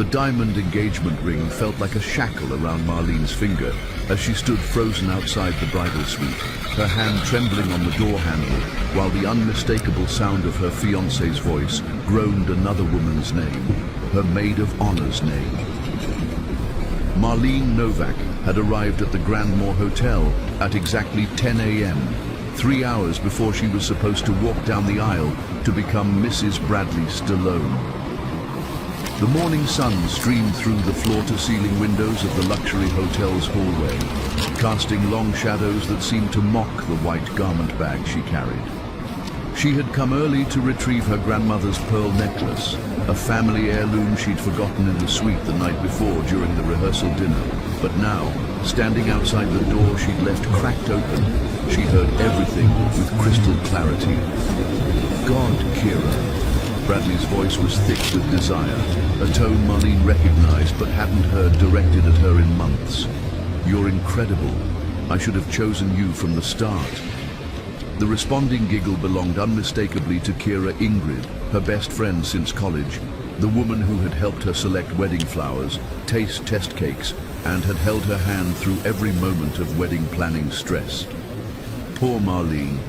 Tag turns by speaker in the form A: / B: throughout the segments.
A: The diamond engagement ring felt like a shackle around Marlene's finger as she stood frozen outside the bridal suite, her hand trembling on the door handle, while the unmistakable sound of her fiancé's voice groaned another woman's name, her maid of honor's name. Marlene Novak had arrived at the Grandmore Hotel at exactly 10 a.m., 3 hours before she was supposed to walk down the aisle to become Mrs. Bradley Stallone. The morning sun streamed through the floor-to-ceiling windows of the luxury hotel's hallway, casting long shadows that seemed to mock the white garment bag she carried. She had come early to retrieve her grandmother's pearl necklace, a family heirloom she'd forgotten in the suite the night before during the rehearsal dinner. But now, standing outside the door she'd left cracked open, she heard everything with crystal clarity. God, Kira. Bradley's voice was thick with desire, a tone Marlene recognized but hadn't heard directed at her in months. You're incredible. I should have chosen you from the start. The responding giggle belonged unmistakably to Kira Ingrid, her best friend since college, the woman who had helped her select wedding flowers, taste test cakes, and had held her hand through every moment of wedding planning stress. Poor Marlene.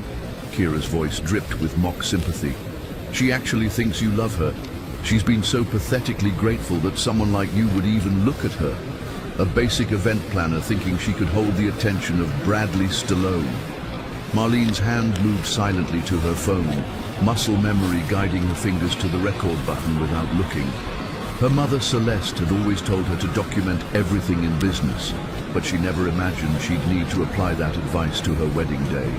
A: Kira's voice dripped with mock sympathy. She actually thinks you love her. She's been so pathetically grateful that someone like you would even look at her. A basic event planner thinking she could hold the attention of Bradley Stallone. Marlene's hand moved silently to her phone, muscle memory guiding her fingers to the record button without looking. Her mother Celeste had always told her to document everything in business, but she never imagined she'd need to apply that advice to her wedding day.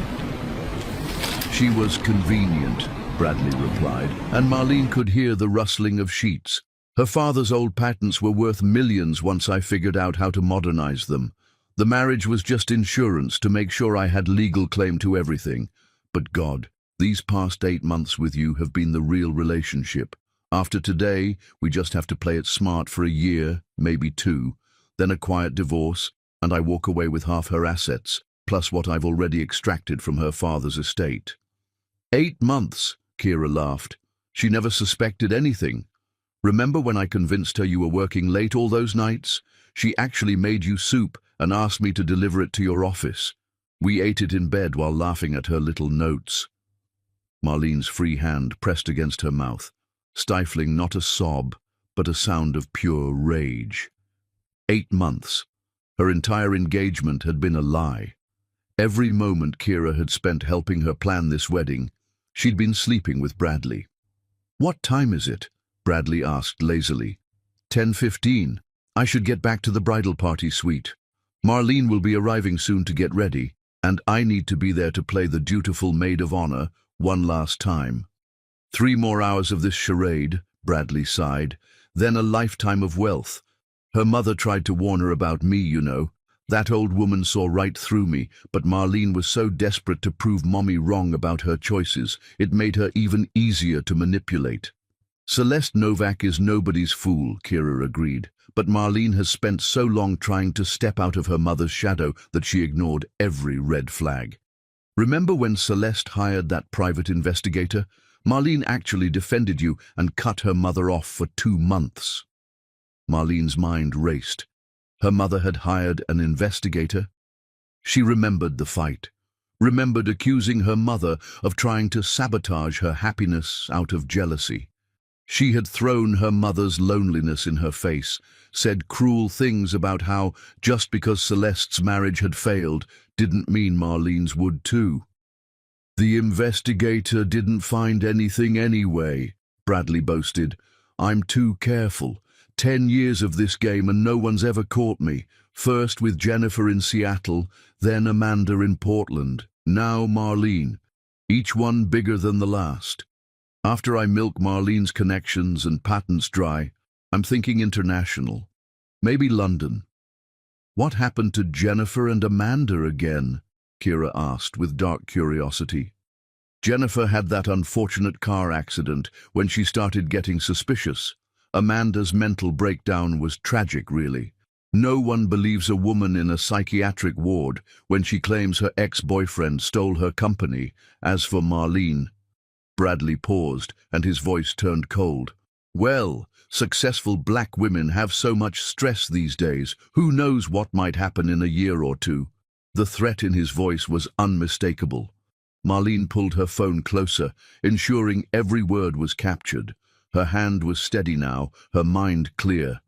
A: She was convenient, Bradley replied, and Marlene could hear the rustling of sheets. Her father's old patents were worth millions once I figured out how to modernize them. The marriage was just insurance to make sure I had legal claim to everything. But God, these past 8 months with you have been the real relationship. After today, we just have to play it smart for a year, maybe 2, then a quiet divorce, and I walk away with half her assets, plus what I've already extracted from her father's estate. 8 months, Kira laughed. She never suspected anything. Remember when I convinced her you were working late all those nights? She actually made you soup and asked me to deliver it to your office. We ate it in bed while laughing at her little notes. Marlene's free hand pressed against her mouth, stifling not a sob, but a sound of pure rage. 8 months. Her entire engagement had been a lie. Every moment Kira had spent helping her plan this wedding, she'd been sleeping with Bradley. What time is it? Bradley asked lazily. 10:15. I should get back to the bridal party suite. Marlene will be arriving soon to get ready, and I need to be there to play the dutiful maid of honor one last time. 3 more hours of this charade, Bradley sighed, then a lifetime of wealth. Her mother tried to warn her about me, you know. That old woman saw right through me, but Marlene was so desperate to prove Mommy wrong about her choices, it made her even easier to manipulate. Celeste Novak is nobody's fool, Kira agreed, but Marlene has spent so long trying to step out of her mother's shadow that she ignored every red flag. Remember when Celeste hired that private investigator? Marlene actually defended you and cut her mother off for 2 months. Marlene's mind raced. Her mother had hired an investigator? She remembered the fight, remembered accusing her mother of trying to sabotage her happiness out of jealousy. She had thrown her mother's loneliness in her face, said cruel things about how, just because Celeste's marriage had failed, didn't mean Marlene's would too. The investigator didn't find anything anyway, Bradley boasted. I'm too careful. 10 years of this game and no one's ever caught me. First with Jennifer in Seattle, then Amanda in Portland, now Marlene. Each one bigger than the last. After I milk Marlene's connections and patents dry, I'm thinking international. Maybe London. What happened to Jennifer and Amanda again? Kira asked with dark curiosity. Jennifer had that unfortunate car accident when she started getting suspicious. Amanda's mental breakdown was tragic, really. No one believes a woman in a psychiatric ward when she claims her ex-boyfriend stole her company. As for Marlene... Bradley paused, and his voice turned cold. Well, Successful black women have so much stress these days. Who knows what might happen in a year or two? The threat in his voice was unmistakable. Marlene pulled her phone closer, ensuring every word was captured. Her hand was steady now, her mind clear.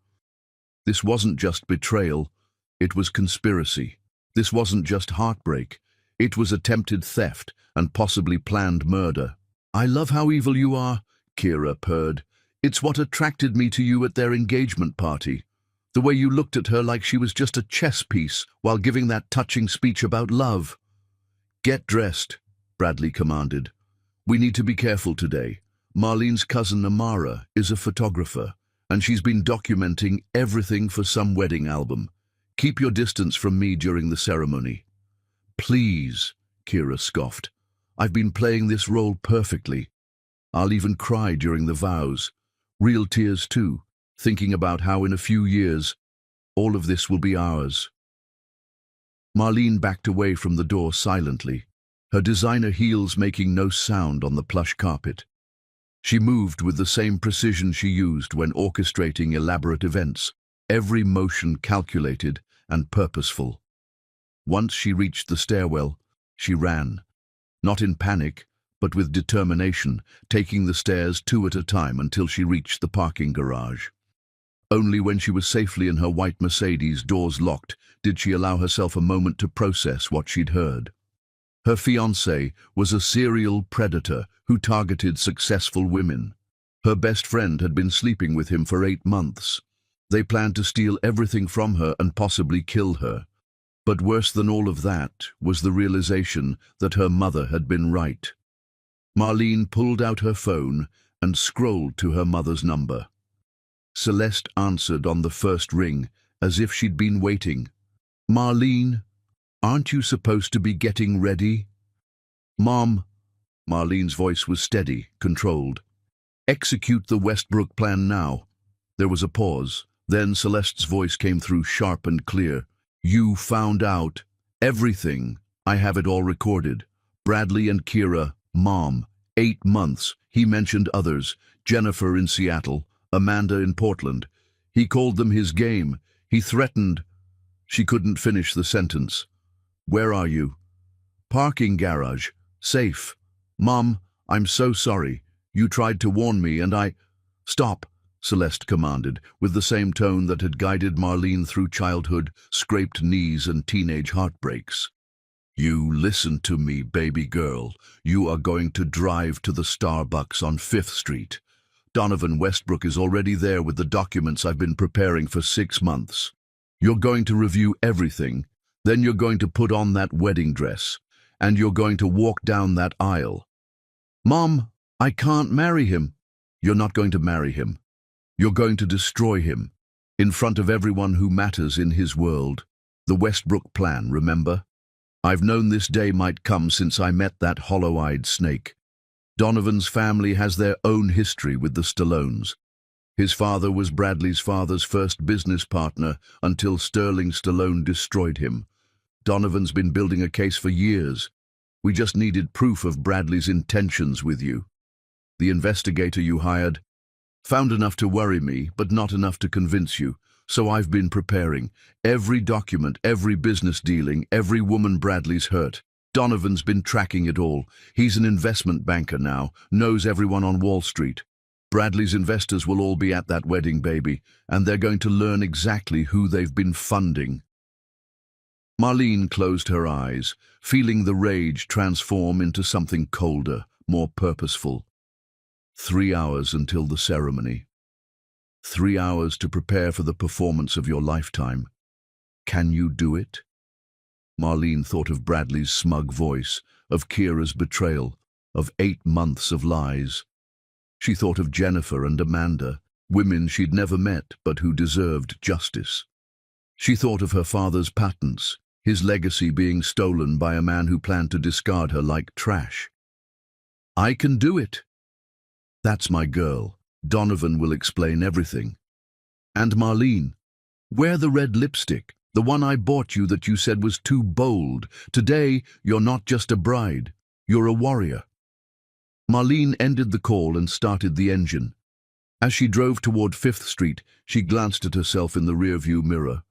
A: This wasn't just betrayal, it was conspiracy. This wasn't just heartbreak, it was attempted theft and possibly planned murder. "I love how evil you are," Kira purred. "It's what attracted me to you at their engagement party. The way you looked at her like she was just a chess piece while giving that touching speech about love." "Get dressed," Bradley commanded. "We need to be careful today. Marlene's cousin Amara is a photographer, and she's been documenting everything for some wedding album. Keep your distance from me during the ceremony." "Please," Kira scoffed. "I've been playing this role perfectly. I'll even cry during the vows. Real tears too, thinking about how in a few years, all of this will be ours." Marlene backed away from the door silently, her designer heels making no sound on the plush carpet. She moved with the same precision she used when orchestrating elaborate events, every motion calculated and purposeful. Once she reached the stairwell, she ran, not in panic, but with determination, taking the stairs two at a time until she reached the parking garage. Only when she was safely in her white Mercedes, doors locked, did she allow herself a moment to process what she'd heard. Her fiancé was a serial predator who targeted successful women. Her best friend had been sleeping with him for 8 months. They planned to steal everything from her and possibly kill her. But worse than all of that was the realization that her mother had been right. Marlene pulled out her phone and scrolled to her mother's number. Celeste answered on the first ring, as if she'd been waiting. "Marlene, aren't you supposed to be getting ready?" "Mom," Marlene's voice was steady, controlled. "Execute the Westbrook plan now." There was a pause. Then Celeste's voice came through sharp and clear. "You found out everything. I have it all recorded. Bradley and Kira, Mom, 8 months. He mentioned others, Jennifer in Seattle, Amanda in Portland. He called them his game. He threatened." She couldn't finish the sentence. "Where are you?" "Parking garage. Safe. Mom, I'm so sorry. You tried to warn me and I—" "Stop," Celeste commanded, with the same tone that had guided Marlene through childhood, scraped knees and teenage heartbreaks. "You listen to me, baby girl. You are going to drive to the Starbucks on 5th Street. Donovan Westbrook is already there with the documents I've been preparing for 6 months. You're going to review everything, then you're going to put on that wedding dress, and you're going to walk down that aisle." "Mom, I can't marry him." "You're not going to marry him. You're going to destroy him, in front of everyone who matters in his world. The Westbrook plan, remember? I've known this day might come since I met that hollow-eyed snake. Donovan's family has their own history with the Stallones. His father was Bradley's father's first business partner until Sterling Stallone destroyed him. Donovan's been building a case for years. We just needed proof of Bradley's intentions with you. The investigator you hired found enough to worry me, but not enough to convince you. So I've been preparing. Every document, every business dealing, every woman Bradley's hurt. Donovan's been tracking it all. He's an investment banker now, knows everyone on Wall Street. Bradley's investors will all be at that wedding, baby, and they're going to learn exactly who they've been funding." Marlene closed her eyes, feeling the rage transform into something colder, more purposeful. 3 hours until the ceremony. 3 hours to prepare for the performance of your lifetime. Can you do it? Marlene thought of Bradley's smug voice, of Kira's betrayal, of 8 months of lies. She thought of Jennifer and Amanda, women she'd never met but who deserved justice. She thought of her father's patents, his legacy being stolen by a man who planned to discard her like trash. "I can do it." "That's my girl. Donovan will explain everything." "And Marlene, wear the red lipstick, the one I bought you that you said was too bold. Today, you're not just a bride, you're a warrior." Marlene ended the call and started the engine. As she drove toward 5th Street, she glanced at herself in the rearview mirror.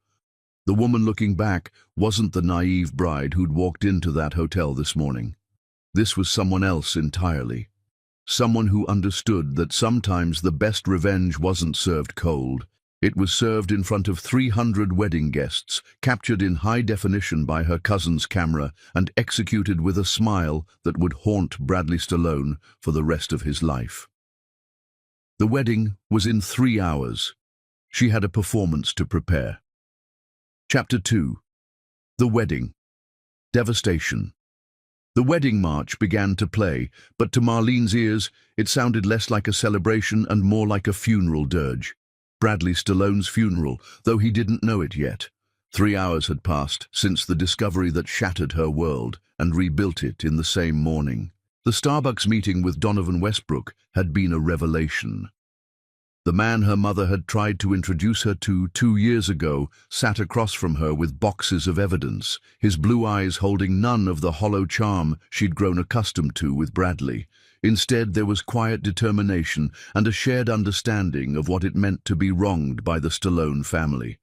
A: The woman looking back wasn't the naive bride who'd walked into that hotel this morning. This was someone else entirely. Someone who understood that sometimes the best revenge wasn't served cold. It was served in front of 300 wedding guests, captured in high definition by her cousin's camera, and executed with a smile that would haunt Bradley Stallone for the rest of his life. The wedding was in 3 hours. She had a performance to prepare. Chapter 2. The Wedding. Devastation. The wedding march began to play, but to Marlene's ears, it sounded less like a celebration and more like a funeral dirge. Bradley Stallone's funeral, though he didn't know it yet. 3 hours had passed since the discovery that shattered her world and rebuilt it in the same morning. The Starbucks meeting with Donovan Westbrook had been a revelation. The man her mother had tried to introduce her to 2 years ago sat across from her with boxes of evidence, his blue eyes holding none of the hollow charm she'd grown accustomed to with Bradley. Instead, there was quiet determination and a shared understanding of what it meant to be wronged by the Stallone family.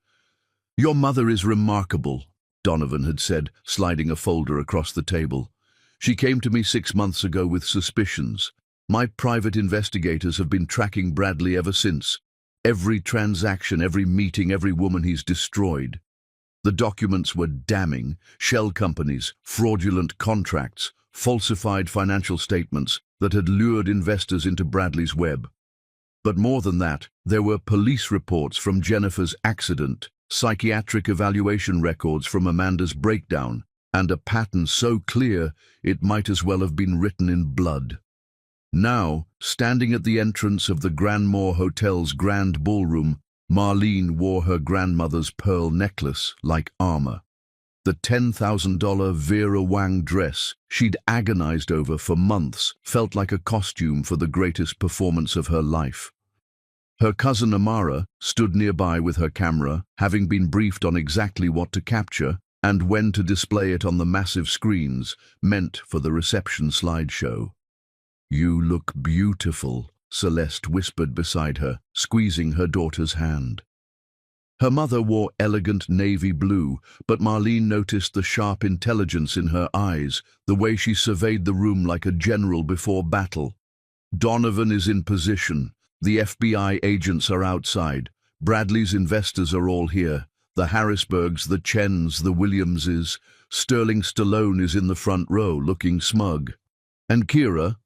A: "Your mother is remarkable," Donovan had said, sliding a folder across the table. "She came to me 6 months ago with suspicions. My private investigators have been tracking Bradley ever since. Every transaction, every meeting, every woman he's destroyed. The documents were damning: shell companies, fraudulent contracts, falsified financial statements that had lured investors into Bradley's web. But more than that, there were police reports from Jennifer's accident, psychiatric evaluation records from Amanda's breakdown, and a pattern so clear it might as well have been written in blood." Now, standing at the entrance of the Grandmore Hotel's grand ballroom, Marlene wore her grandmother's pearl necklace like armor. The $10,000 Vera Wang dress she'd agonized over for months felt like a costume for the greatest performance of her life. Her cousin Amara stood nearby with her camera, having been briefed on exactly what to capture and when to display it on the massive screens meant for the reception slideshow. "You look beautiful," Celeste whispered beside her, squeezing her daughter's hand. Her mother wore elegant navy blue, but Marlene noticed the sharp intelligence in her eyes, the way she surveyed the room like a general before battle. "Donovan is in position. The FBI agents are outside. Bradley's investors are all here. The Harrisburgs, the Chens, the Williamses. Sterling Stallone is in the front row, looking smug. And Kira,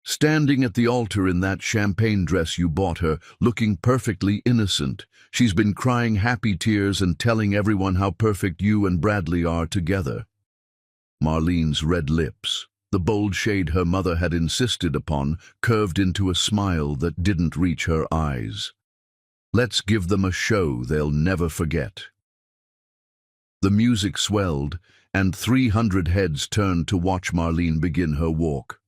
A: standing at the altar in that champagne dress you bought her, looking perfectly innocent. She's been crying happy tears and telling everyone how perfect you and Bradley are together." Marlene's red lips, the bold shade her mother had insisted upon, curved into a smile that didn't reach her eyes. "Let's give them a show they'll never forget." The music swelled, and 300 heads turned to watch Marlene begin her walk.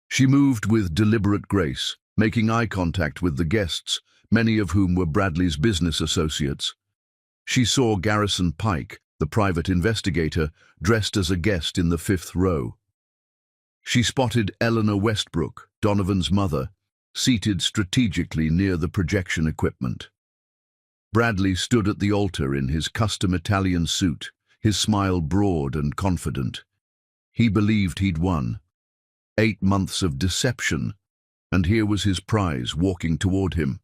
A: She moved with deliberate grace, making eye contact with the guests, many of whom were Bradley's business associates. She saw Garrison Pike, the private investigator, dressed as a guest in the 5th row. She spotted Eleanor Westbrook, Donovan's mother, seated strategically near the projection equipment. Bradley stood at the altar in his custom Italian suit, his smile broad and confident. He believed he'd won. 8 months of deception, and here was his prize walking toward him.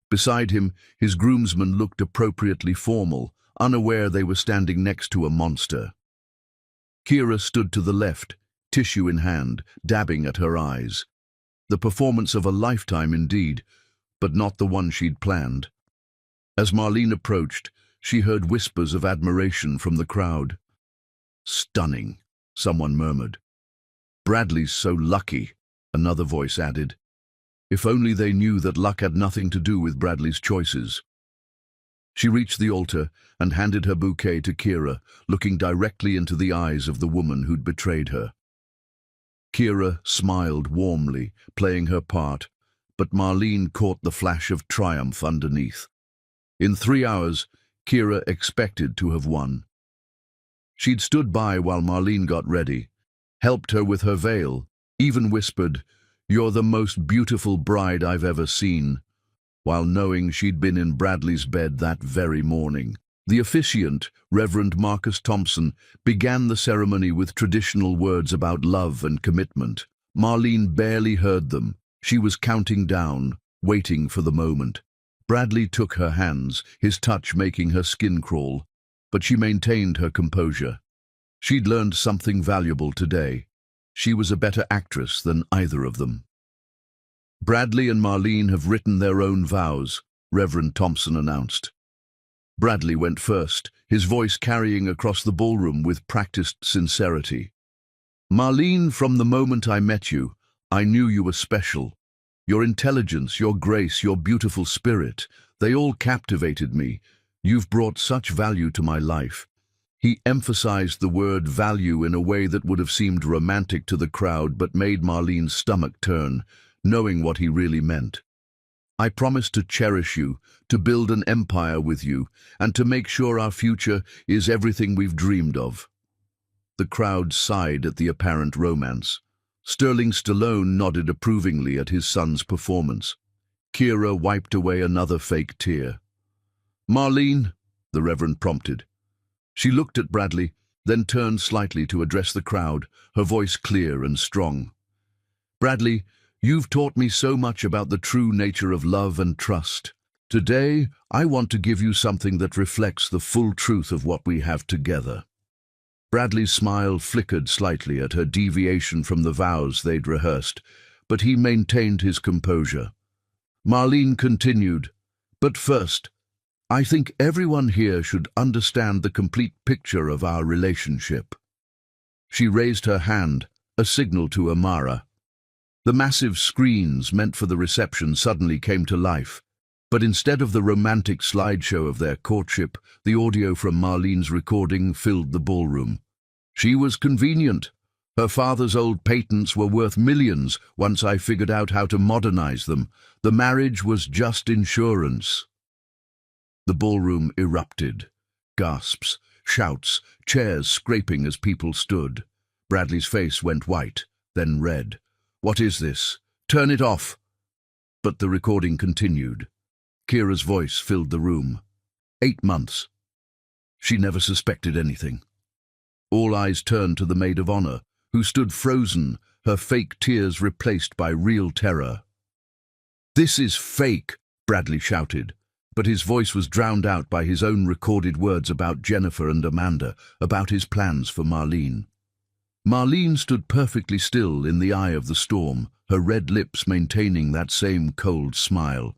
A: Beside him, his groomsmen looked appropriately formal, unaware they were standing next to a monster. Kira stood to the left, tissue in hand, dabbing at her eyes. The performance of a lifetime indeed, but not the one she'd planned. As Marlene approached, she heard whispers of admiration from the crowd. "Stunning," someone murmured. "Bradley's so lucky," another voice added. If only they knew that luck had nothing to do with Bradley's choices. She reached the altar and handed her bouquet to Kira, looking directly into the eyes of the woman who'd betrayed her. Kira smiled warmly, playing her part, but Marlene caught the flash of triumph underneath. In 3 hours, Kira expected to have won. She'd stood by while Marlene got ready, helped her with her veil, even whispered, "You're the most beautiful bride I've ever seen," while knowing she'd been in Bradley's bed that very morning. The officiant, Reverend Marcus Thompson, began the ceremony with traditional words about love and commitment. Marlene barely heard them. She was counting down, waiting for the moment. Bradley took her hands, his touch making her skin crawl, but she maintained her composure. She'd learned something valuable today. She was a better actress than either of them. "Bradley and Marlene have written their own vows," Reverend Thompson announced. Bradley went first, his voice carrying across the ballroom with practiced sincerity. "Marlene, from the moment I met you, I knew you were special. Your intelligence, your grace, your beautiful spirit, they all captivated me. You've brought such value to my life." He emphasized the word value in a way that would have seemed romantic to the crowd but made Marlene's stomach turn, knowing what he really meant. "I promise to cherish you, to build an empire with you, and to make sure our future is everything we've dreamed of." The crowd sighed at the apparent romance. Sterling Stallone nodded approvingly at his son's performance. Kira wiped away another fake tear. "Marlene," the Reverend prompted. She looked at Bradley, then turned slightly to address the crowd, her voice clear and strong. "Bradley, you've taught me so much about the true nature of love and trust. Today, I want to give you something that reflects the full truth of what we have together." Bradley's smile flickered slightly at her deviation from the vows they'd rehearsed, but he maintained his composure. Marlene continued, "But first, I think everyone here should understand the complete picture of our relationship." She raised her hand, a signal to Amara. The massive screens meant for the reception suddenly came to life, but instead of the romantic slideshow of their courtship, the audio from Marlene's recording filled the ballroom. She was convenient. Her father's old patents were worth millions once I figured out how to modernize them. The marriage was just insurance. The ballroom erupted. Gasps, shouts, chairs scraping as people stood. Bradley's face went white, then red. "What is this? Turn it off!" But the recording continued. Kira's voice filled the room. 8 months. She never suspected anything. All eyes turned to the maid of honor, who stood frozen, her fake tears replaced by real terror. "This is fake," Bradley shouted, but his voice was drowned out by his own recorded words about Jennifer and Amanda, about his plans for Marlene. Marlene stood perfectly still in the eye of the storm, her red lips maintaining that same cold smile.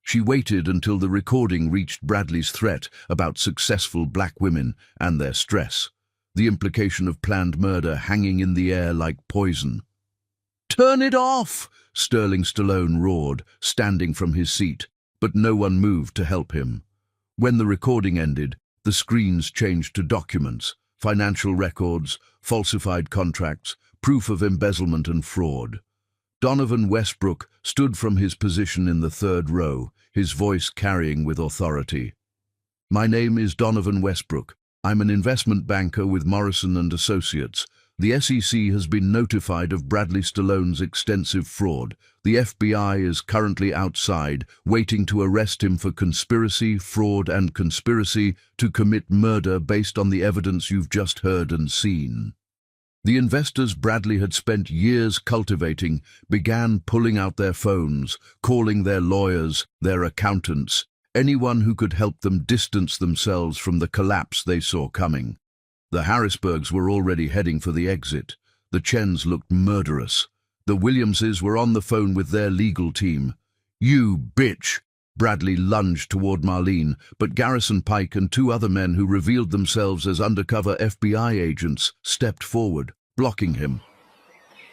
A: She waited until the recording reached Bradley's threat about successful black women and their stress, the implication of planned murder hanging in the air like poison. "Turn it off!" Sterling Stallone roared, standing from his seat, but no one moved to help him. When the recording ended, the screens changed to documents, financial records, falsified contracts, proof of embezzlement and fraud. Donovan Westbrook stood from his position in the third row, his voice carrying with authority. "My name is Donovan Westbrook. I'm an investment banker with Morrison & Associates. The SEC has been notified of Bradley Stallone's extensive fraud. The FBI is currently outside, waiting to arrest him for conspiracy, fraud, and conspiracy to commit murder based on the evidence you've just heard and seen." The investors Bradley had spent years cultivating began pulling out their phones, calling their lawyers, their accountants, anyone who could help them distance themselves from the collapse they saw coming. The Harrisburgs were already heading for the exit. The Chens looked murderous. The Williamses were on the phone with their legal team. "You bitch!" Bradley lunged toward Marlene, but Garrison Pike and 2 other men who revealed themselves as undercover FBI agents stepped forward, blocking him.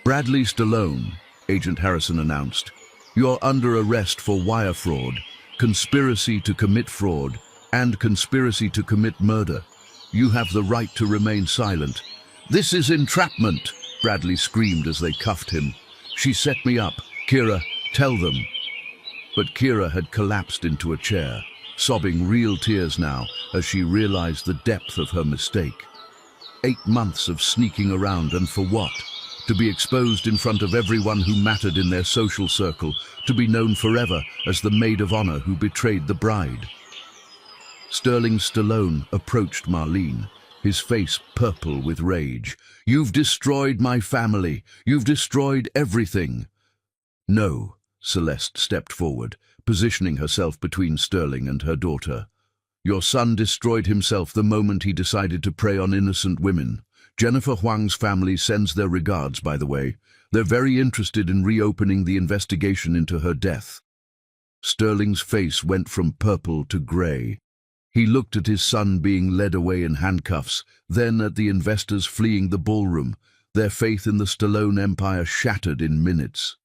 A: "Bradley Stallone," Agent Harrison announced, "you're under arrest for wire fraud, conspiracy to commit fraud, and conspiracy to commit murder. You have the right to remain silent." "This is entrapment," Bradley screamed as they cuffed him. "She set me up. Kira, tell them." But Kira had collapsed into a chair, sobbing real tears now as she realized the depth of her mistake. 8 months of sneaking around, and for what? to be exposed in front of everyone who mattered in their social circle, to be known forever as the maid of honor who betrayed the bride. Sterling Stallone approached Marlene, his face purple with rage. "You've destroyed my family. You've destroyed everything." "No," Celeste stepped forward, positioning herself between Sterling and her daughter. "Your son destroyed himself the moment he decided to prey on innocent women. Jennifer Huang's family sends their regards, by the way. They're very interested in reopening the investigation into her death." Sterling's face went from purple to grey. He looked at his son being led away in handcuffs, then at the investors fleeing the ballroom, their faith in the Stallone empire shattered in minutes.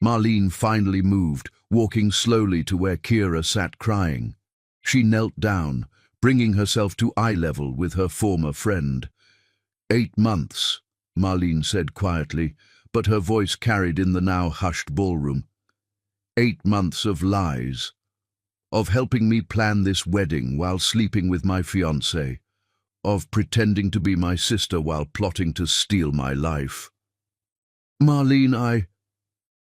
A: Marlene finally moved, walking slowly to where Kira sat crying. She knelt down, bringing herself to eye level with her former friend. 8 months, Marlene said quietly, but her voice carried in the now hushed ballroom. 8 months of lies. Of helping me plan this wedding while sleeping with my fiancé. Of pretending to be my sister while plotting to steal my life. "Marlene,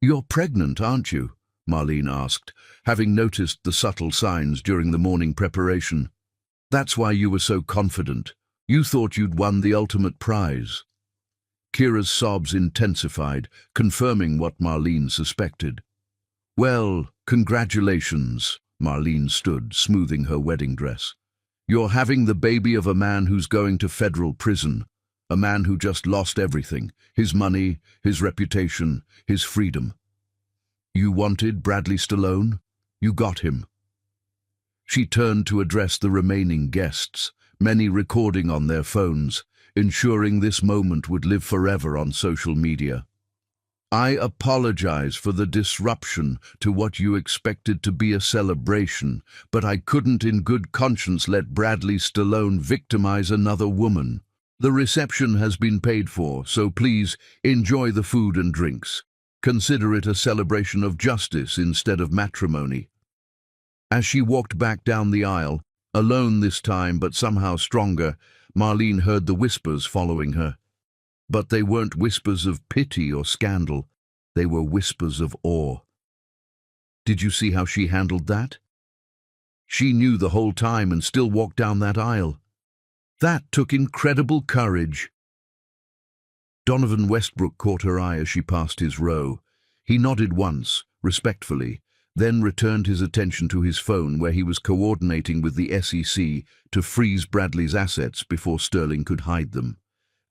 A: You're pregnant, aren't you?" Marlene asked, having noticed the subtle signs during the morning preparation. "That's why you were so confident. You thought you'd won the ultimate prize." Kira's sobs intensified, confirming what Marlene suspected. "Well, congratulations." Marlene stood, smoothing her wedding dress. "You're having the baby of a man who's going to federal prison, a man who just lost everything, his money, his reputation, his freedom. You wanted Bradley Stallone? You got him." She turned to address the remaining guests, many recording on their phones, ensuring this moment would live forever on social media. "I apologize for the disruption to what you expected to be a celebration, but I couldn't in good conscience let Bradley Stallone victimize another woman. The reception has been paid for, so please enjoy the food and drinks. Consider it a celebration of justice instead of matrimony." As she walked back down the aisle, alone this time but somehow stronger, Marlene heard the whispers following her. But they weren't whispers of pity or scandal. They were whispers of awe. Did you see how she handled that? She knew the whole time and still walked down that aisle. That took incredible courage. Donovan Westbrook caught her eye as she passed his row. He nodded once, respectfully, then returned his attention to his phone where he was coordinating with the SEC to freeze Bradley's assets before Sterling could hide them.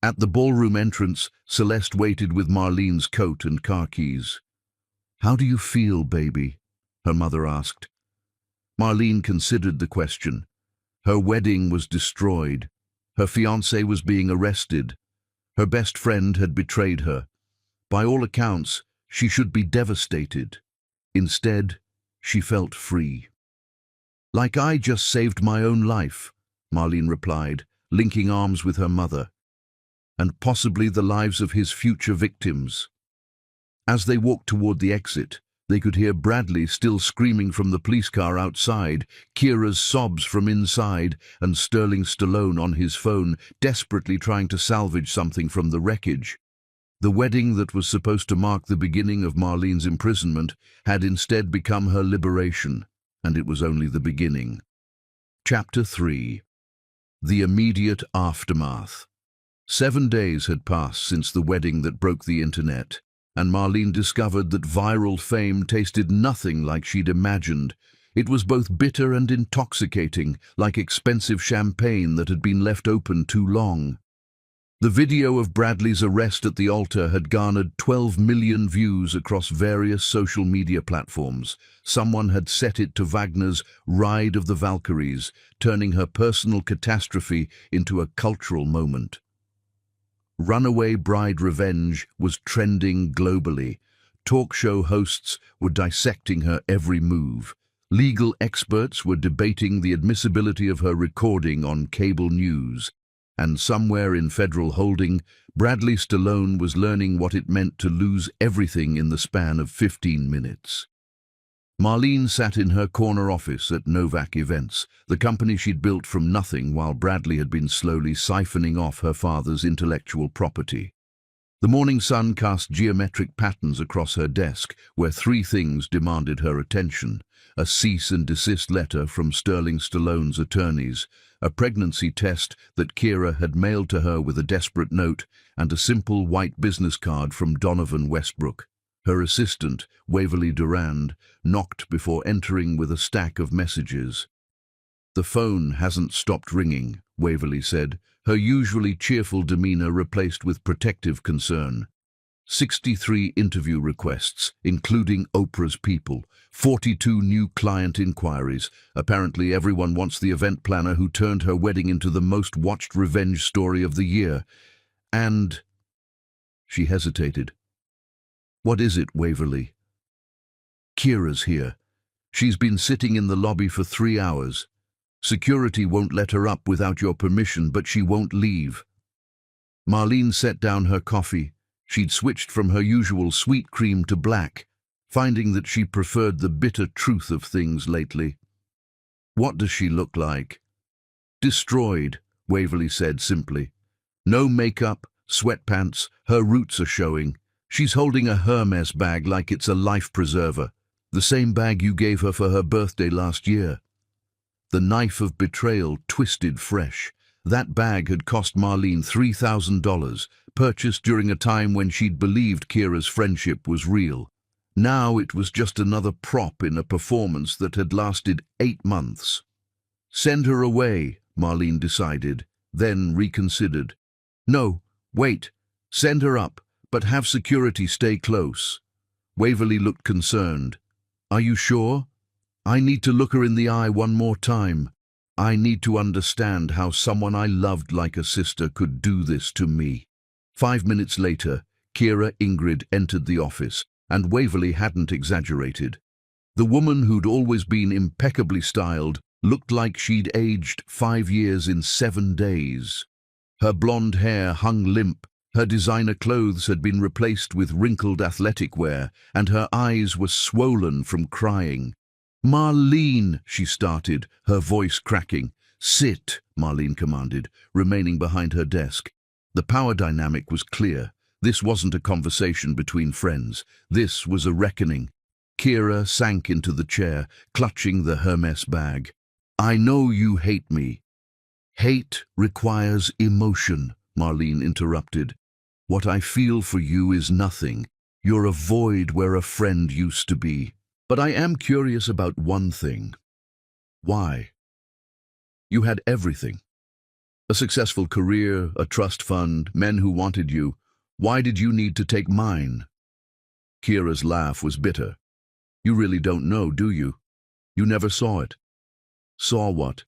A: At the ballroom entrance, Celeste waited with Marlene's coat and car keys. "How do you feel, baby?" her mother asked. Marlene considered the question. Her wedding was destroyed. Her fiancé was being arrested. Her best friend had betrayed her. By all accounts, she should be devastated. Instead, she felt free. "Like I just saved my own life," Marlene replied, linking arms with her mother. "And possibly the lives of his future victims." As they walked toward the exit, they could hear Bradley still screaming from the police car outside, Kira's sobs from inside, and Sterling Stallone on his phone, desperately trying to salvage something from the wreckage. The wedding that was supposed to mark the beginning of Marlene's imprisonment had instead become her liberation, and it was only the beginning. Chapter 3. The immediate aftermath. 7 days had passed since the wedding that broke the internet, and Marlene discovered that viral fame tasted nothing like she'd imagined. It was both bitter and intoxicating, like expensive champagne that had been left open too long. The video of Bradley's arrest at the altar had garnered 12 million views across various social media platforms. Someone had set it to Wagner's Ride of the Valkyries, turning her personal catastrophe into a cultural moment. Runaway Bride Revenge was trending globally. Talk show hosts were dissecting her every move. Legal experts were debating the admissibility of her recording on cable news. And somewhere in federal holding, Bradley Stallone was learning what it meant to lose everything in the span of 15 minutes. Marlene sat in her corner office at Novak Events, the company she'd built from nothing while Bradley had been slowly siphoning off her father's intellectual property. The morning sun cast geometric patterns across her desk, where three things demanded her attention: a cease and desist letter from Sterling Stallone's attorneys, a pregnancy test that Kira had mailed to her with a desperate note, and a simple white business card from Donovan Westbrook. Her assistant, Waverly Durand, knocked before entering with a stack of messages. "The phone hasn't stopped ringing," Waverly said, her usually cheerful demeanor replaced with protective concern. 63 interview requests, including Oprah's people, 42 new client inquiries. Apparently everyone wants the event planner who turned her wedding into the most watched revenge story of the year. And... She hesitated. "What is it, Waverly?" "Kira's here. She's been sitting in the lobby for 3 hours. Security won't let her up without your permission, but she won't leave." Marlene set down her coffee. She'd switched from her usual sweet cream to black, finding that she preferred the bitter truth of things lately. "What does she look like?" "Destroyed," Waverly said simply. "No makeup, sweatpants, her roots are showing. She's holding a Hermes bag like it's a life preserver, the same bag you gave her for her birthday last year." The knife of betrayal twisted fresh. That bag had cost Marlene $3,000, purchased during a time when she'd believed Kira's friendship was real. Now it was just another prop in a performance that had lasted 8 months. "Send her away," Marlene decided, then reconsidered. "No, wait. Send her up, but have security stay close." Waverly looked concerned. "Are you sure? I need to look her in the eye one more time. I need to understand how someone I loved like a sister could do this to me." 5 minutes later, Kira Ingrid entered the office, and Waverly hadn't exaggerated. The woman who'd always been impeccably styled looked like she'd aged 5 years in 7 days. Her blonde hair hung limp, her designer clothes had been replaced with wrinkled athletic wear, and her eyes were swollen from crying. "Marlene," she started, her voice cracking. "Sit," Marlene commanded, remaining behind her desk. The power dynamic was clear. This wasn't a conversation between friends. This was a reckoning. Kira sank into the chair, clutching the Hermes bag. "I know you hate me." "Hate requires emotion," Marlene interrupted. "What I feel for you is nothing. You're a void where a friend used to be. But I am curious about one thing. Why? You had everything. A successful career, a trust fund, men who wanted you. Why did you need to take mine?" Kira's laugh was bitter. "You really don't know, do you? You never saw it." "Saw what?"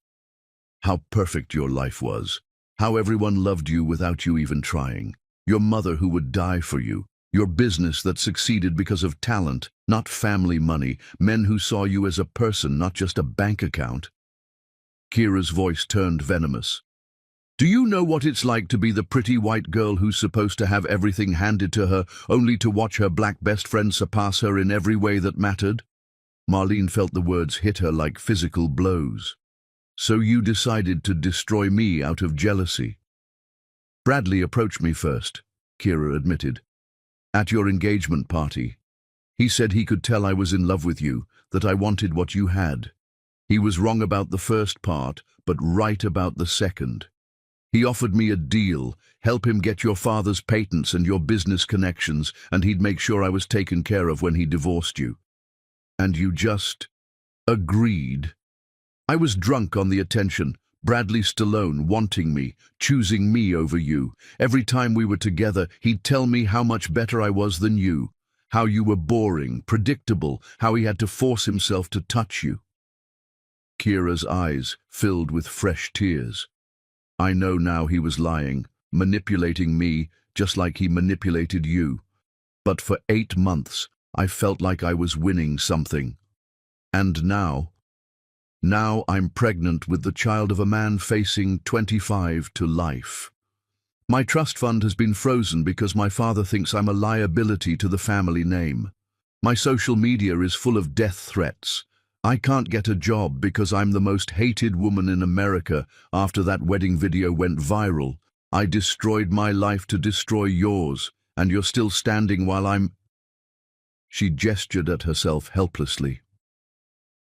A: "How perfect your life was. How everyone loved you without you even trying. Your mother who would die for you. Your business that succeeded because of talent, not family money. Men who saw you as a person, not just a bank account." Kira's voice turned venomous. "Do you know what it's like to be the pretty white girl who's supposed to have everything handed to her, only to watch her black best friend surpass her in every way that mattered?" Marlene felt the words hit her like physical blows. "So you decided to destroy me out of jealousy?" "Bradley approached me first," Kira admitted. "At your engagement party. He said he could tell I was in love with you, that I wanted what you had. He was wrong about the first part, but right about the second. He offered me a deal, help him get your father's patents and your business connections, and he'd make sure I was taken care of when he divorced you. And you just agreed." "I was drunk on the attention. Bradley Stallone wanting me, choosing me over you. Every time we were together, he'd tell me how much better I was than you, how you were boring, predictable, how he had to force himself to touch you." Kira's eyes filled with fresh tears. "I know now he was lying, manipulating me just like he manipulated you. But for 8 months, I felt like I was winning something. And now I'm pregnant with the child of a man facing 25 to life. My trust fund has been frozen because my father thinks I'm a liability to the family name. My social media is full of death threats. I can't get a job because I'm the most hated woman in America. After that wedding video went viral, I destroyed my life to destroy yours, And you're still standing while I'm... She gestured at herself helplessly.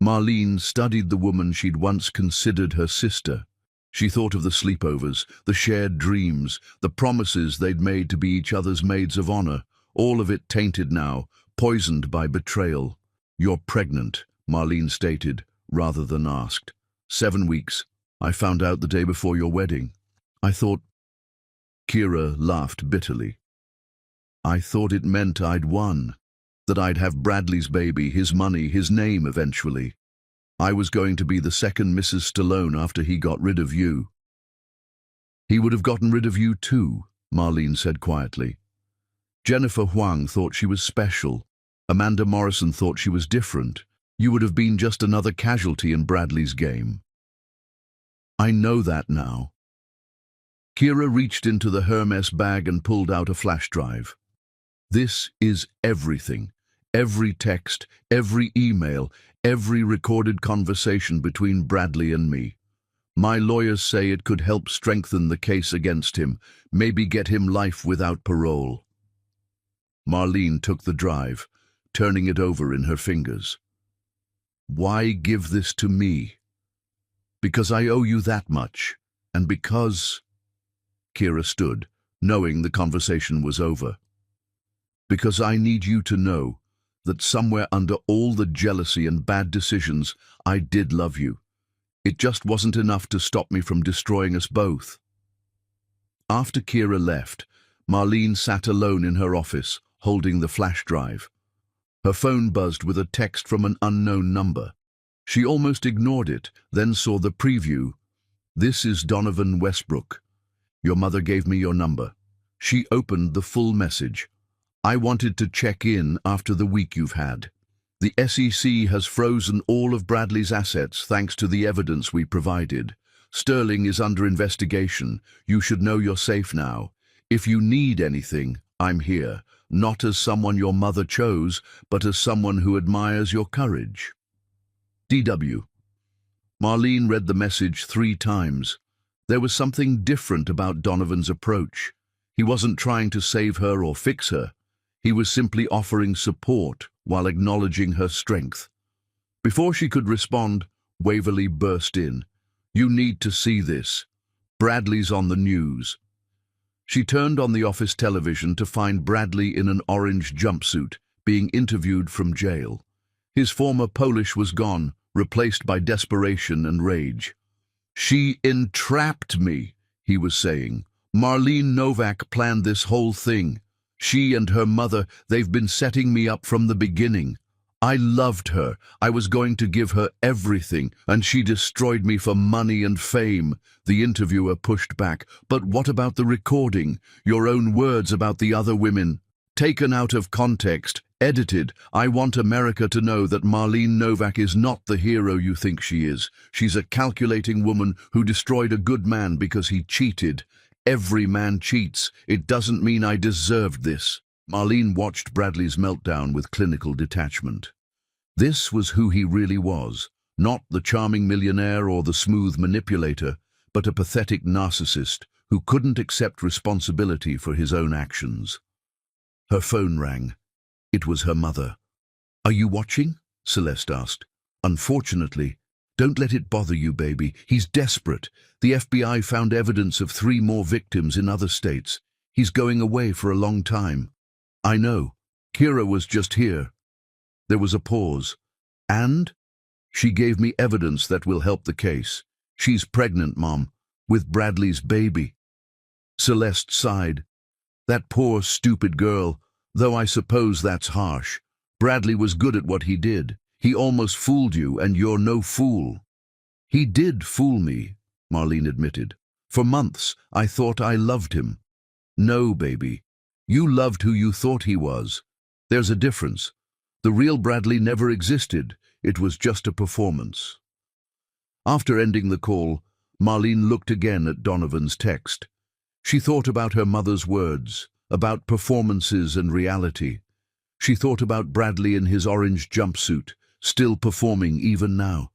A: Marlene studied the woman she'd once considered her sister. She thought of the sleepovers, the shared dreams, the promises they'd made to be each other's maids of honor, all of it tainted now, poisoned by betrayal. "You're pregnant," Marlene stated, rather than asked. 7 weeks. I found out the day before your wedding. I thought... Kira laughed bitterly. I thought it meant I'd won, that I'd have Bradley's baby, his money, his name eventually. I was going to be the second Mrs. Stallone after he got rid of you. He would have gotten rid of you too, Marlene said quietly. Jennifer Huang thought she was special. Amanda Morrison thought she was different. You would have been just another casualty in Bradley's game. I know that now. Kira reached into the Hermes bag and pulled out a flash drive. This is everything. Every text, every email, every recorded conversation between Bradley and me. My lawyers say it could help strengthen the case against him, maybe get him life without parole. Marlene took the drive, turning it over in her fingers. Why give this to me? Because I owe you that much, and because... Kira stood, knowing the conversation was over. Because I need you to know that somewhere under all the jealousy and bad decisions, I did love you. It just wasn't enough to stop me from destroying us both. After Kira left, Marlene sat alone in her office, holding the flash drive. Her phone buzzed with a text from an unknown number. She almost ignored it, then saw the preview. This is Donovan Westbrook. Your mother gave me your number. She opened the full message. I wanted to check in after the week you've had. The SEC has frozen all of Bradley's assets thanks to the evidence we provided. Sterling is under investigation. You should know you're safe now. If you need anything, I'm here, not as someone your mother chose, but as someone who admires your courage. DW. Marlene read the message 3 times. There was something different about Donovan's approach. He wasn't trying to save her or fix her. He was simply offering support while acknowledging her strength. Before she could respond, Waverly burst in. You need to see this. Bradley's on the news. She turned on the office television to find Bradley in an orange jumpsuit, being interviewed from jail. His former Polish was gone, replaced by desperation and rage. She entrapped me, he was saying. Marlene Novak planned this whole thing. She and her mother, they've been setting me up from the beginning. I loved her. I was going to give her everything, and she destroyed me for money and fame. The interviewer pushed back. But what about the recording? Your own words about the other women? Taken out of context, edited. I want America to know that Marlene Novak is not the hero you think she is. She's a calculating woman who destroyed a good man because he cheated. Every man cheats. It doesn't mean I deserved this. Marlene watched Bradley's meltdown with clinical detachment. This was who he really was, not the charming millionaire or the smooth manipulator, but a pathetic narcissist who couldn't accept responsibility for his own actions. Her phone rang. It was her mother. Are you watching? Celeste asked. Unfortunately. Don't let it bother you, baby. He's desperate. The FBI found evidence of 3 more victims in other states. He's going away for a long time. I know. Kira was just here. There was a pause. And? She gave me evidence that will help the case. She's pregnant, Mom, with Bradley's baby. Celeste sighed. That poor, stupid girl, though I suppose that's harsh. Bradley was good at what he did. He almost fooled you, and you're no fool. He did fool me, Marlene admitted. For months, I thought I loved him. No, baby. You loved who you thought he was. There's a difference. The real Bradley never existed. It was just a performance. After ending the call, Marlene looked again at Donovan's text. She thought about her mother's words, about performances and reality. She thought about Bradley in his orange jumpsuit, still performing even now.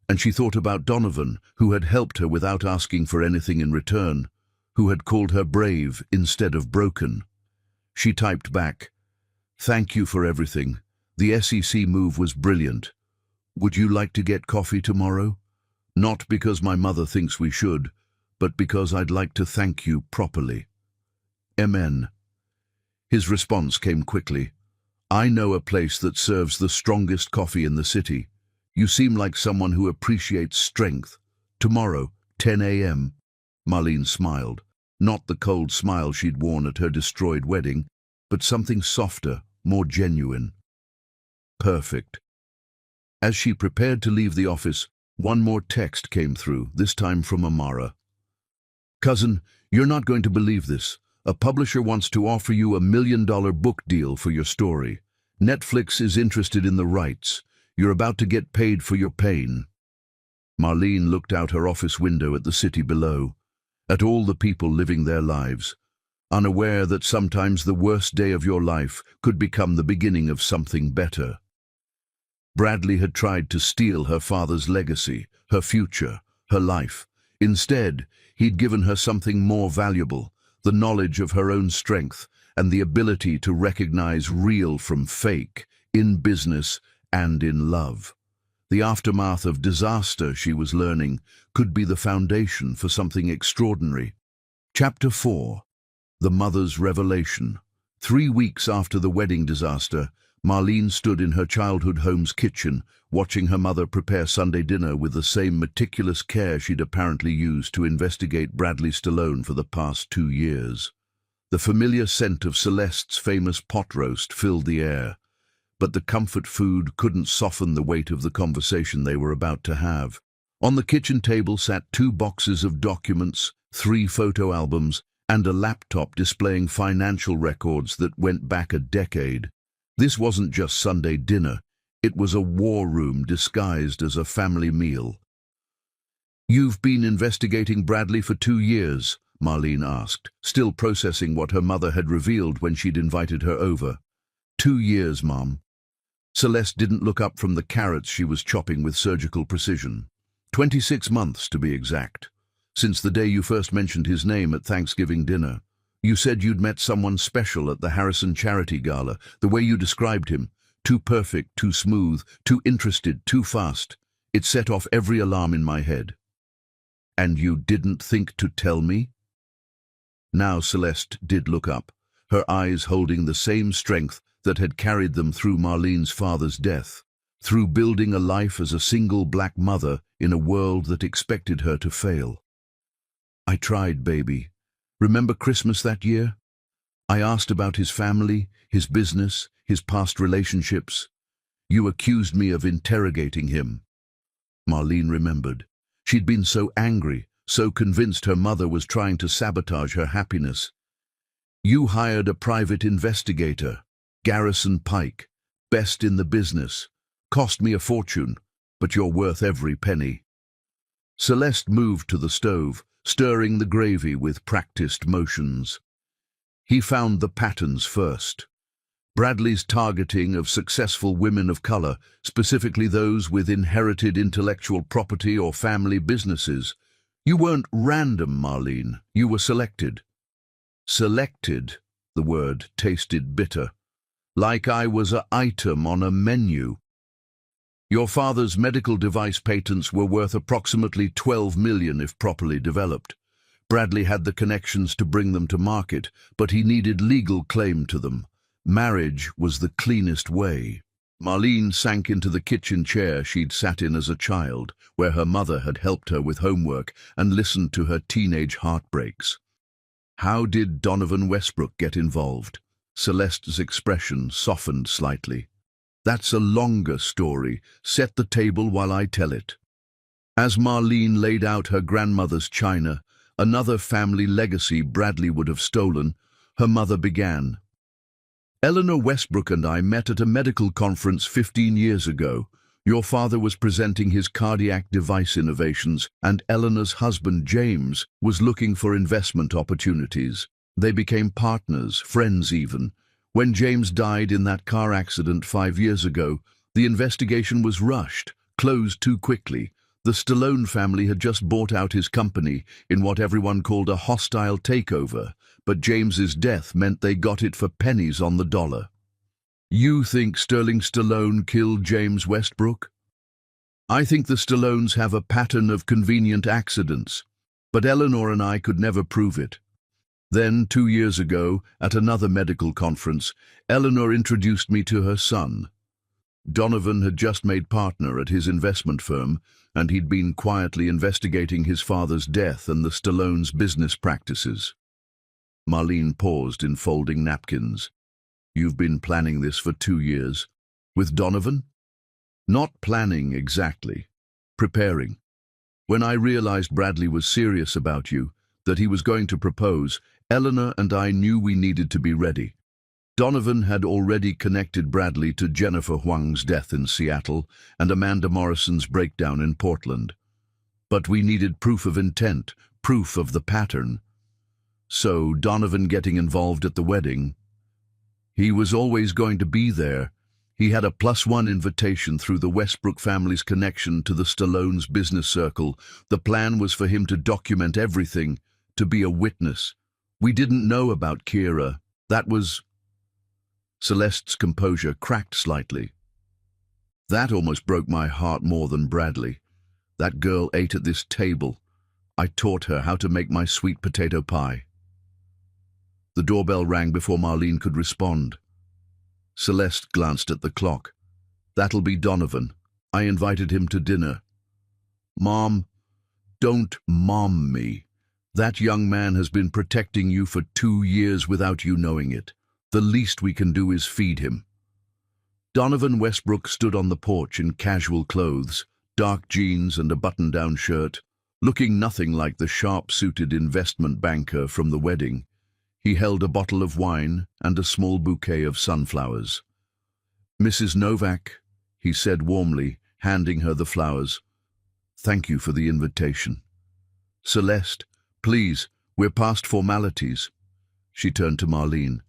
A: And she thought about Donovan, who had helped her without asking for anything in return, who had called her brave instead of broken. She typed back, "Thank you for everything. The SEC move was brilliant. Would you like to get coffee tomorrow? Not because my mother thinks we should, but because I'd like to thank you properly. MN." His response came quickly. "I know a place that serves the strongest coffee in the city. You seem like someone who appreciates strength. Tomorrow, 10 a.m. Marlene smiled. Not the cold smile she'd worn at her destroyed wedding, but something softer, more genuine. Perfect. As she prepared to leave the office, one more text came through, this time from Amara. "Cousin, you're not going to believe this. A publisher wants to offer you $1 million book deal for your story. Netflix is interested in the rights. You're about to get paid for your pain." Marlene looked out her office window at the city below, at all the people living their lives, unaware that sometimes the worst day of your life could become the beginning of something better. Bradley had tried to steal her father's legacy, her future, her life. Instead, he'd given her something more valuable, the knowledge of her own strength and the ability to recognize real from fake, in business and in love. The aftermath of disaster, she was learning, could be the foundation for something extraordinary. Chapter 4. The Mother's Revelation. 3 weeks after the wedding disaster, Marlene stood in her childhood home's kitchen, watching her mother prepare Sunday dinner with the same meticulous care she'd apparently used to investigate Bradley Stallone for the past 2 years. The familiar scent of Celeste's famous pot roast filled the air, but the comfort food couldn't soften the weight of the conversation they were about to have. On the kitchen table sat 2 boxes of documents, 3 photo albums, and a laptop displaying financial records that went back a decade. This wasn't just Sunday dinner, it was a war room disguised as a family meal. "You've been investigating Bradley for 2 years, Marlene asked, still processing what her mother had revealed when she'd invited her over. 2 years, Mom." Celeste didn't look up from the carrots she was chopping with surgical precision. 26 months, to be exact. Since the day you first mentioned his name at Thanksgiving dinner. You said you'd met someone special at the Harrison Charity Gala. The way you described him, too perfect, too smooth, too interested, too fast. It set off every alarm in my head. "And you didn't think to tell me?" Now Celeste did look up, her eyes holding the same strength that had carried them through Marlene's father's death, through building a life as a single black mother in a world that expected her to fail. "I tried, baby. Remember Christmas that year? I asked about his family, his business, his past relationships. You accused me of interrogating him." Marlene remembered. She'd been so angry, so convinced her mother was trying to sabotage her happiness. "You hired a private investigator, Garrison Pike, best in the business. Cost me a fortune, but you're worth every penny." Celeste moved to the stove, stirring the gravy with practiced motions. He found the patterns first. Bradley's targeting of successful women of color, specifically those with inherited intellectual property or family businesses. "You weren't random, Marlene. You were selected." Selected, the word tasted bitter. Like I was an item on a menu. "Your father's medical device patents were worth approximately $12 million if properly developed. Bradley had the connections to bring them to market, but he needed legal claim to them. Marriage was the cleanest way." Marlene sank into the kitchen chair she'd sat in as a child, where her mother had helped her with homework and listened to her teenage heartbreaks. How did Donovan Westbrook get involved? Celeste's expression softened slightly. "That's a longer story. Set the table while I tell it." As Marlene laid out her grandmother's china, another family legacy Bradley would have stolen, her mother began. "Eleanor Westbrook and I met at a medical conference 15 years ago. Your father was presenting his cardiac device innovations, and Eleanor's husband, James, was looking for investment opportunities. They became partners, friends even. When James died in that car accident 5 years ago, the investigation was rushed, closed too quickly. The Stallone family had just bought out his company in what everyone called a hostile takeover, but James's death meant they got it for pennies on the dollar. You think Sterling Stallone killed James Westbrook? I think the Stallones have a pattern of convenient accidents, but Eleanor and I could never prove it. Then, 2 years ago, at another medical conference, Eleanor introduced me to her son. Donovan had just made partner at his investment firm, and he'd been quietly investigating his father's death and the Stallones' business practices. Marlene paused in folding napkins. You've been planning this for 2 years? With Donovan? Not planning exactly. Preparing. When I realized Bradley was serious about you, that he was going to propose, Eleanor and I knew we needed to be ready. Donovan had already connected Bradley to Jennifer Huang's death in Seattle and Amanda Morrison's breakdown in Portland. But we needed proof of intent, proof of the pattern. So Donovan getting involved at the wedding. He was always going to be there. He had a +1 invitation through the Westbrook family's connection to the Stallones' business circle. The plan was for him to document everything, to be a witness. We didn't know about Kira. That was... Celeste's composure cracked slightly. That almost broke my heart more than Bradley. That girl ate at this table. I taught her how to make my sweet potato pie. The doorbell rang before Marlene could respond. Celeste glanced at the clock. That'll be Donovan. I invited him to dinner. Mom, don't mom me. That young man has been protecting you for 2 years without you knowing it. The least we can do is feed him. Donovan Westbrook stood on the porch in casual clothes, dark jeans and a button-down shirt, looking nothing like the sharp-suited investment banker from the wedding. He held a bottle of wine and a small bouquet of sunflowers. Mrs. Novak, he said warmly, handing her the flowers. Thank you for the invitation. Celeste, please, we're past formalities. She turned to Marlene.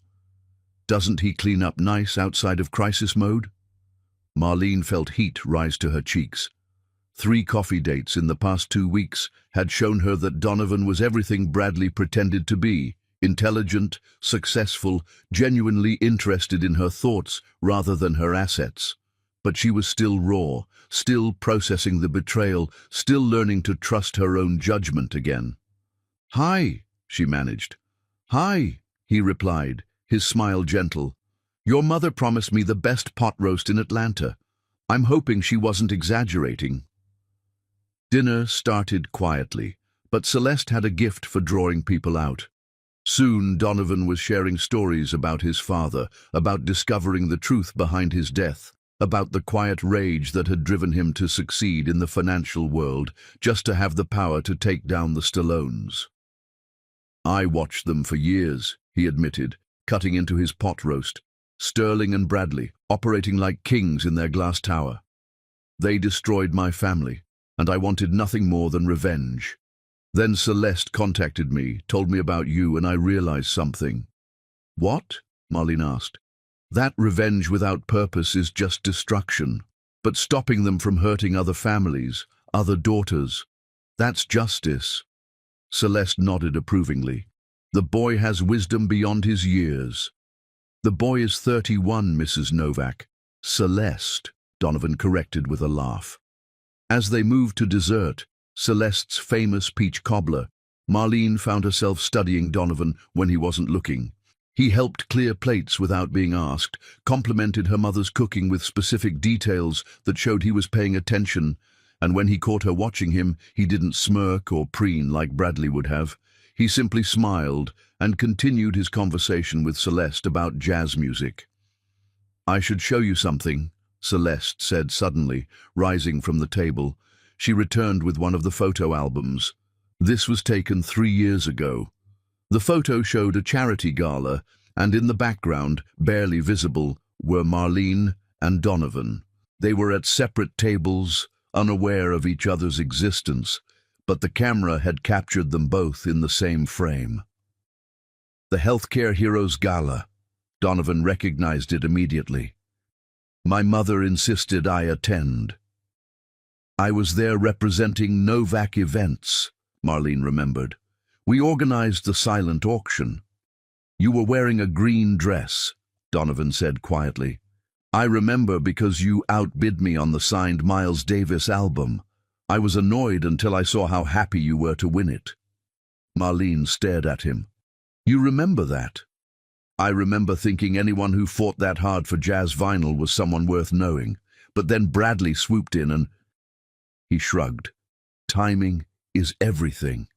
A: Doesn't he clean up nice outside of crisis mode? Marlene felt heat rise to her cheeks. 3 coffee dates in the past 2 weeks had shown her that Donovan was everything Bradley pretended to be. Intelligent, successful, genuinely interested in her thoughts rather than her assets. But she was still raw, still processing the betrayal, still learning to trust her own judgment again. Hi, she managed. Hi, he replied, his smile gentle. Your mother promised me the best pot roast in Atlanta. I'm hoping she wasn't exaggerating. Dinner started quietly, but Celeste had a gift for drawing people out. Soon Donovan was sharing stories about his father, about discovering the truth behind his death, about the quiet rage that had driven him to succeed in the financial world, just to have the power to take down the Stallones. I watched them for years, he admitted, cutting into his pot roast. Sterling and Bradley, operating like kings in their glass tower. They destroyed my family, and I wanted nothing more than revenge. Then Celeste contacted me, told me about you, and I realized something. What? Marlene asked. That revenge without purpose is just destruction, but stopping them from hurting other families, other daughters, that's justice. Celeste nodded approvingly. The boy has wisdom beyond his years. The boy is 31, Mrs. Novak. Celeste, Donovan corrected with a laugh. As they moved to dessert, Celeste's famous peach cobbler, Marlene found herself studying Donovan when he wasn't looking. He helped clear plates without being asked, complimented her mother's cooking with specific details that showed he was paying attention, and when he caught her watching him, he didn't smirk or preen like Bradley would have. He simply smiled and continued his conversation with Celeste about jazz music. I should show you something, Celeste said suddenly, rising from the table. She returned with one of the photo albums. This was taken 3 years ago. The photo showed a charity gala, and in the background, barely visible, were Marlene and Donovan. They were at separate tables, unaware of each other's existence, but the camera had captured them both in the same frame. The Healthcare Heroes Gala. Donovan recognized it immediately. My mother insisted I attend. I was there representing Novak Events, Marlene remembered. We organized the silent auction. You were wearing a green dress, Donovan said quietly. I remember because you outbid me on the signed Miles Davis album. I was annoyed until I saw how happy you were to win it. Marlene stared at him. You remember that? I remember thinking anyone who fought that hard for jazz vinyl was someone worth knowing. But then Bradley swooped in and... He shrugged. Timing is everything.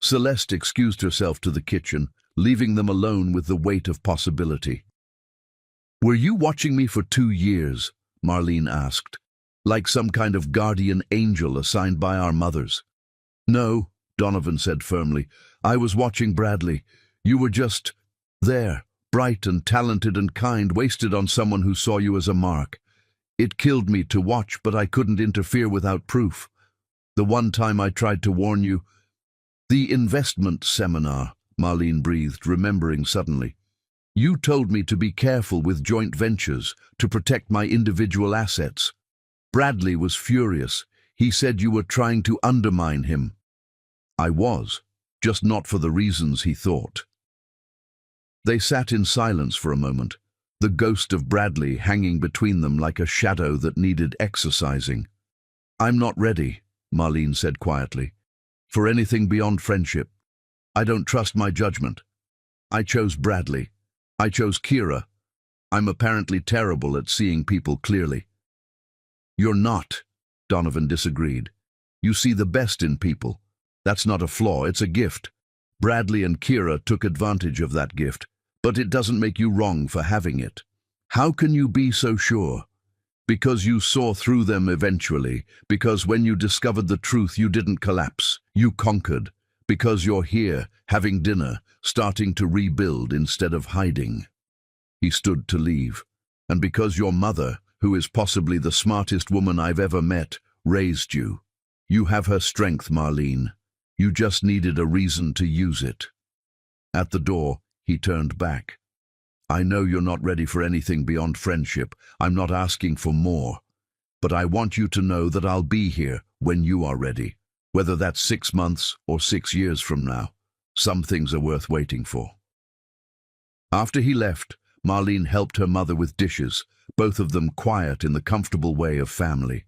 A: Celeste excused herself to the kitchen, leaving them alone with the weight of possibility. Were you watching me for 2 years? Marlene asked, like some kind of guardian angel assigned by our mothers. No, Donovan said firmly. I was watching Bradley. You were just there, bright and talented and kind, wasted on someone who saw you as a mark. It killed me to watch, but I couldn't interfere without proof. The one time I tried to warn you... The investment seminar, Marlene breathed, remembering suddenly. You told me to be careful with joint ventures, to protect my individual assets. Bradley was furious. He said you were trying to undermine him. I was, just not for the reasons he thought. They sat in silence for a moment, the ghost of Bradley hanging between them like a shadow that needed exorcising. I'm not ready, Marlene said quietly, for anything beyond friendship. I don't trust my judgment. I chose Bradley. I chose Kira. I'm apparently terrible at seeing people clearly. You're not, Donovan disagreed. You see the best in people. That's not a flaw, it's a gift. Bradley and Kira took advantage of that gift, but it doesn't make you wrong for having it. How can you be so sure? Because you saw through them eventually, because when you discovered the truth you didn't collapse, you conquered, because you're here, having dinner, starting to rebuild instead of hiding. He stood to leave, and because your mother, who is possibly the smartest woman I've ever met, raised you. You have her strength, Marlene. You just needed a reason to use it. At the door, he turned back. I know you're not ready for anything beyond friendship. I'm not asking for more. But I want you to know that I'll be here when you are ready, whether that's 6 months or 6 years from now. Some things are worth waiting for. After he left, Marlene helped her mother with dishes, both of them quiet in the comfortable way of family.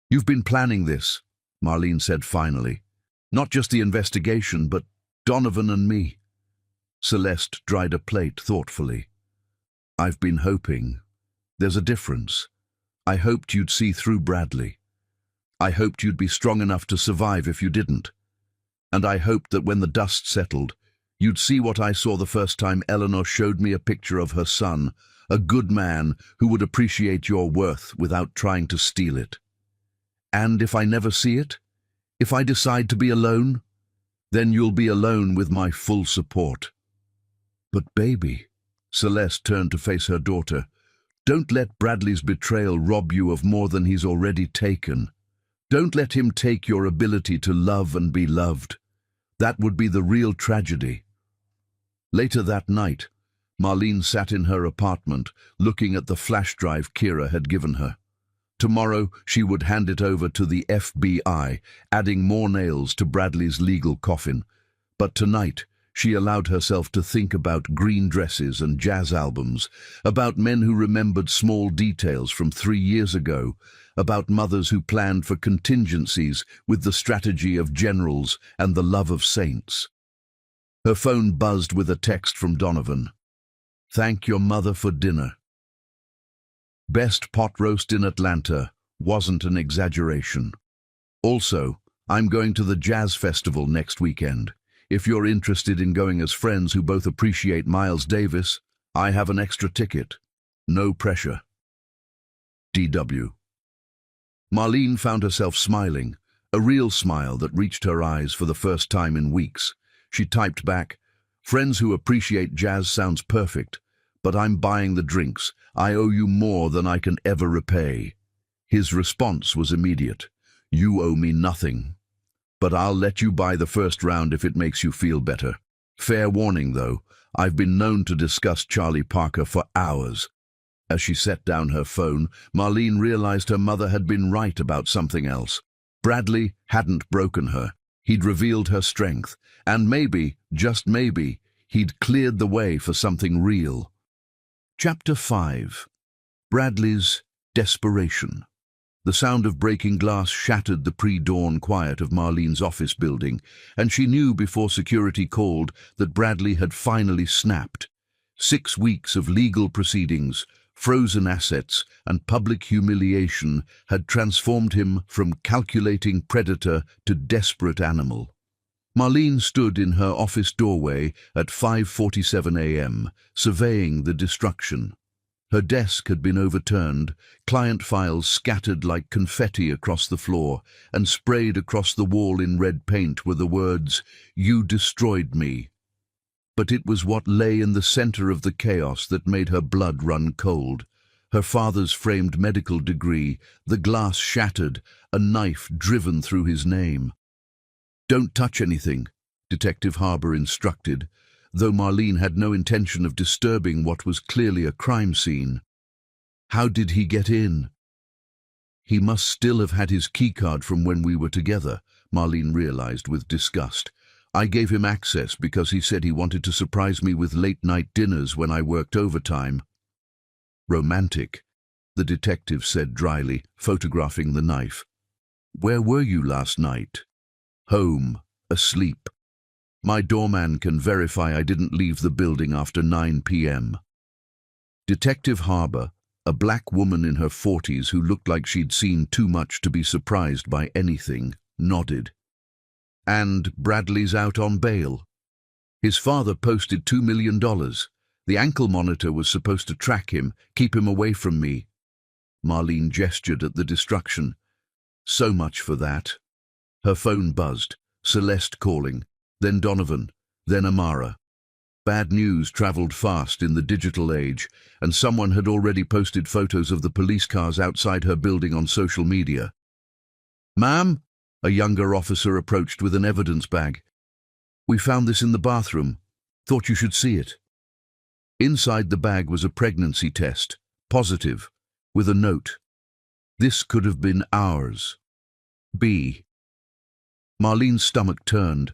A: You've been planning this, Marlene said finally. Not just the investigation, but Donovan and me. Celeste dried a plate thoughtfully. I've been hoping. There's a difference. I hoped you'd see through Bradley. I hoped you'd be strong enough to survive if you didn't. And I hoped that when the dust settled, you'd see what I saw the first time Eleanor showed me a picture of her son, a good man who would appreciate your worth without trying to steal it. And if I never see it, if I decide to be alone, then you'll be alone with my full support. But baby, Celeste turned to face her daughter, don't let Bradley's betrayal rob you of more than he's already taken. Don't let him take your ability to love and be loved. That would be the real tragedy. Later that night, Marlene sat in her apartment, looking at the flash drive Kira had given her. Tomorrow, she would hand it over to the FBI, adding more nails to Bradley's legal coffin. But tonight, she allowed herself to think about green dresses and jazz albums, about men who remembered small details from 3 years ago, about mothers who planned for contingencies with the strategy of generals and the love of saints. Her phone buzzed with a text from Donovan. Thank your mother for dinner. Best pot roast in Atlanta wasn't an exaggeration. Also, I'm going to the jazz festival next weekend. If you're interested in going as friends who both appreciate Miles Davis, I have an extra ticket. No pressure. D.W. Marlene found herself smiling, a real smile that reached her eyes for the first time in weeks. She typed back, friends who appreciate jazz sounds perfect, but I'm buying the drinks. I owe you more than I can ever repay. His response was immediate. You owe me nothing. But I'll let you buy the first round if it makes you feel better. Fair warning, though, I've been known to discuss Charlie Parker for hours. As she set down her phone, Marlene realized her mother had been right about something else. Bradley hadn't broken her. He'd revealed her strength, and maybe, just maybe, he'd cleared the way for something real. Chapter 5. Bradley's desperation. The sound of breaking glass shattered the pre-dawn quiet of Marlene's office building, and she knew before security called that Bradley had finally snapped. 6 weeks of legal proceedings, frozen assets, and public humiliation had transformed him from calculating predator to desperate animal. Marlene stood in her office doorway at 5:47 a.m., surveying the destruction. Her desk had been overturned, client files scattered like confetti across the floor, and sprayed across the wall in red paint were the words, "You destroyed me." But it was what lay in the center of the chaos that made her blood run cold. Her father's framed medical degree, the glass shattered, a knife driven through his name. "Don't touch anything," Detective Harbour instructed, though Marlene had no intention of disturbing what was clearly a crime scene. "How did he get in?" "He must still have had his keycard from when we were together," Marlene realized with disgust. "I gave him access because he said he wanted to surprise me with late-night dinners when I worked overtime." "Romantic," the detective said dryly, photographing the knife. "Where were you last night?" "Home, asleep. My doorman can verify I didn't leave the building after 9 p.m. Detective Harbour, a black woman in her 40s who looked like she'd seen too much to be surprised by anything, nodded. "And Bradley's out on bail. His father posted $2 million. The ankle monitor was supposed to track him, keep him away from me." Marlene gestured at the destruction. "So much for that." Her phone buzzed. Celeste calling, then Donovan, then Amara. Bad news traveled fast in the digital age, and someone had already posted photos of the police cars outside her building on social media. "Ma'am?" A younger officer approached with an evidence bag. "We found this in the bathroom. Thought you should see it." Inside the bag was a pregnancy test, positive, with a note. "This could have been ours. B." Marlene's stomach turned.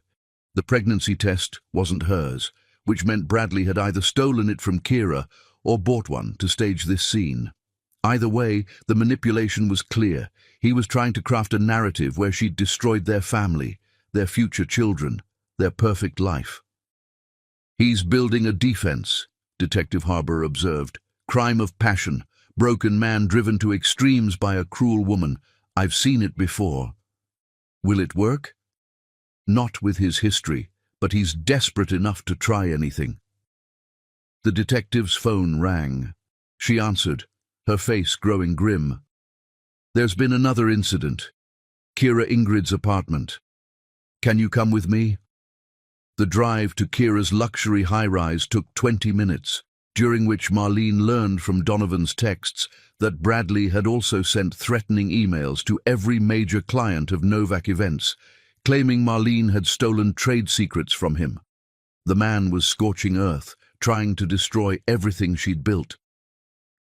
A: The pregnancy test wasn't hers, which meant Bradley had either stolen it from Kira or bought one to stage this scene. Either way, the manipulation was clear. He was trying to craft a narrative where she'd destroyed their family, their future children, their perfect life. "He's building a defense," Detective Harbour observed. "Crime of passion, broken man driven to extremes by a cruel woman. I've seen it before." "Will it work?" "Not with his history, but he's desperate enough to try anything." The detective's phone rang. She answered, her face growing grim. "There's been another incident. Kira Ingrid's apartment. Can you come with me?" The drive to Kira's luxury high-rise took 20 minutes, during which Marlene learned from Donovan's texts that Bradley had also sent threatening emails to every major client of Novak Events, claiming Marlene had stolen trade secrets from him. The man was scorching earth, trying to destroy everything she'd built.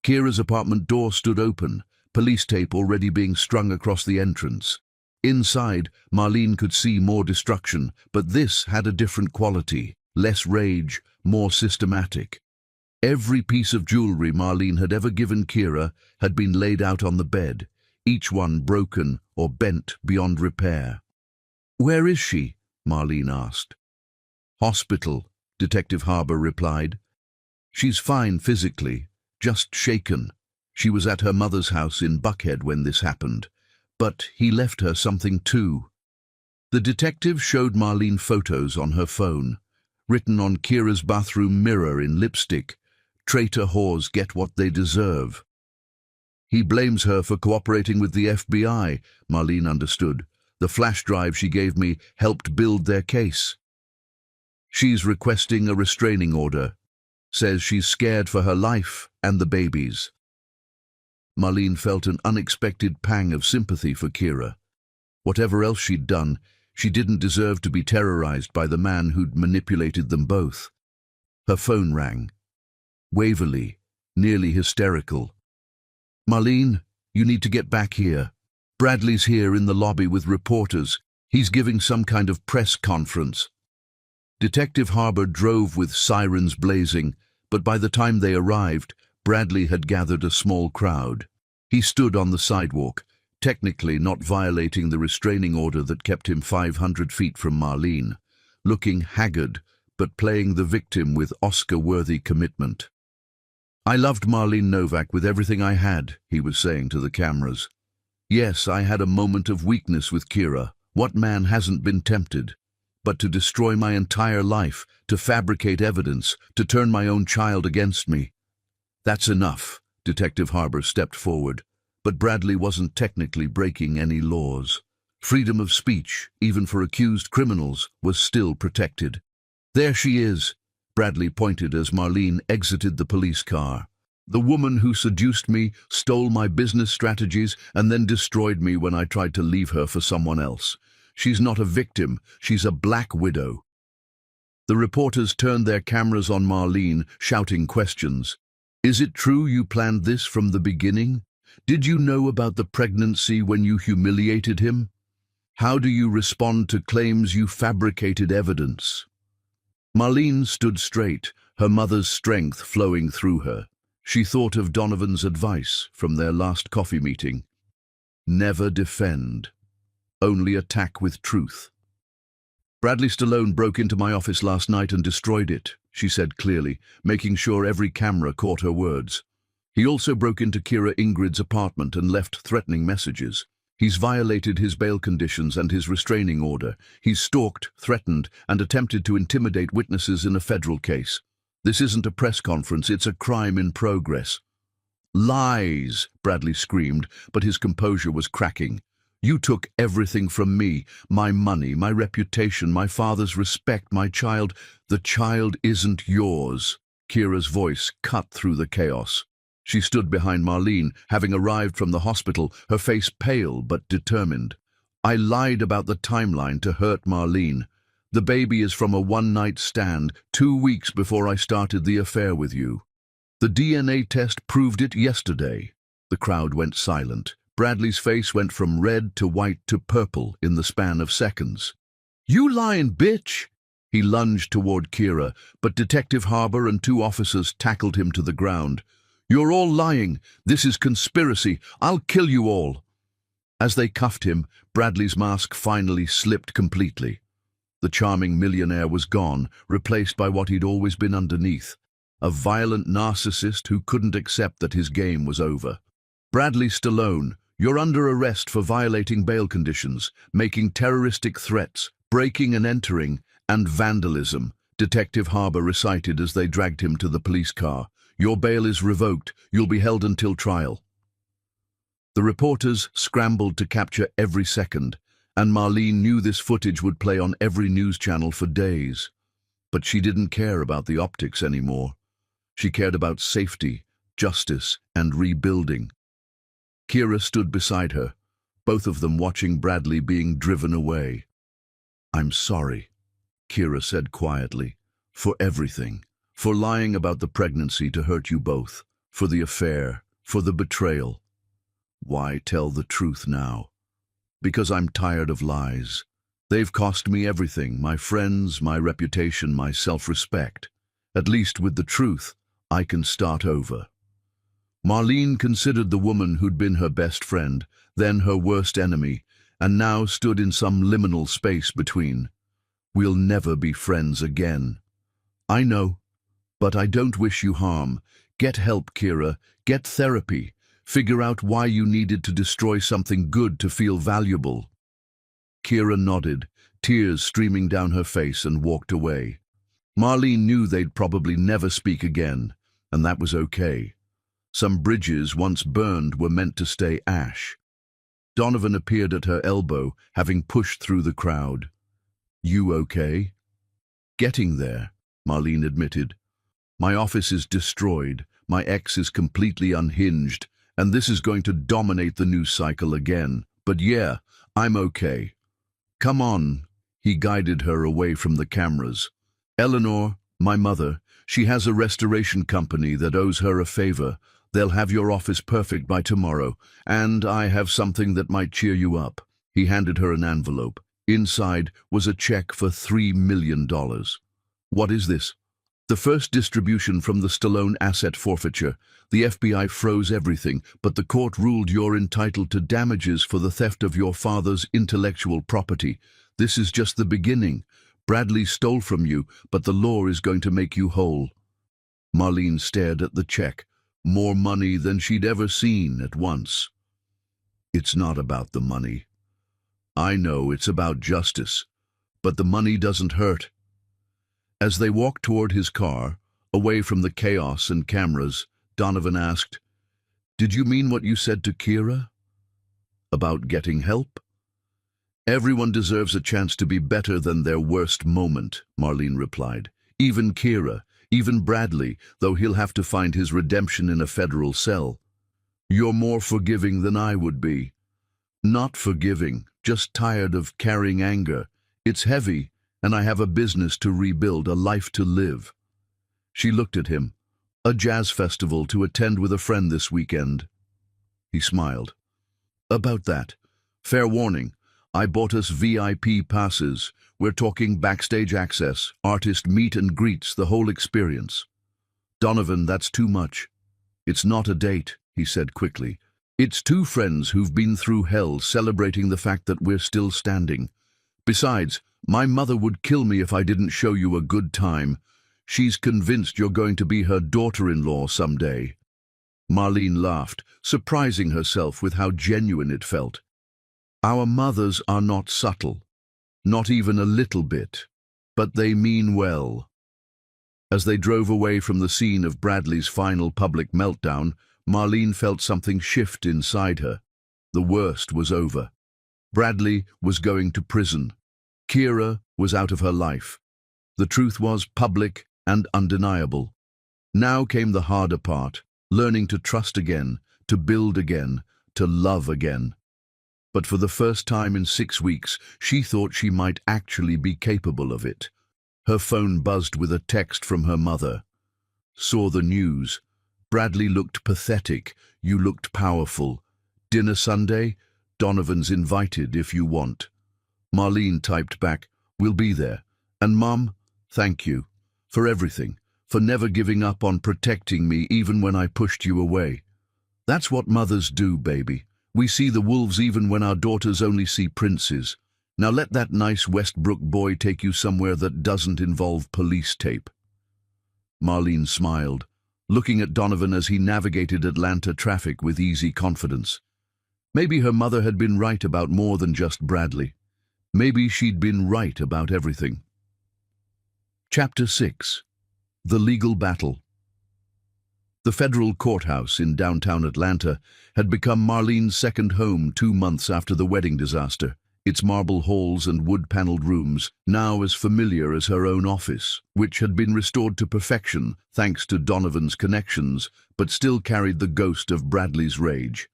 A: Kira's apartment door stood open, police tape already being strung across the entrance. Inside, Marlene could see more destruction, but this had a different quality, less rage, more systematic. Every piece of jewelry Marlene had ever given Kira had been laid out on the bed, each one broken or bent beyond repair. "Where is she?" Marlene asked. "Hospital," Detective Harbour replied. "She's fine physically, just shaken. She was at her mother's house in Buckhead when this happened. But he left her something too." The detective showed Marlene photos on her phone, written on Kira's bathroom mirror in lipstick, "Traitor whores get what they deserve." "He blames her for cooperating with the FBI," Marlene understood. "The flash drive she gave me helped build their case." "She's requesting a restraining order. Says she's scared for her life and the babies." Marlene felt an unexpected pang of sympathy for Kira. Whatever else she'd done, she didn't deserve to be terrorized by the man who'd manipulated them both. Her phone rang. "Waverley," nearly hysterical. "Marlene, you need to get back here. Bradley's here in the lobby with reporters. He's giving some kind of press conference." Detective Harbour drove with sirens blazing, but by the time they arrived, Bradley had gathered a small crowd. He stood on the sidewalk, technically not violating the restraining order that kept him 500 feet from Marlene, looking haggard but playing the victim with Oscar-worthy commitment. "I loved Marlene Novak with everything I had," he was saying to the cameras. "Yes, I had a moment of weakness with Kira. What man hasn't been tempted? But to destroy my entire life, to fabricate evidence, to turn my own child against me. That's enough." Detective Harbour stepped forward, but Bradley wasn't technically breaking any laws. Freedom of speech, even for accused criminals, was still protected. "There she is," Bradley pointed as Marlene exited the police car. "The woman who seduced me, stole my business strategies, and then destroyed me when I tried to leave her for someone else. She's not a victim, she's a black widow." The reporters turned their cameras on Marlene, shouting questions. "Is it true you planned this from the beginning? Did you know about the pregnancy when you humiliated him? How do you respond to claims you fabricated evidence?" Marlene stood straight, her mother's strength flowing through her. She thought of Donovan's advice from their last coffee meeting. Never defend. Only attack with truth. "Bradley Stallone broke into my office last night and destroyed it," she said clearly, making sure every camera caught her words. "He also broke into Kira Ingrid's apartment and left threatening messages. He's violated his bail conditions and his restraining order. He's stalked, threatened, and attempted to intimidate witnesses in a federal case. This isn't a press conference, it's a crime in progress." "Lies!" Bradley screamed, but his composure was cracking. "You took everything from me, my money, my reputation, my father's respect, my child. The child isn't yours." Kira's voice cut through the chaos. She stood behind Marlene, having arrived from the hospital, her face pale but determined. "I lied about the timeline to hurt Marlene. The baby is from a one-night stand, 2 weeks before I started the affair with you. The DNA test proved it yesterday." The crowd went silent. Bradley's face went from red to white to purple in the span of seconds. "You lying bitch!" He lunged toward Kira, but Detective Harbour and 2 officers tackled him to the ground. "You're all lying. This is conspiracy. I'll kill you all." As they cuffed him, Bradley's mask finally slipped completely. The charming millionaire was gone, replaced by what he'd always been underneath, a violent narcissist who couldn't accept that his game was over. "Bradley Stallone, you're under arrest for violating bail conditions, making terroristic threats, breaking and entering, and vandalism," Detective Harbour recited as they dragged him to the police car. "Your bail is revoked. You'll be held until trial." The reporters scrambled to capture every second, and Marlene knew this footage would play on every news channel for days. But she didn't care about the optics anymore. She cared about safety, justice, and rebuilding. Kira stood beside her, both of them watching Bradley being driven away. "I'm sorry," Kira said quietly, "for everything. For lying about the pregnancy to hurt you both, for the affair, for the betrayal." "Why tell the truth now?" "Because I'm tired of lies. They've cost me everything, my friends, my reputation, my self-respect. At least with the truth, I can start over." Marlene considered the woman who'd been her best friend, then her worst enemy, and now stood in some liminal space between. "We'll never be friends again." "I know, but I don't wish you harm. Get help, Kira. Get therapy. Figure out why you needed to destroy something good to feel valuable." Kira nodded, tears streaming down her face, and walked away. Marlene knew they'd probably never speak again, and that was okay. Some bridges once burned were meant to stay ash. Donovan appeared at her elbow, having pushed through the crowd. "You okay?" "Getting there," Marlene admitted. "My office is destroyed, my ex is completely unhinged, and this is going to dominate the news cycle again. But yeah, I'm okay." "Come on," he guided her away from the cameras. "Eleanor, My mother, she has a restoration company that owes her a favor. They'll have your office perfect by tomorrow, and I have something that might cheer you up." He handed her an envelope. Inside was a check for $3 million. "What is this?" "The first distribution from the Stallone asset forfeiture. The FBI froze everything, but the court ruled you're entitled to damages for the theft of your father's intellectual property. This is just the beginning. Bradley stole from you, but the law is going to make you whole." Marlene stared at the check, more money than she'd ever seen at once. "It's not about the money. I know it's about justice, but the money doesn't hurt." As they walked toward his car, away from the chaos and cameras, Donovan asked, "Did you mean what you said to Kira? About getting help?" "Everyone deserves a chance to be better than their worst moment," Marlene replied. "Even Kira, even Bradley, though he'll have to find his redemption in a federal cell. You're more forgiving than I would be." "Not forgiving, just tired of carrying anger. It's heavy, and I have a business to rebuild, a life to live." She looked at him. "A jazz festival to attend with a friend this weekend." He smiled. "About that, fair warning, I bought us VIP passes. We're talking backstage access, artist meet and greets, the whole experience." "Donovan, that's too much." "It's not a date," he said quickly. "It's two friends who've been through hell celebrating the fact that we're still standing. Besides, my mother would kill me if I didn't show you a good time. She's convinced you're going to be her daughter-in-law someday." Marlene laughed, surprising herself with how genuine it felt. "Our mothers are not subtle, not even a little bit, but they mean well." As they drove away from the scene of Bradley's final public meltdown, Marlene felt something shift inside her. The worst was over. Bradley was going to prison. Kira was out of her life. The truth was public and undeniable. Now came the harder part, learning to trust again, to build again, to love again. But for the first time in 6 weeks, she thought she might actually be capable of it. Her phone buzzed with a text from her mother. "Saw the news. Bradley looked pathetic. You looked powerful. Dinner Sunday? Donovan's invited if you want." Marlene typed back, "We'll be there. And Mom, thank you. For everything. For never giving up on protecting me even when I pushed you away. That's what mothers do, baby. We see the wolves even when our daughters only see princes. Now let that nice Westbrook boy take you somewhere that doesn't involve police tape." Marlene smiled, looking at Donovan as he navigated Atlanta traffic with easy confidence. Maybe her mother had been right about more than just Bradley. Maybe she'd been right about everything. Chapter 6. The Legal Battle. The federal courthouse in downtown Atlanta had become Marlene's second home 2 months after the wedding disaster, its marble halls and wood-paneled rooms now as familiar as her own office, which had been restored to perfection thanks to Donovan's connections, but still carried the ghost of Bradley's rage.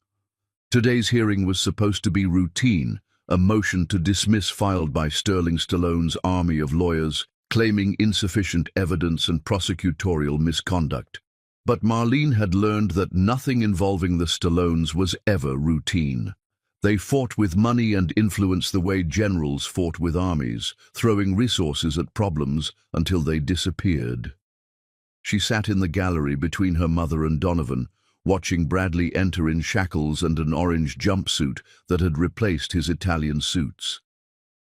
A: Today's hearing was supposed to be routine, a motion to dismiss filed by Sterling Stallone's army of lawyers, claiming insufficient evidence and prosecutorial misconduct. But Marlene had learned that nothing involving the Stallones was ever routine. They fought with money and influence the way generals fought with armies, throwing resources at problems until they disappeared. She sat in the gallery between her mother and Donovan, watching Bradley enter in shackles and an orange jumpsuit that had replaced his Italian suits.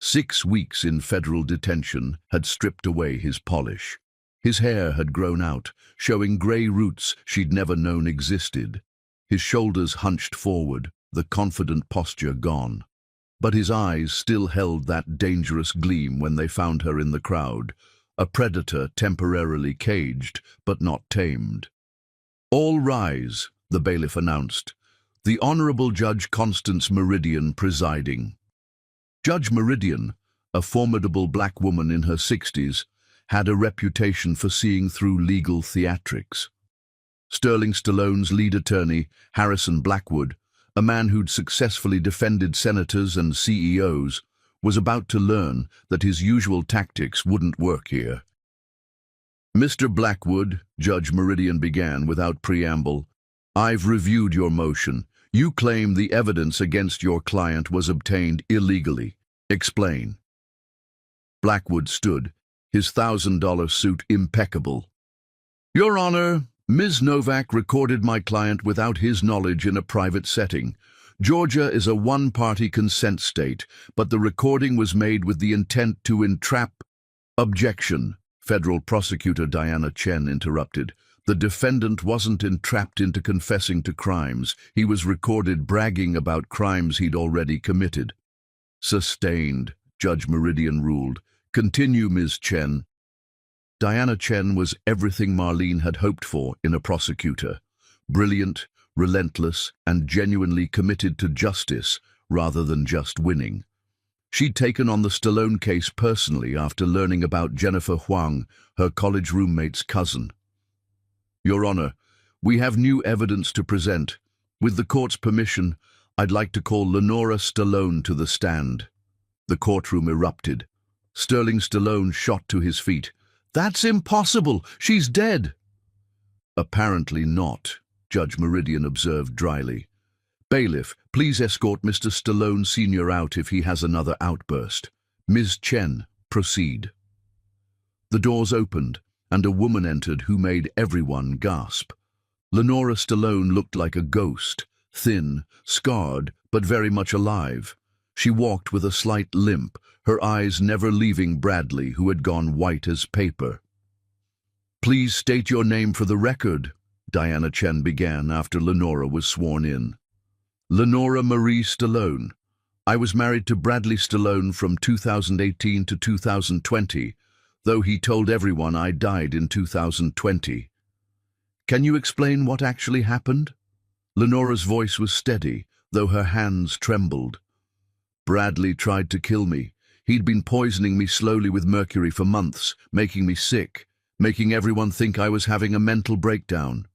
A: 6 weeks in federal detention had stripped away his polish. His hair had grown out, showing grey roots she'd never known existed. His shoulders hunched forward, the confident posture gone. But his eyes still held that dangerous gleam when they found her in the crowd, a predator temporarily caged but not tamed. "All rise," the bailiff announced. "The Honorable Judge Constance Meridian presiding." Judge Meridian, a formidable black woman in her 60s, had a reputation for seeing through legal theatrics. Sterling Stallone's lead attorney, Harrison Blackwood, a man who'd successfully defended senators and CEOs, was about to learn that his usual tactics wouldn't work here. Mr. Blackwood, Judge Meridian began without preamble, I've reviewed your motion. You claim the evidence against your client was obtained illegally. Explain. Blackwood stood, his $1,000 suit impeccable. Your Honor, Ms. Novak recorded my client without his knowledge in a private setting. Georgia is a one-party consent state, but the recording was made with the intent to entrap. Objection. Federal Prosecutor Diana Chen interrupted. The defendant wasn't entrapped into confessing to crimes. He was recorded bragging about crimes he'd already committed. Sustained, Judge Meridian ruled. Continue, Ms. Chen. Diana Chen was everything Marlene had hoped for in a prosecutor. Brilliant, relentless, and genuinely committed to justice rather than just winning. She'd taken on the Stallone case personally after learning about Jennifer Huang, her college roommate's cousin. Your Honor, we have new evidence to present. With the court's permission, I'd like to call Lenora Stallone to the stand. The courtroom erupted. Sterling Stallone shot to his feet. That's impossible! She's dead! Apparently not, Judge Meridian observed dryly. Bailiff, please escort Mr. Stallone Sr. out if he has another outburst. Ms. Chen, proceed. The doors opened, and a woman entered who made everyone gasp. Lenora Stallone looked like a ghost, thin, scarred, but very much alive. She walked with a slight limp, her eyes never leaving Bradley, who had gone white as paper. Please state your name for the record, Diana Chen began after Lenora was sworn in. Lenora Marie Stallone. I was married to Bradley Stallone from 2018 to 2020, though he told everyone I died in 2020. Can you explain what actually happened? Lenora's voice was steady, though her hands trembled. Bradley tried to kill me. He'd been poisoning me slowly with mercury for months, making me sick, making everyone think I was having a mental breakdown.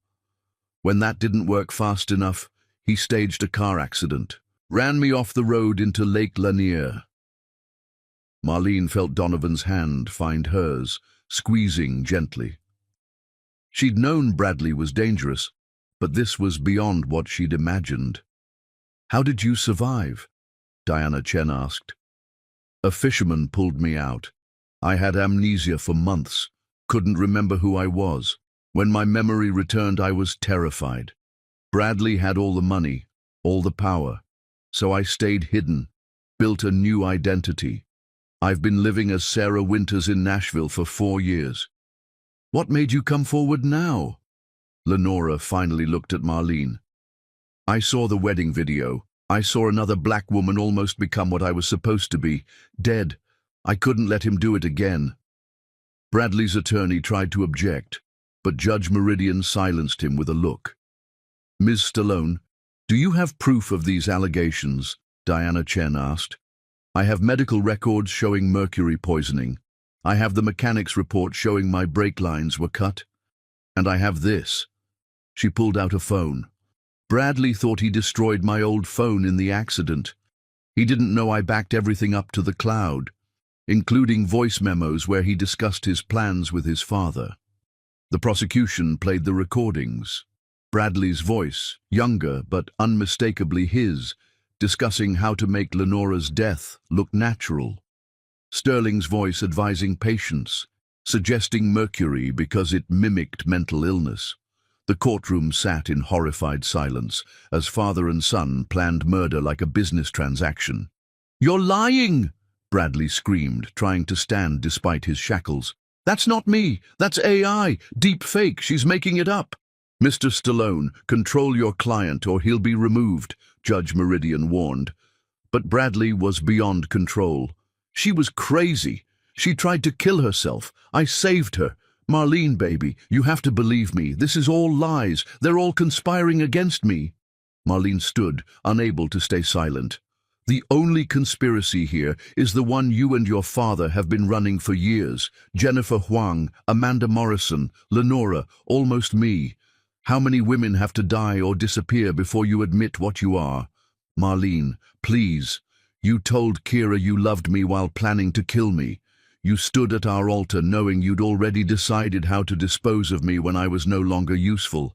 A: When that didn't work fast enough, he staged a car accident, ran me off the road into Lake Lanier. Marlene felt Donovan's hand find hers, squeezing gently. She'd known Bradley was dangerous, but this was beyond what she'd imagined. How did you survive? Diana Chen asked. A fisherman pulled me out. I had amnesia for months, couldn't remember who I was. When my memory returned, I was terrified. Bradley had all the money, all the power, so I stayed hidden, built a new identity. I've been living as Sarah Winters in Nashville for 4 years. What made you come forward now? Lenora finally looked at Marlene. I saw the wedding video. I saw another black woman almost become what I was supposed to be, dead. I couldn't let him do it again. Bradley's attorney tried to object, but Judge Meridian silenced him with a look. Ms. Stallone, do you have proof of these allegations? Diana Chen asked. I have medical records showing mercury poisoning. I have the mechanic's report showing my brake lines were cut. And I have this. She pulled out a phone. Bradley thought he destroyed my old phone in the accident. He didn't know I backed everything up to the cloud, including voice memos where he discussed his plans with his father. The prosecution played the recordings. Bradley's voice, younger but unmistakably his, discussing how to make Lenora's death look natural. Sterling's voice advising patience, suggesting mercury because it mimicked mental illness. The courtroom sat in horrified silence as father and son planned murder like a business transaction. You're lying! Bradley screamed, trying to stand despite his shackles. That's not me! That's AI! Deep fake! She's making it up! Mr. Stallone, control your client or he'll be removed, Judge Meridian warned. But Bradley was beyond control. She was crazy. She tried to kill herself. I saved her. Marlene, baby, you have to believe me. This is all lies. They're all conspiring against me. Marlene stood, unable to stay silent. The only conspiracy here is the one you and your father have been running for years. Jennifer Huang, Amanda Morrison, Lenora, almost me. How many women have to die or disappear before you admit what you are? Marlene, please. You told Kira you loved me while planning to kill me. You stood at our altar knowing you'd already decided how to dispose of me when I was no longer useful.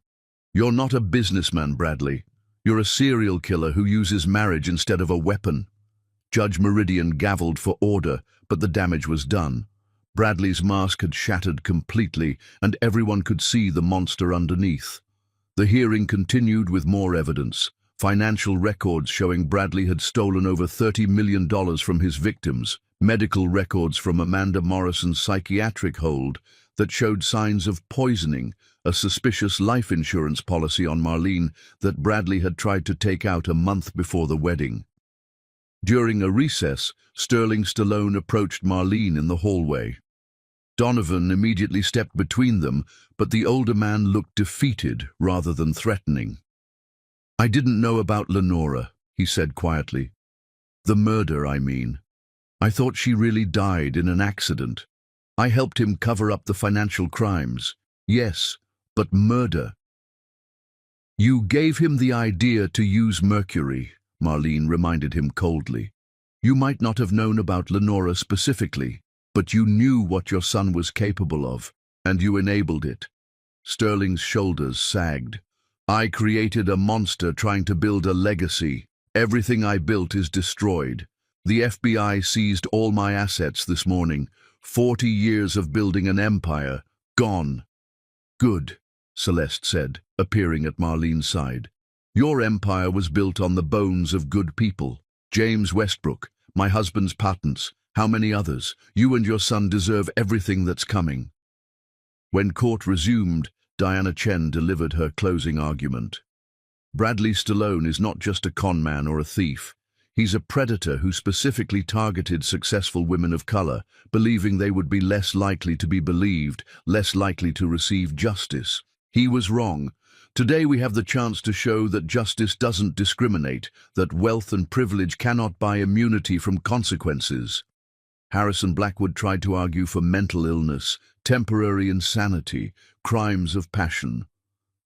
A: You're not a businessman, Bradley. You're a serial killer who uses marriage instead of a weapon. Judge Meridian gavelled for order, but the damage was done. Bradley's mask had shattered completely, and everyone could see the monster underneath. The hearing continued with more evidence. Financial records showing Bradley had stolen over $30 million from his victims, medical records from Amanda Morrison's psychiatric hold that showed signs of poisoning, a suspicious life insurance policy on Marlene that Bradley had tried to take out a month before the wedding. During a recess, Sterling Stallone approached Marlene in the hallway. Donovan immediately stepped between them, but the older man looked defeated rather than threatening. "I didn't know about Lenora," he said quietly. "The murder, I mean. I thought she really died in an accident. I helped him cover up the financial crimes. Yes, but murder." "You gave him the idea to use mercury," Marlene reminded him coldly. "You might not have known about Lenora specifically, but you knew what your son was capable of, and you enabled it." Sterling's shoulders sagged. "I created a monster trying to build a legacy. Everything I built is destroyed. The FBI seized all my assets this morning. 40 years of building an empire, gone." "Good," Celeste said, appearing at Marlene's side. "Your empire was built on the bones of good people. James Westbrook, my husband's patents, how many others? You and your son deserve everything that's coming." When court resumed, Diana Chen delivered her closing argument. "Bradley Stallone is not just a con man or a thief. He's a predator who specifically targeted successful women of color, believing they would be less likely to be believed, less likely to receive justice. He was wrong. Today we have the chance to show that justice doesn't discriminate, that wealth and privilege cannot buy immunity from consequences." Harrison Blackwood tried to argue for mental illness, temporary insanity, crimes of passion.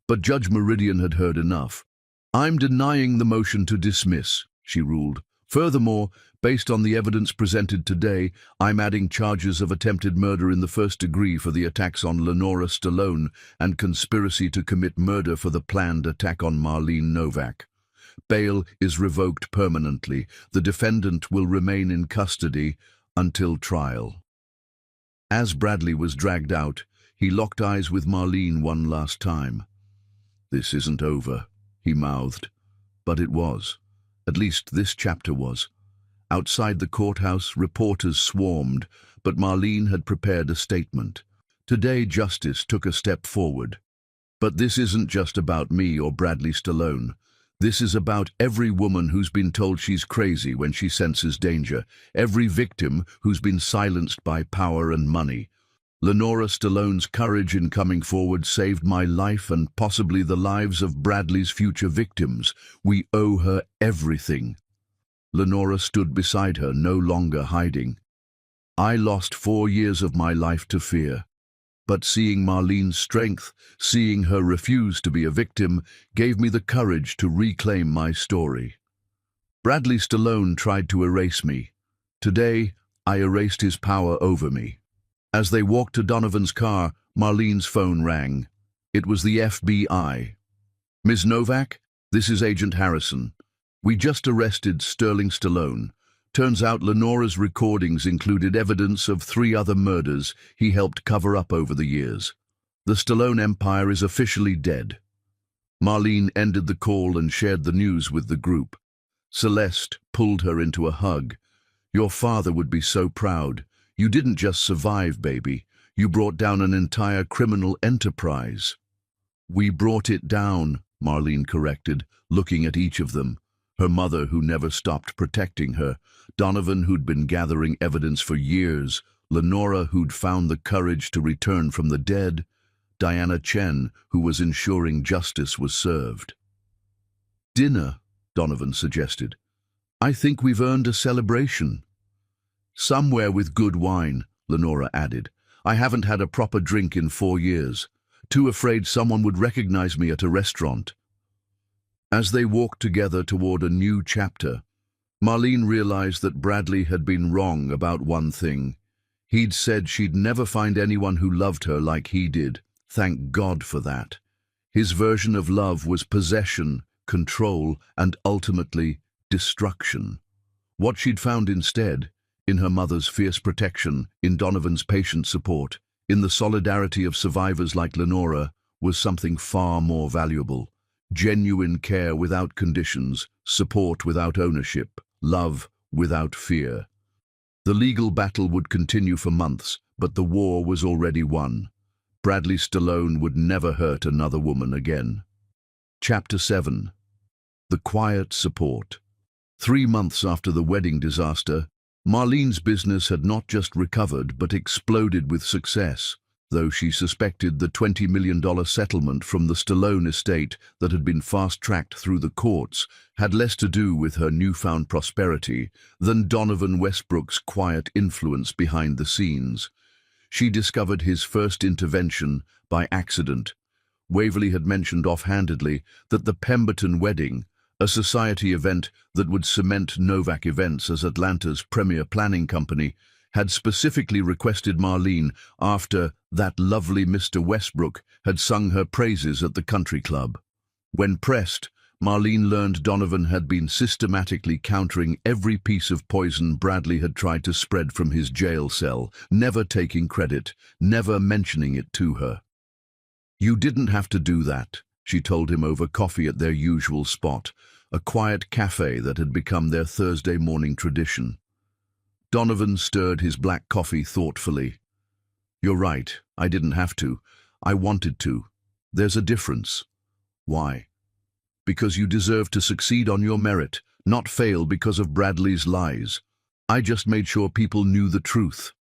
A: But Judge Meridian had heard enough. "I'm denying the motion to dismiss," she ruled. "Furthermore, based on the evidence presented today, I'm adding charges of attempted murder in the first degree for the attacks on Lenora Stallone and conspiracy to commit murder for the planned attack on Marlene Novak. Bail is revoked permanently. The defendant will remain in custody until trial." As Bradley was dragged out, he locked eyes with Marlene one last time. "This isn't over," he mouthed. But it was. At least this chapter was. Outside the courthouse, reporters swarmed, but Marlene had prepared a statement. Today, justice took a step forward. "But this isn't just about me or Bradley Stallone. This is about every woman who's been told she's crazy when she senses danger, every victim who's been silenced by power and money. Lenora Stallone's courage in coming forward saved my life and possibly the lives of Bradley's future victims. We owe her everything." Lenora stood beside her, no longer hiding. "I lost 4 years of my life to fear. But seeing Marlene's strength, seeing her refuse to be a victim, gave me the courage to reclaim my story. Bradley Stallone tried to erase me. Today, I erased his power over me." As they walked to Donovan's car, Marlene's phone rang. It was the FBI. "Ms. Novak, this is Agent Harrison. We just arrested Sterling Stallone. Turns out Lenora's recordings included evidence of 3 other murders he helped cover up over the years. The Stallone empire is officially dead." Marlene ended the call and shared the news with the group. Celeste pulled her into a hug. "Your father would be so proud. You didn't just survive, baby. You brought down an entire criminal enterprise." "We brought it down," Marlene corrected, looking at each of them. Her mother, who never stopped protecting her, Donovan, who'd been gathering evidence for years, Lenora, who'd found the courage to return from the dead, Diana Chen, who was ensuring justice was served. "Dinner," Donovan suggested. "I think we've earned a celebration." "Somewhere with good wine," Lenora added. "I haven't had a proper drink in 4 years. Too afraid someone would recognize me at a restaurant." As they walked together toward a new chapter, Marlene realized that Bradley had been wrong about one thing. He'd said she'd never find anyone who loved her like he did. Thank God for that. His version of love was possession, control, and ultimately destruction. What she'd found instead, in her mother's fierce protection, in Donovan's patient support, in the solidarity of survivors like Lenora, was something far more valuable. Genuine care without conditions, support without ownership, love without fear. The legal battle would continue for months, but the war was already won. Bradley Stallone would never hurt another woman again. Chapter 7. The Quiet Support. 3 months after the wedding disaster, Marlene's business had not just recovered but exploded with success, though she suspected the $20 million settlement from the Stallone estate that had been fast-tracked through the courts had less to do with her newfound prosperity than Donovan Westbrook's quiet influence behind the scenes. She discovered his first intervention by accident. Waverly had mentioned offhandedly that the Pemberton wedding, a society event that would cement Novak Events as Atlanta's premier planning company, had specifically requested Marlene after that lovely Mr. Westbrook had sung her praises at the country club. When pressed, Marlene learned Donovan had been systematically countering every piece of poison Bradley had tried to spread from his jail cell, never taking credit, never mentioning it to her. "You didn't have to do that," she told him over coffee at their usual spot, a quiet cafe that had become their Thursday morning tradition. Donovan stirred his black coffee thoughtfully. "You're right, I didn't have to. I wanted to. There's a difference." "Why?" "Because you deserve to succeed on your merit, not fail because of Bradley's lies. I just made sure people knew the truth."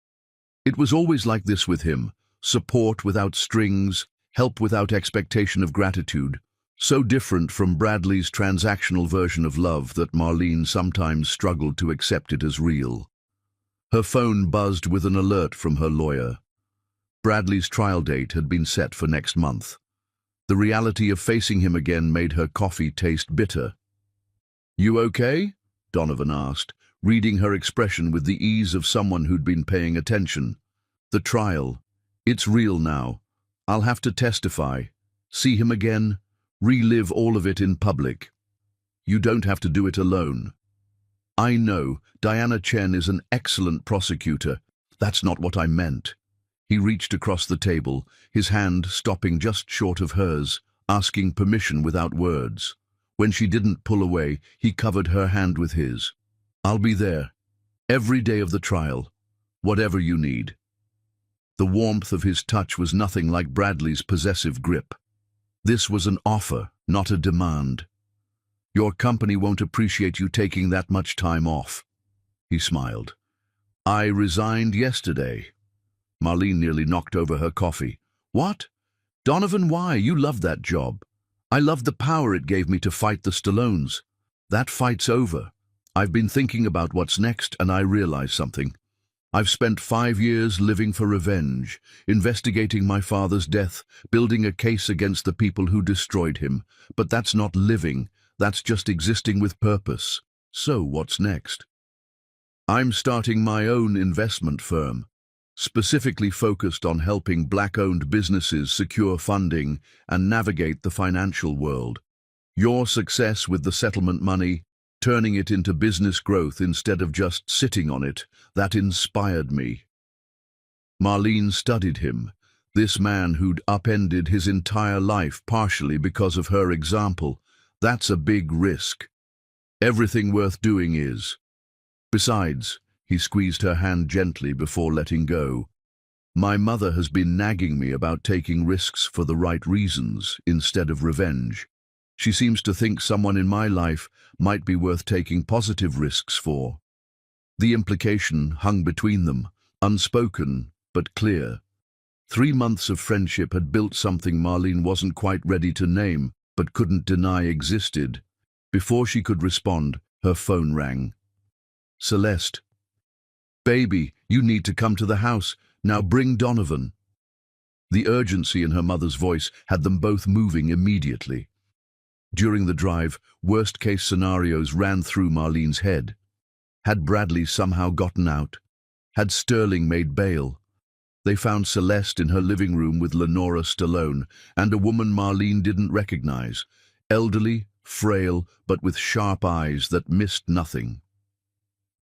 A: It was always like this with him: support without strings, help without expectation of gratitude. So different from Bradley's transactional version of love that Marlene sometimes struggled to accept it as real. Her phone buzzed with an alert from her lawyer. Bradley's trial date had been set for next month. The reality of facing him again made her coffee taste bitter. "You okay?" Donovan asked, reading her expression with the ease of someone who'd been paying attention. "The trial. It's real now. I'll have to testify. See him again? Relive all of it in public. You don't have to do it alone. I know, Diana Chen is an excellent prosecutor. That's not what I meant." He reached across the table, his hand stopping just short of hers, asking permission without words. When she didn't pull away, he covered her hand with his. "I'll be there, every day of the trial, whatever you need." The warmth of his touch was nothing like Bradley's possessive grip. This was an offer, not a demand. "Your company won't appreciate you taking that much time off." He smiled. "I resigned yesterday." Marlene nearly knocked over her coffee. "What? Donovan, why? You loved that job." "I loved the power it gave me to fight the Stallones. That fight's over. I've been thinking about what's next, and I realized something. I've spent 5 years living for revenge, investigating my father's death, building a case against the people who destroyed him. But that's not living, that's just existing with purpose. So what's next? I'm starting my own investment firm, specifically focused on helping Black-owned businesses secure funding and navigate the financial world. Your success with the settlement money, turning it into business growth instead of just sitting on it, that inspired me." Marlene studied him, this man who'd upended his entire life partially because of her example. That's a big risk. Everything worth doing is. Besides, he squeezed her hand gently before letting go. "My mother has been nagging me about taking risks for the right reasons instead of revenge. She seems to think someone in my life might be worth taking positive risks for." The implication hung between them, unspoken but clear. 3 months of friendship had built something Marlene wasn't quite ready to name, but couldn't deny existed. Before she could respond, her phone rang. "Celeste." "Baby, you need to come to the house. Now bring Donovan." The urgency in her mother's voice had them both moving immediately. During the drive, worst-case scenarios ran through Marlene's head. Had Bradley somehow gotten out? Had Sterling made bail? They found Celeste in her living room with Lenora Stallone and a woman Marlene didn't recognize, elderly, frail, but with sharp eyes that missed nothing.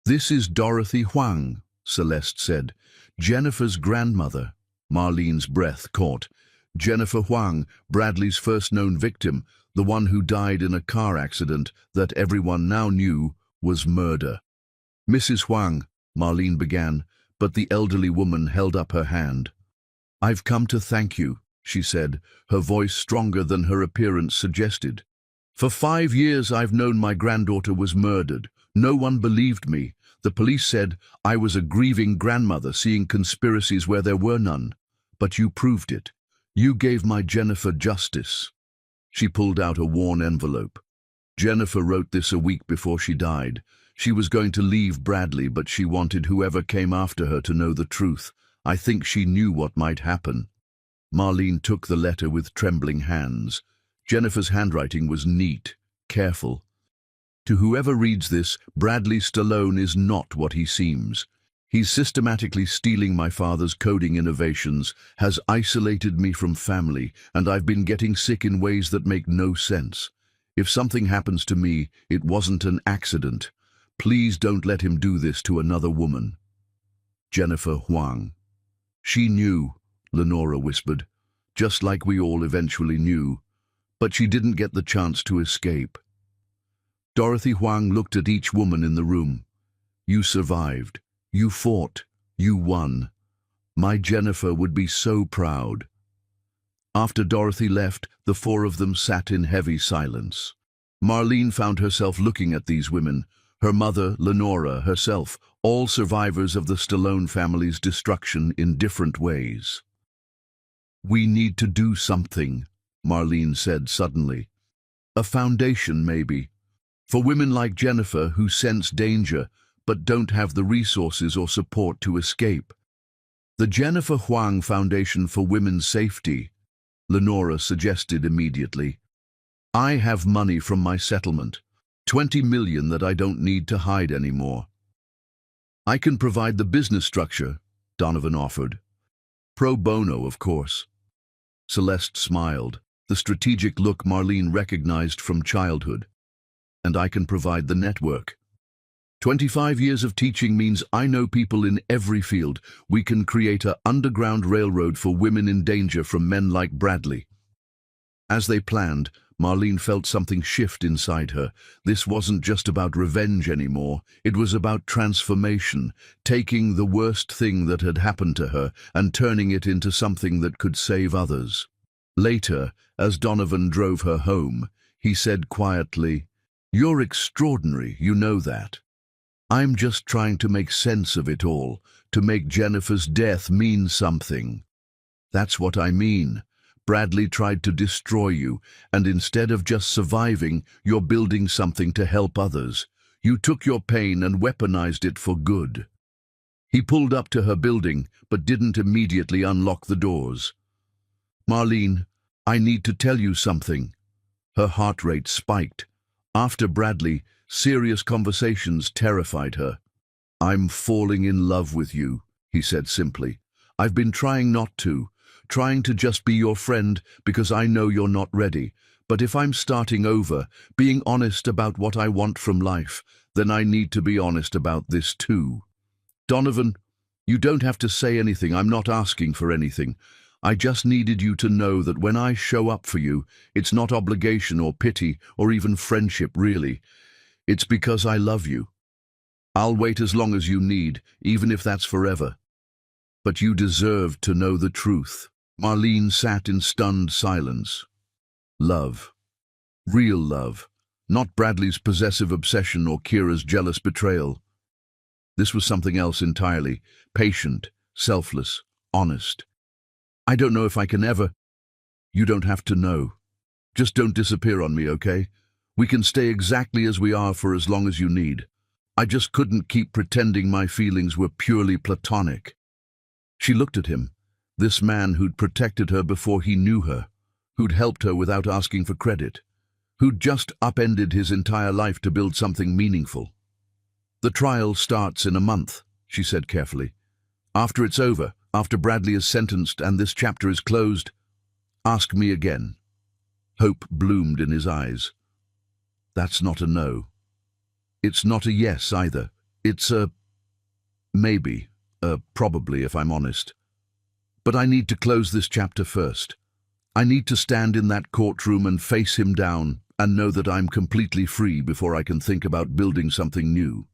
A: "This is Dorothy Huang," Celeste said. "Jennifer's grandmother." Marlene's breath caught. Jennifer Huang, Bradley's first known victim, the one who died in a car accident that everyone now knew was murder. "Mrs. Huang," Marlene began, but the elderly woman held up her hand. "I've come to thank you," she said, her voice stronger than her appearance suggested. "For 5 years I've known my granddaughter was murdered. No one believed me. The police said I was a grieving grandmother seeing conspiracies where there were none. But you proved it. You gave my Jennifer justice." She pulled out a worn envelope. "Jennifer wrote this a week before she died. She was going to leave Bradley, but she wanted whoever came after her to know the truth. I think she knew what might happen." Marlene took the letter with trembling hands. Jennifer's handwriting was neat, careful. "To whoever reads this, Bradley Stallone is not what he seems. He's systematically stealing my father's coding innovations, has isolated me from family, and I've been getting sick in ways that make no sense. If something happens to me, it wasn't an accident. Please don't let him do this to another woman. Jennifer Huang." "She knew," Lenora whispered, "just like we all eventually knew. But she didn't get the chance to escape." Dorothy Huang looked at each woman in the room. "You survived. You fought. You won. My Jennifer would be so proud." After Dorothy left, the 4 of them sat in heavy silence. Marlene found herself looking at these women, her mother, Lenora, herself, all survivors of the Stallone family's destruction in different ways. "We need to do something," Marlene said suddenly. "A foundation, maybe. For women like Jennifer who sense danger but don't have the resources or support to escape. The Jennifer Huang Foundation for Women's Safety," Lenora suggested immediately. "I have money from my settlement, 20 million that I don't need to hide anymore." "I can provide the business structure," Donovan offered. "Pro bono, of course." Celeste smiled, the strategic look Marlene recognized from childhood. "And I can provide the network. 25 years of teaching means I know people in every field. We can create an underground railroad for women in danger from men like Bradley." As they planned, Marlene felt something shift inside her. This wasn't just about revenge anymore. It was about transformation, taking the worst thing that had happened to her and turning it into something that could save others. Later, as Donovan drove her home, he said quietly, "You're extraordinary, you know that. I'm just trying to make sense of it all, to make Jennifer's death mean something." "That's what I mean. Bradley tried to destroy you, and instead of just surviving, you're building something to help others. You took your pain and weaponized it for good." He pulled up to her building, but didn't immediately unlock the doors. "Marlene, I need to tell you something." Her heart rate spiked. After Bradley, serious conversations terrified her. "I'm falling in love with you," he said simply. "I've been trying not to, trying to just be your friend because I know you're not ready. But if I'm starting over, being honest about what I want from life, then I need to be honest about this too. Donovan, you don't have to say anything. I'm not asking for anything. I just needed you to know that when I show up for you, it's not obligation or pity or even friendship, really. It's because I love you. I'll wait as long as you need, even if that's forever. But you deserve to know the truth." Marlene sat in stunned silence. Love. Real love. Not Bradley's possessive obsession or Kira's jealous betrayal. This was something else entirely. Patient, selfless, honest. "I don't know if I can ever—" "You don't have to know. Just don't disappear on me, okay? We can stay exactly as we are for as long as you need. I just couldn't keep pretending my feelings were purely platonic." She looked at him, this man who'd protected her before he knew her, who'd helped her without asking for credit, who'd just upended his entire life to build something meaningful. "The trial starts in a month," she said carefully. After it's over, after Bradley is sentenced and this chapter is closed, ask me again." Hope bloomed in his eyes. "That's not a no. It's not a yes either. It's a maybe, probably if I'm honest. But I need to close this chapter first. I need to stand in that courtroom and face him down and know that I'm completely free before I can think about building something new.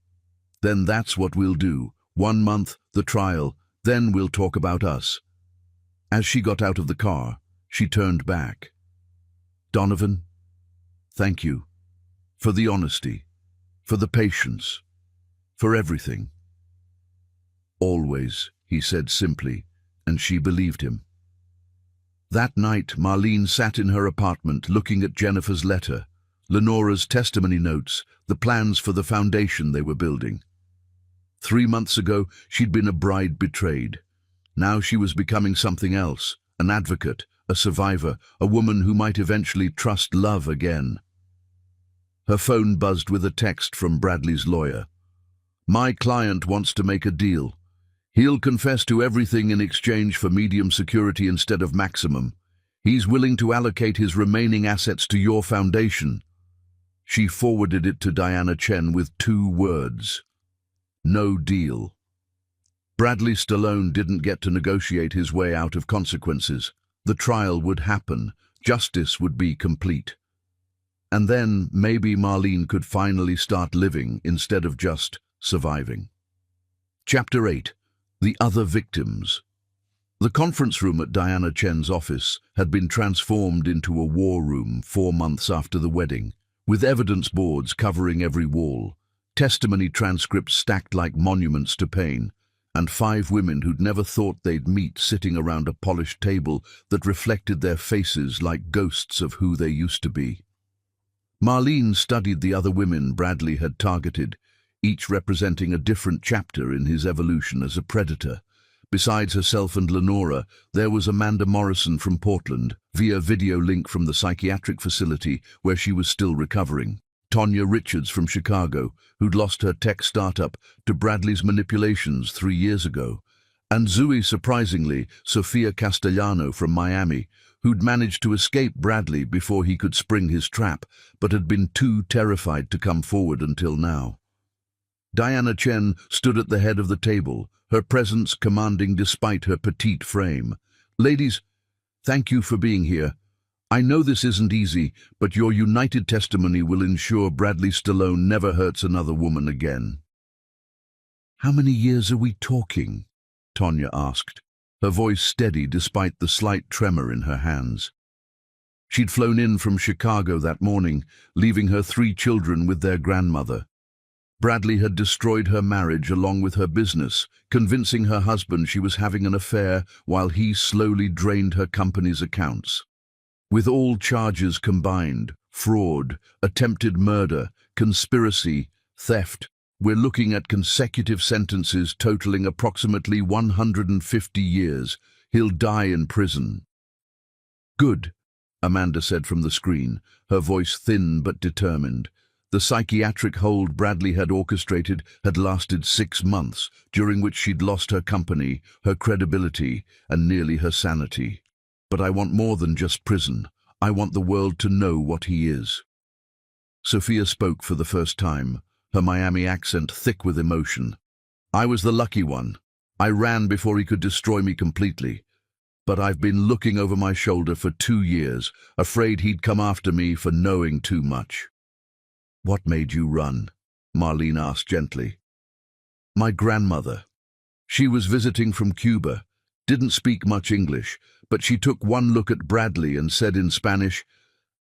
A: Then that's what we'll do. 1 month, the trial, then we'll talk about us." As she got out of the car, she turned back. "Donovan, thank you. For the honesty, for the patience, for everything." "Always," he said simply, and she believed him. That night, Marlene sat in her apartment looking at Jennifer's letter, Lenora's testimony notes, the plans for the foundation they were building. 3 months ago, she'd been a bride betrayed. Now she was becoming something else, an advocate, a survivor, a woman who might eventually trust love again. Her phone buzzed with a text from Bradley's lawyer. "My client wants to make a deal. He'll confess to everything in exchange for medium security instead of maximum. He's willing to allocate his remaining assets to your foundation." She forwarded it to Diana Chen with 2 words. "No deal." Bradley Stallone didn't get to negotiate his way out of consequences. The trial would happen. Justice would be complete. And then maybe Marlene could finally start living instead of just surviving. Chapter 8. The Other Victims. The conference room at Diana Chen's office had been transformed into a war room 4 months after the wedding, with evidence boards covering every wall, testimony transcripts stacked like monuments to pain, and 5 women who'd never thought they'd meet sitting around a polished table that reflected their faces like ghosts of who they used to be. Marlene studied the other women Bradley had targeted, each representing a different chapter in his evolution as a predator. Besides herself and Lenora, there was Amanda Morrison from Portland, via video link from the psychiatric facility where she was still recovering. Tonya Richards from Chicago, who'd lost her tech startup to Bradley's manipulations 3 years ago. And Zooey, surprisingly, Sofia Castellano from Miami, who'd managed to escape Bradley before he could spring his trap, but had been too terrified to come forward until now. Diana Chen stood at the head of the table, her presence commanding despite her petite frame. "Ladies, thank you for being here. I know this isn't easy, but your united testimony will ensure Bradley Stallone never hurts another woman again." "How many years are we talking?" Tonya asked, her voice steady despite the slight tremor in her hands. She'd flown in from Chicago that morning, leaving her 3 children with their grandmother. Bradley had destroyed her marriage along with her business, convincing her husband she was having an affair while he slowly drained her company's accounts. With all charges combined, fraud, attempted murder, conspiracy, theft, we're looking at consecutive sentences totaling approximately 150 years. He'll die in prison. "Good," Amanda said from the screen, her voice thin but determined. The psychiatric hold Bradley had orchestrated had lasted 6 months, during which she'd lost her company, her credibility, and nearly her sanity. "But I want more than just prison. I want the world to know what he is." Sophia spoke for the first time, her Miami accent thick with emotion. "I was the lucky one. I ran before he could destroy me completely. But I've been looking over my shoulder for 2 years, afraid he'd come after me for knowing too much." "What made you run?" Marlene asked gently. "My grandmother. She was visiting from Cuba, didn't speak much English, but she took one look at Bradley and said in Spanish,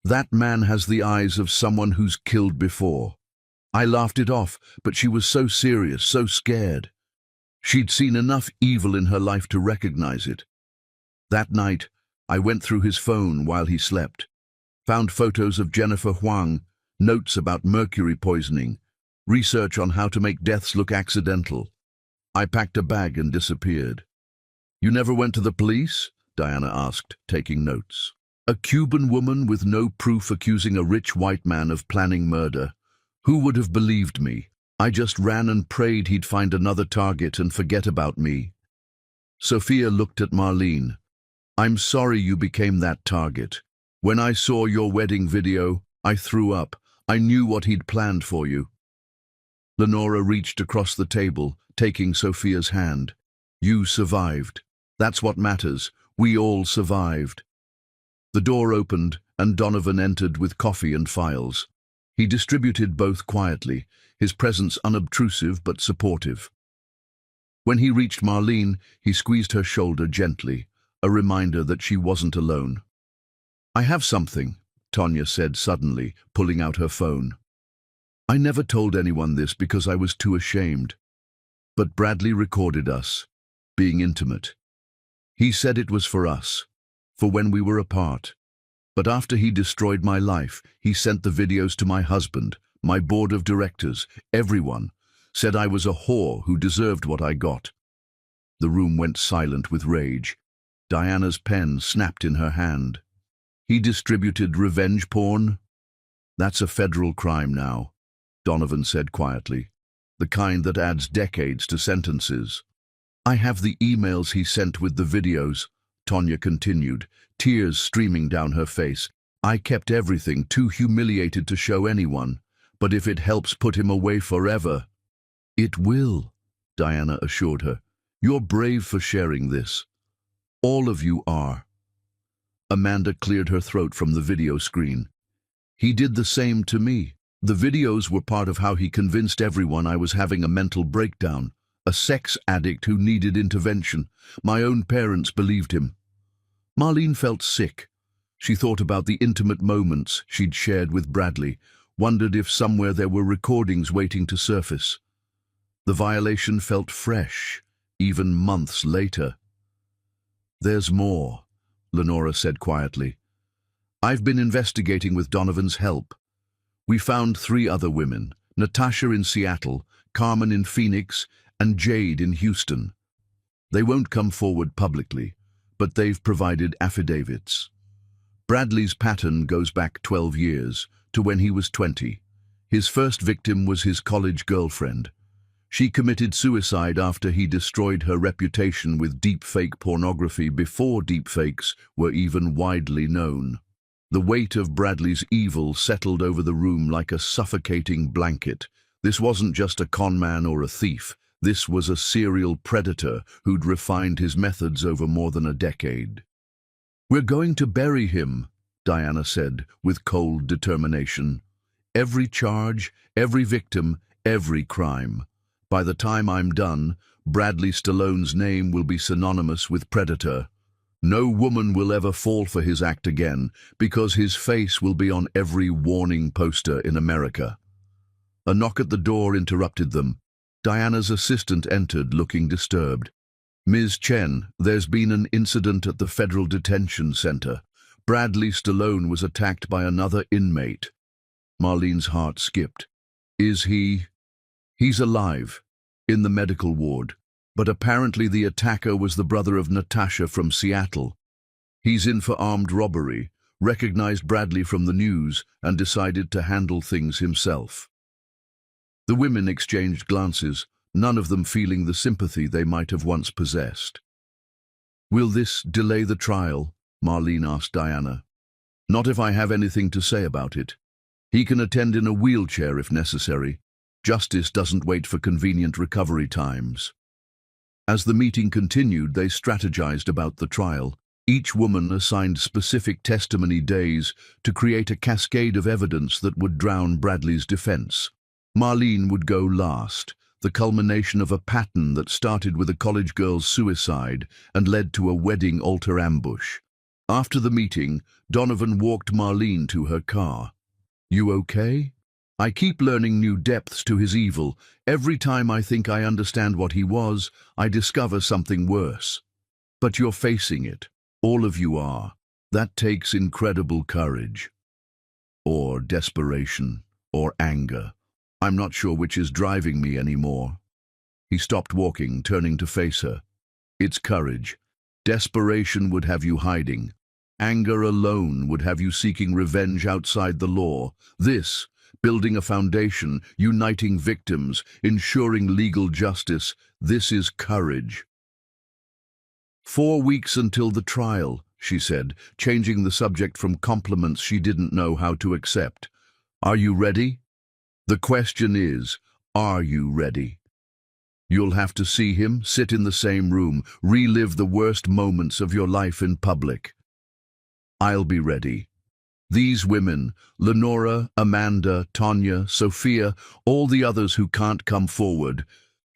A: 'That man has the eyes of someone who's killed before.' I laughed it off, but she was so serious, so scared. She'd seen enough evil in her life to recognize it. That night, I went through his phone while he slept, found photos of Jennifer Huang, notes about mercury poisoning, research on how to make deaths look accidental. I packed a bag and disappeared." "You never went to the police?" Diana asked, taking notes. "A Cuban woman with no proof accusing a rich white man of planning murder. Who would have believed me? I just ran and prayed he'd find another target and forget about me." Sophia looked at Marlene. I'm sorry you became that target. When I saw your wedding video, I threw up. I knew what he'd planned for you. Lenora reached across the table, taking Sophia's hand. You survived. That's what matters. We all survived. The door opened, and Donovan entered with coffee and files. He distributed both quietly, his presence unobtrusive but supportive. When he reached Marlene, he squeezed her shoulder gently, a reminder that she wasn't alone. I have something, Tonya said suddenly, pulling out her phone. I never told anyone this because I was too ashamed. But Bradley recorded us, being intimate. He said it was for us, for when we were apart. But after he destroyed my life, he sent the videos to my husband, my board of directors, everyone, said I was a whore who deserved what I got. The room went silent with rage. Diana's pen snapped in her hand. He distributed revenge porn? That's a federal crime now, Donovan said quietly, the kind that adds decades to sentences. I have the emails he sent with the videos, Tonya continued, tears streaming down her face. I kept everything, too humiliated to show anyone, but if it helps put him away forever. It will, Diana assured her. You're brave for sharing this. All of you are. Amanda cleared her throat from the video screen. He did the same to me. The videos were part of how he convinced everyone I was having a mental breakdown, a sex addict who needed intervention. My own parents believed him. Marlene felt sick. She thought about the intimate moments she'd shared with Bradley, wondered if somewhere there were recordings waiting to surface. The violation felt fresh, even months later. There's more, Lenora said quietly. I've been investigating with Donovan's help. We found 3 other women, Natasha in Seattle, Carmen in Phoenix, and Jade in Houston. They won't come forward publicly, but they've provided affidavits. Bradley's pattern goes back 12 years, to when he was 20. His first victim was his college girlfriend. She committed suicide after he destroyed her reputation with deepfake pornography before deepfakes were even widely known. The weight of Bradley's evil settled over the room like a suffocating blanket. This wasn't just a conman or a thief. This was a serial predator who'd refined his methods over more than a decade. We're going to bury him, Diana said, with cold determination. Every charge, every victim, every crime. By the time I'm done, Bradley Stallone's name will be synonymous with predator. No woman will ever fall for his act again, because his face will be on every warning poster in America. A knock at the door interrupted them. Diana's assistant entered, looking disturbed. Ms. Chen, there's been an incident at the Federal Detention Center. Bradley Stallone was attacked by another inmate. Marlene's heart skipped. Is he? He's alive, in the medical ward, but apparently the attacker was the brother of Natasha from Seattle. He's in for armed robbery, recognized Bradley from the news, and decided to handle things himself. The women exchanged glances, none of them feeling the sympathy they might have once possessed. Will this delay the trial? Marlene asked Diana. Not if I have anything to say about it. He can attend in a wheelchair if necessary. Justice doesn't wait for convenient recovery times. As the meeting continued, they strategized about the trial. Each woman assigned specific testimony days to create a cascade of evidence that would drown Bradley's defense. Marlene would go last, the culmination of a pattern that started with a college girl's suicide and led to a wedding altar ambush. After the meeting, Donovan walked Marlene to her car. You okay? I keep learning new depths to his evil. Every time I think I understand what he was, I discover something worse. But you're facing it. All of you are. That takes incredible courage. Or desperation. Or anger. I'm not sure which is driving me anymore. He stopped walking, turning to face her. It's courage. Desperation would have you hiding. Anger alone would have you seeking revenge outside the law. This, building a foundation, uniting victims, ensuring legal justice, this is courage. 4 weeks until the trial, she said, changing the subject from compliments she didn't know how to accept. Are you ready? The question is, are you ready? You'll have to see him, sit in the same room, relive the worst moments of your life in public. I'll be ready. These women, Lenora, Amanda, Tanya, Sophia, all the others who can't come forward,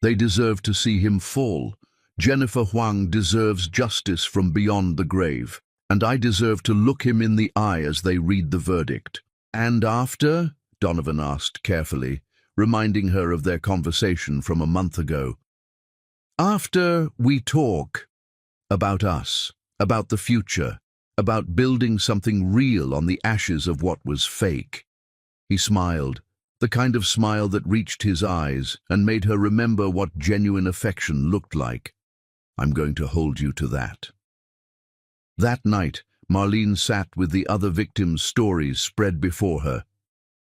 A: they deserve to see him fall. Jennifer Huang deserves justice from beyond the grave, and I deserve to look him in the eye as they read the verdict. And after? Donovan asked carefully, reminding her of their conversation from a month ago. After we talk about us, about the future, about building something real on the ashes of what was fake. He smiled, the kind of smile that reached his eyes and made her remember what genuine affection looked like. I'm going to hold you to that. That night, Marlene sat with the other victims' stories spread before her.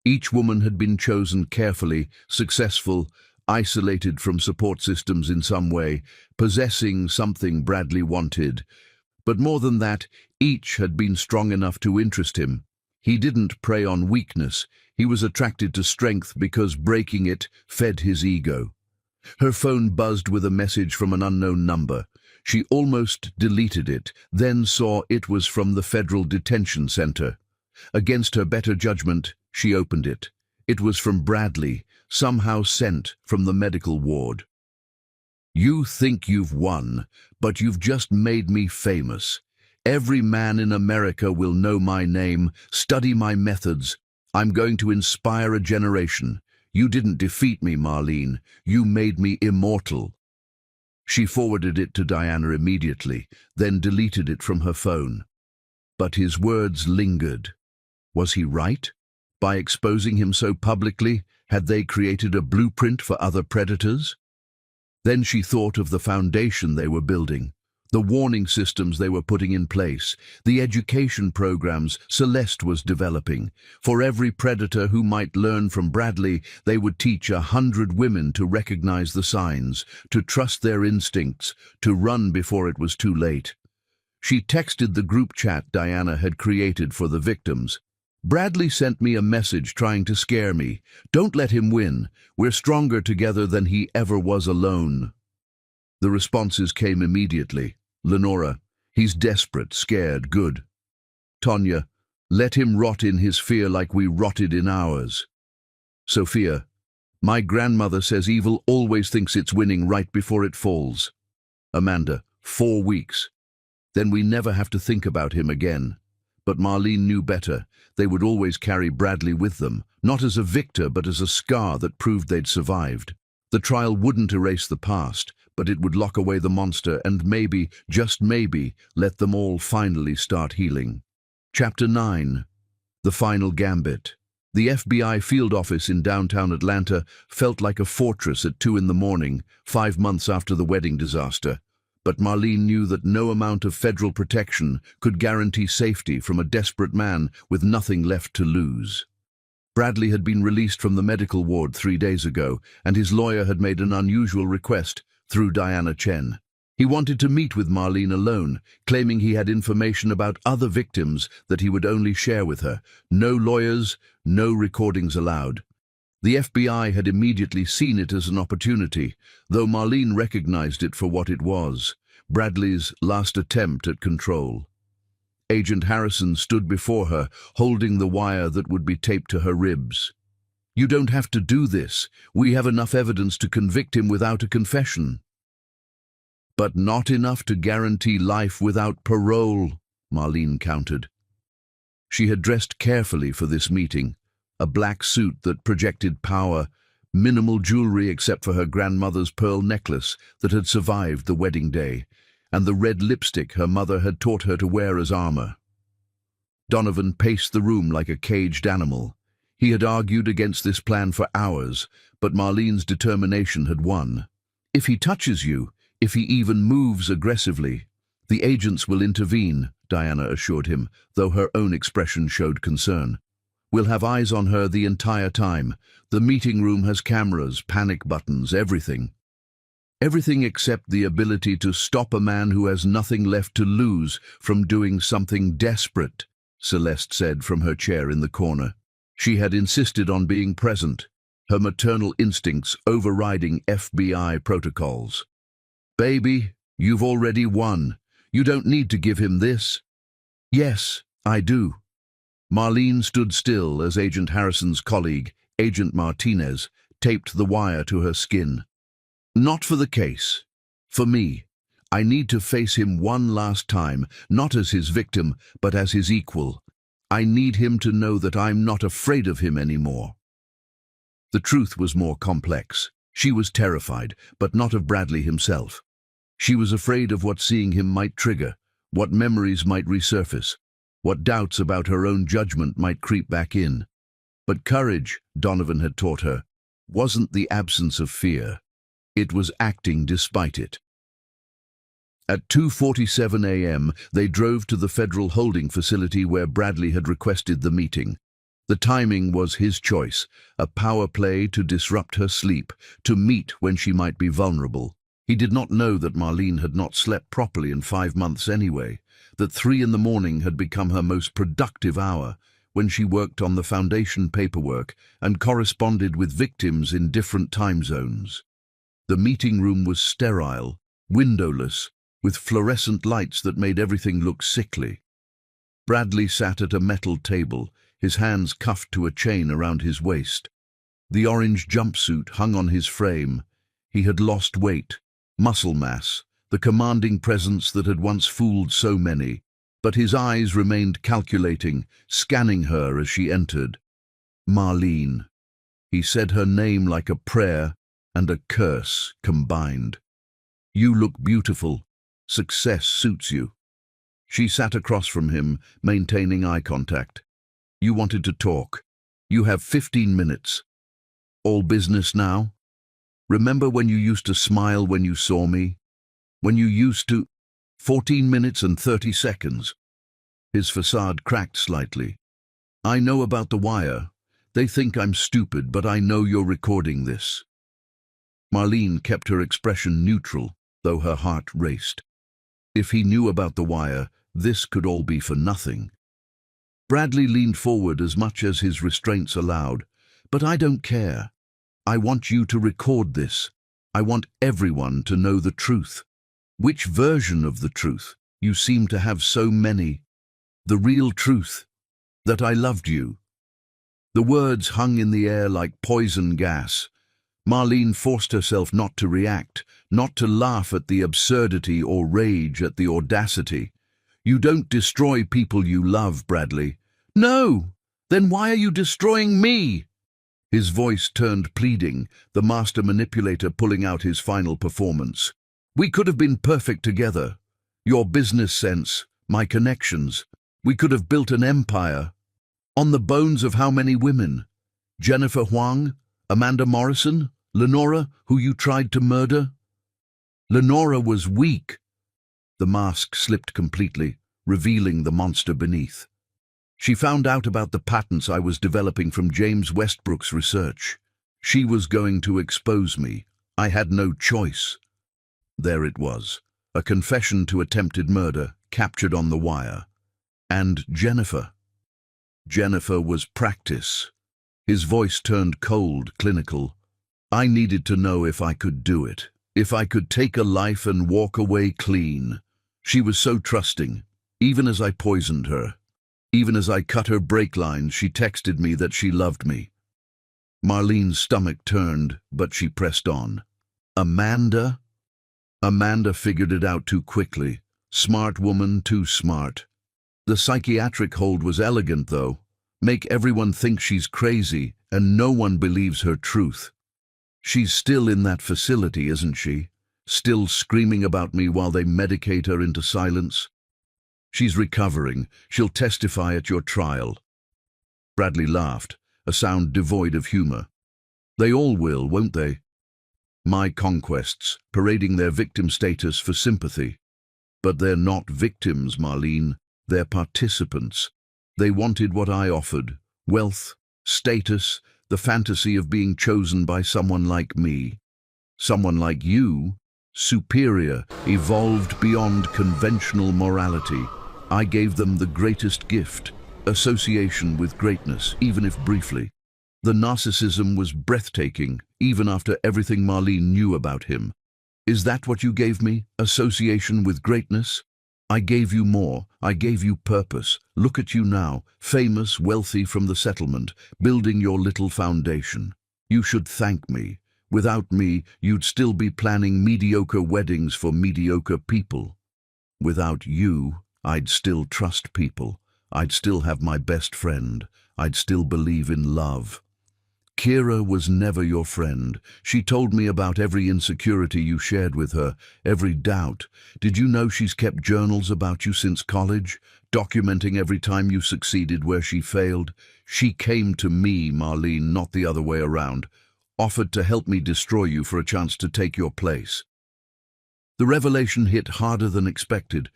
A: Each woman had been chosen carefully, successful, isolated from support systems in some way, possessing something Bradley wanted. But more than that, each had been strong enough to interest him. He didn't prey on weakness. He was attracted to strength because breaking it fed his ego. Her phone buzzed with a message from an unknown number. She almost deleted it, then saw it was from the Federal Detention Center. Against her better judgment, she opened it. It was from Bradley, somehow sent from the medical ward. You think you've won, but you've just made me famous. Every man in America will know my name, study my methods. I'm going to inspire a generation. You didn't defeat me, Marlene. You made me immortal. She forwarded it to Diana immediately, then deleted it from her phone. But his words lingered. Was he right? By exposing him so publicly, had they created a blueprint for other predators? Then she thought of the foundation they were building, the warning systems they were putting in place, the education programs Celeste was developing. For every predator who might learn from Bradley, they would teach 100 women to recognize the signs, to trust their instincts, to run before it was too late. She texted the group chat Diana had created for the victims. Bradley sent me a message trying to scare me. Don't let him win. We're stronger together than he ever was alone. The responses came immediately. Lenora, he's desperate, scared, good. Tanya, let him rot in his fear like we rotted in ours. Sophia, my grandmother says evil always thinks it's winning right before it falls. Amanda, 4 weeks. Then we never have to think about him again. But Marlene knew better. They would always carry Bradley with them, not as a victor but as a scar that proved they'd survived. The trial wouldn't erase the past, but it would lock away the monster and maybe, just maybe, let them all finally start healing. Chapter 9. The Final Gambit. The FBI field office in downtown Atlanta felt like a fortress at 2 in the morning, 5 months after the wedding disaster. But Marlene knew that no amount of federal protection could guarantee safety from a desperate man with nothing left to lose. Bradley had been released from the medical ward 3 days ago, and his lawyer had made an unusual request through Diana Chen. He wanted to meet with Marlene alone, claiming he had information about other victims that he would only share with her. No lawyers, no recordings allowed. The FBI had immediately seen it as an opportunity, though Marlene recognized it for what it was, Bradley's last attempt at control. Agent Harrison stood before her, holding the wire that would be taped to her ribs. You don't have to do this. We have enough evidence to convict him without a confession. But not enough to guarantee life without parole, Marlene countered. She had dressed carefully for this meeting. A black suit that projected power, minimal jewelry except for her grandmother's pearl necklace that had survived the wedding day, and the red lipstick her mother had taught her to wear as armor. Donovan paced the room like a caged animal. He had argued against this plan for hours, but Marlene's determination had won. If he touches you, if he even moves aggressively, the agents will intervene, Diana assured him, though her own expression showed concern. We'll have eyes on her the entire time. The meeting room has cameras, panic buttons, everything. Everything except the ability to stop a man who has nothing left to lose from doing something desperate, Celeste said from her chair in the corner. She had insisted on being present, her maternal instincts overriding FBI protocols. Baby, you've already won. You don't need to give him this. Yes, I do. Marlene stood still as Agent Harrison's colleague, Agent Martinez, taped the wire to her skin. Not for the case. For me. I need to face him one last time, not as his victim, but as his equal. I need him to know that I'm not afraid of him anymore. The truth was more complex. She was terrified, but not of Bradley himself. She was afraid of what seeing him might trigger, what memories might resurface, what doubts about her own judgment might creep back in. But courage, Donovan had taught her, wasn't the absence of fear. It was acting despite it. At 2:47 a.m., they drove to the federal holding facility where Bradley had requested the meeting. The timing was his choice, a power play to disrupt her sleep, to meet when she might be vulnerable. He did not know that Marlene had not slept properly in 5 months anyway, that 3 in the morning had become her most productive hour, when she worked on the foundation paperwork and corresponded with victims in different time zones. The meeting room was sterile, windowless, with fluorescent lights that made everything look sickly. Bradley sat at a metal table, his hands cuffed to a chain around his waist. The orange jumpsuit hung on his frame. He had lost weight, muscle mass, the commanding presence that had once fooled so many, but his eyes remained calculating, scanning her as she entered. Marlene. He said her name like a prayer and a curse combined. You look beautiful. Success suits you. She sat across from him, maintaining eye contact. You wanted to talk. You have 15 minutes. All business now? Remember when you used to smile when you saw me? When you used to... 14 minutes and 30 seconds. His facade cracked slightly. I know about the wire. They think I'm stupid, but I know you're recording this. Marlene kept her expression neutral, though her heart raced. If he knew about the wire, this could all be for nothing. Bradley leaned forward as much as his restraints allowed. But I don't care. I want you to record this. I want everyone to know the truth. Which version of the truth? You seem to have so many. The real truth. That I loved you. The words hung in the air like poison gas. Marlene forced herself not to react, not to laugh at the absurdity or rage at the audacity. You don't destroy people you love, Bradley. No! Then why are you destroying me? His voice turned pleading, the master manipulator pulling out his final performance. We could have been perfect together. Your business sense, my connections. We could have built an empire. On the bones of how many women? Jennifer Huang? Amanda Morrison? Lenora, who you tried to murder? Lenora was weak. The mask slipped completely, revealing the monster beneath. She found out about the patents I was developing from James Westbrook's research. She was going to expose me. I had no choice. There it was, a confession to attempted murder, captured on the wire. And Jennifer. Jennifer was practice. His voice turned cold, clinical. I needed to know if I could do it, if I could take a life and walk away clean. She was so trusting, even as I poisoned her. Even as I cut her brake lines, she texted me that she loved me. Marlene's stomach turned, but she pressed on. Amanda? Amanda figured it out too quickly. Smart woman, too smart. The psychiatric hold was elegant, though. Make everyone think she's crazy, and no one believes her truth. She's still in that facility, isn't she? Still screaming about me while they medicate her into silence? She's recovering. She'll testify at your trial. Bradley laughed, a sound devoid of humor. They all will, won't they? My conquests, parading their victim status for sympathy. But they're not victims, Marlene. They're participants. They wanted what I offered. Wealth, status, the fantasy of being chosen by someone like me. Someone like you, superior, evolved beyond conventional morality. I gave them the greatest gift, association with greatness, even if briefly. The narcissism was breathtaking, even after everything Marlene knew about him. Is that what you gave me? Association with greatness? I gave you more. I gave you purpose. Look at you now, famous, wealthy from the settlement, building your little foundation. You should thank me. Without me, you'd still be planning mediocre weddings for mediocre people. Without you, I'd still trust people. I'd still have my best friend. I'd still believe in love. Kira was never your friend. She told me about every insecurity you shared with her, every doubt. Did you know she's kept journals about you since college, documenting every time you succeeded where she failed? She came to me, Marlene, not the other way around, offered to help me destroy you for a chance to take your place. The revelation hit harder than expected.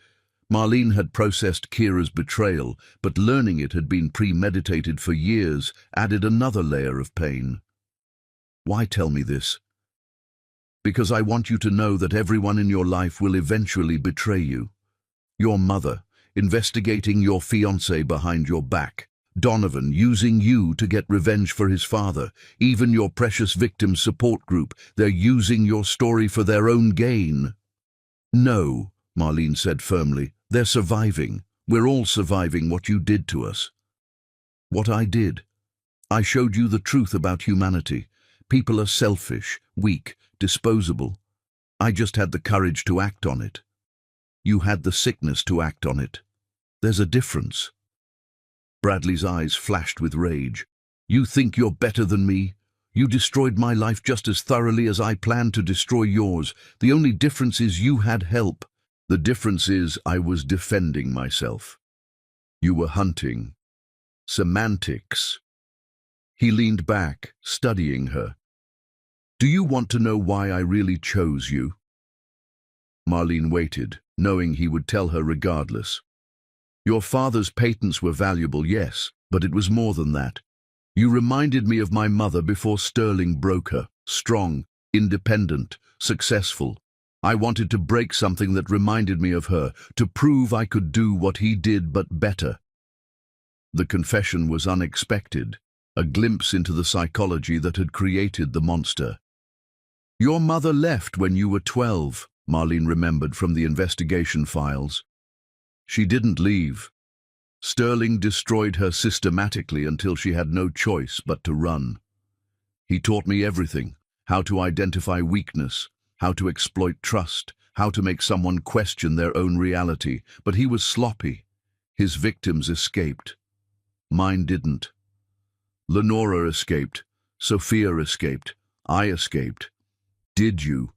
A: Marlene had processed Kira's betrayal, but learning it had been premeditated for years added another layer of pain. Why tell me this? Because I want you to know that everyone in your life will eventually betray you. Your mother, investigating your fiancé behind your back. Donovan, using you to get revenge for his father. Even your precious victim support group, they're using your story for their own gain. No, Marlene said firmly, they're surviving. We're all surviving what you did to us. What I did? I showed you the truth about humanity. People are selfish, weak, disposable. I just had the courage to act on it. You had the sickness to act on it. There's a difference. Bradley's eyes flashed with rage. You think you're better than me? You destroyed my life just as thoroughly as I planned to destroy yours. The only difference is you had help. The difference is I was defending myself. You were hunting. Semantics. He leaned back, studying her. Do you want to know why I really chose you? Marlene waited, knowing he would tell her regardless. Your father's patents were valuable, yes, but it was more than that. You reminded me of my mother before Sterling broke her. Strong, independent, successful. I wanted to break something that reminded me of her, to prove I could do what he did but better. The confession was unexpected, a glimpse into the psychology that had created the monster. Your mother left when you were 12, Marlene remembered from the investigation files. She didn't leave. Sterling destroyed her systematically until she had no choice but to run. He taught me everything, how to identify weakness, how to exploit trust, how to make someone question their own reality, but he was sloppy. His victims escaped. Mine didn't. Lenora escaped. Sophia escaped. I escaped. Did you?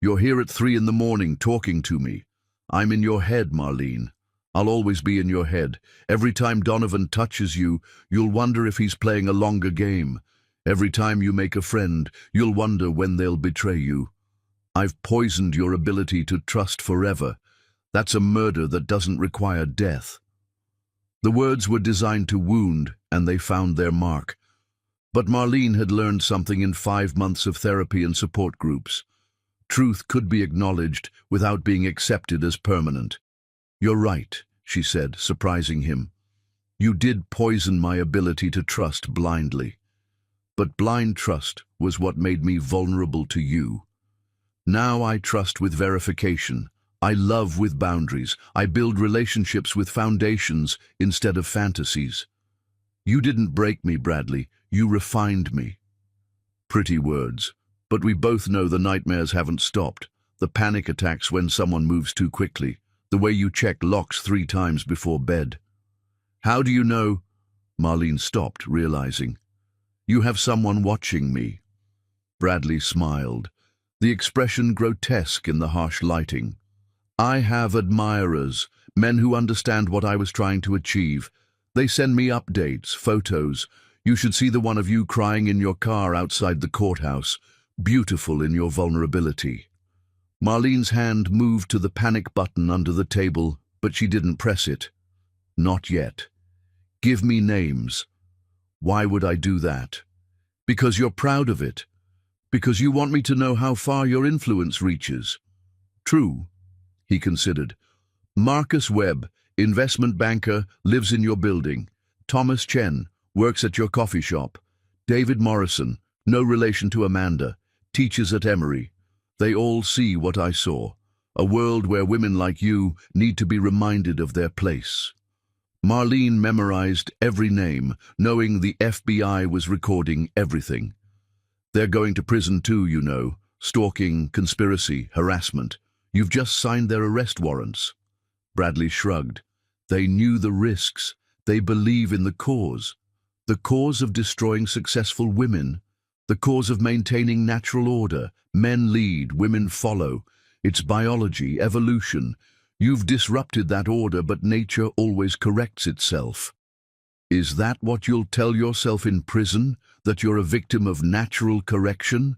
A: You're here at 3 in the morning talking to me. I'm in your head, Marlene. I'll always be in your head. Every time Donovan touches you, you'll wonder if he's playing a longer game. Every time you make a friend, you'll wonder when they'll betray you. I've poisoned your ability to trust forever. That's a murder that doesn't require death. The words were designed to wound, and they found their mark. But Marlene had learned something in 5 months of therapy and support groups. Truth could be acknowledged without being accepted as permanent. You're right, she said, surprising him. You did poison my ability to trust blindly. But blind trust was what made me vulnerable to you. Now I trust with verification. I love with boundaries. I build relationships with foundations instead of fantasies. You didn't break me, Bradley. You refined me. Pretty words, but we both know the nightmares haven't stopped. The panic attacks when someone moves too quickly. The way you check locks 3 times before bed. How do you know? Marlene stopped, realizing. You have someone watching me. Bradley smiled, the expression grotesque in the harsh lighting. I have admirers, men who understand what I was trying to achieve. They send me updates, photos. You should see the one of you crying in your car outside the courthouse, beautiful in your vulnerability. Marlene's hand moved to the panic button under the table, but she didn't press it. Not yet. Give me names. Why would I do that? Because you're proud of it. Because you want me to know how far your influence reaches. True, he considered. Marcus Webb, investment banker, lives in your building. Thomas Chen works at your coffee shop. David Morrison, no relation to Amanda, teaches at Emory. They all see what I saw. A world where women like you need to be reminded of their place. Marlene memorized every name, knowing the FBI was recording everything. They're going to prison too, you know. Stalking, conspiracy, harassment. You've just signed their arrest warrants. Bradley shrugged. They knew the risks. They believe in the cause. The cause of destroying successful women. The cause of maintaining natural order. Men lead, women follow. It's biology, evolution. You've disrupted that order, but nature always corrects itself. Is that what you'll tell yourself in prison? That you're a victim of natural correction?